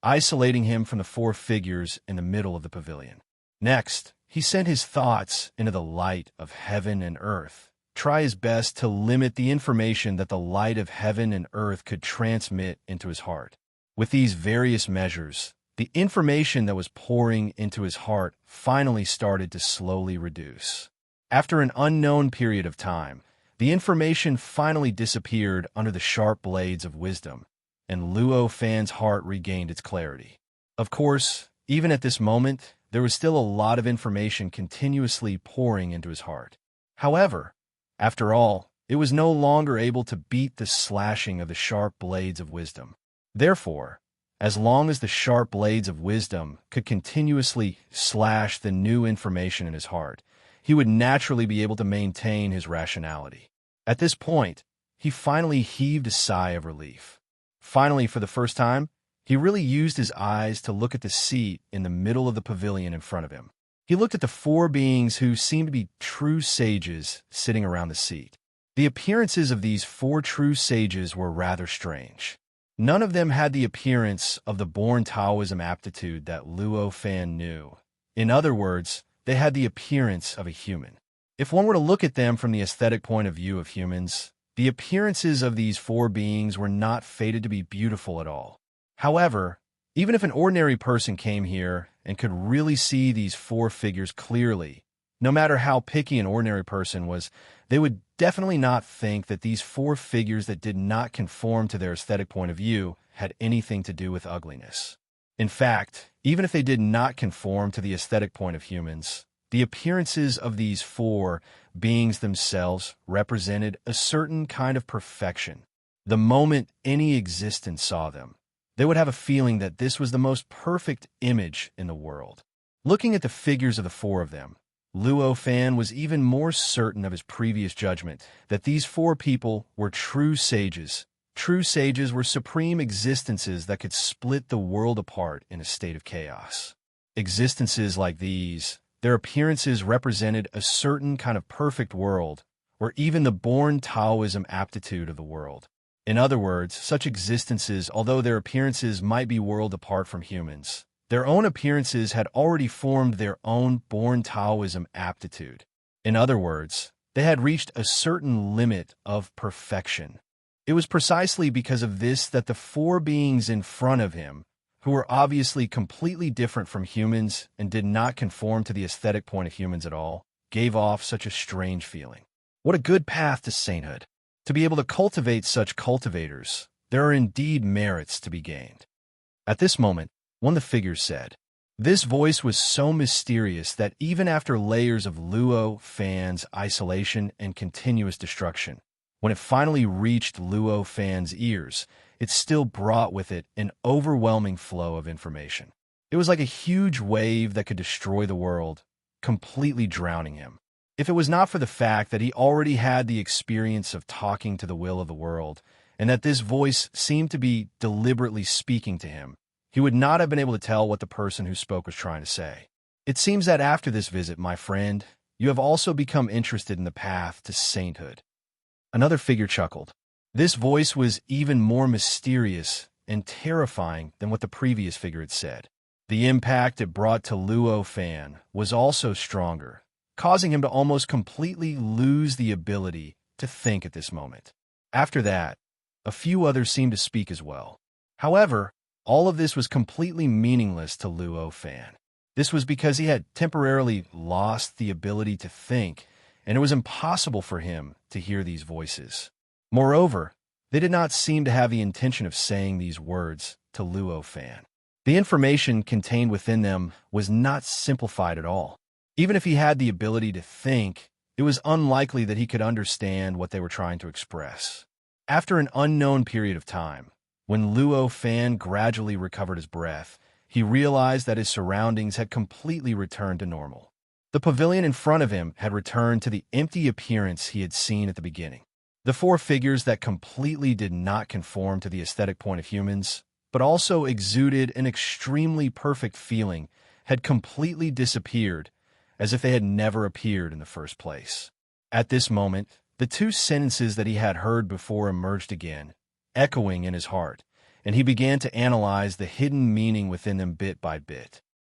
isolating him from the four figures in the middle of the pavilion. Next, he sent his thoughts into the light of heaven and earth, try his best to limit the information that the light of heaven and earth could transmit into his heart. With these various measures, the information that was pouring into his heart finally started to slowly reduce. After an unknown period of time, the information finally disappeared under the sharp blades of wisdom, and Luo Fan's heart regained its clarity. Of course, even at this moment, there was still a lot of information continuously pouring into his heart. However, after all, it was no longer able to beat the slashing of the sharp blades of wisdom. Therefore, as long as the sharp blades of wisdom could continuously slash the new information in his heart, he would naturally be able to maintain his rationality. At this point, he finally heaved a sigh of relief. Finally, for the first time, he really used his eyes to look at the seat in the middle of the pavilion in front of him. He looked at the four beings who seemed to be true sages sitting around the seat. The appearances of these four true sages were rather strange. None of them had the appearance of the born Taoism aptitude that Luo Fan knew. In other words, they had the appearance of a human. If one were to look at them from the aesthetic point of view of humans, the appearances of these four beings were not fated to be beautiful at all. However, even if an ordinary person came here and could really see these four figures clearly, no matter how picky an ordinary person was, they would definitely not think that these four figures that did not conform to their aesthetic point of view had anything to do with ugliness. In fact, even if they did not conform to the aesthetic point of humans, the appearances of these four beings themselves represented a certain kind of perfection. The moment any existence saw them, they would have a feeling that this was the most perfect image in the world. Looking at the figures of the four of them, Luo Fan was even more certain of his previous judgment that these four people were true sages. True sages were supreme existences that could split the world apart in a state of chaos. Existences like these, their appearances represented a certain kind of perfect world, or even the born Taoism aptitude of the world. In other words, such existences, although their appearances might be world apart from humans, their own appearances had already formed their own born Taoism aptitude. In other words, they had reached a certain limit of perfection. It was precisely because of this that the four beings in front of him, who were obviously completely different from humans and did not conform to the aesthetic point of humans at all, gave off such a strange feeling. What a good path to sainthood! To be able to cultivate such cultivators, there are indeed merits to be gained. At this moment, one of the figures said. This voice was so mysterious that even after layers of Luo Fan's isolation and continuous destruction, when it finally reached Luo Fan's ears, it still brought with it an overwhelming flow of information. It was like a huge wave that could destroy the world, completely drowning him. If it was not for the fact that he already had the experience of talking to the will of the world, and that this voice seemed to be deliberately speaking to him, he would not have been able to tell what the person who spoke was trying to say. It seems that after this visit, my friend, you have also become interested in the path to sainthood. Another figure chuckled. This voice was even more mysterious and terrifying than what the previous figure had said. The impact it brought to Luo Fan was also stronger, causing him to almost completely lose the ability to think at this moment. After that, a few others seemed to speak as well. However, all of this was completely meaningless to Luo Fan. This was because he had temporarily lost the ability to think, and it was impossible for him to hear these voices. Moreover, They did not seem to have the intention of saying these words to Luo Fan. The information contained within them was not simplified at all. Even if he had the ability to think, it was unlikely that he could understand what they were trying to express. After an unknown period of time, when Luo Fan gradually recovered his breath, he realized that his surroundings had completely returned to normal. The pavilion in front of him had returned to the empty appearance he had seen at the beginning. The four figures that completely did not conform to the aesthetic point of humans, but also exuded an extremely perfect feeling, had completely disappeared, as if they had never appeared in the first place. At this moment, the two sentences that he had heard before emerged again, echoing in his heart, and he began to analyze the hidden meaning within them bit by bit.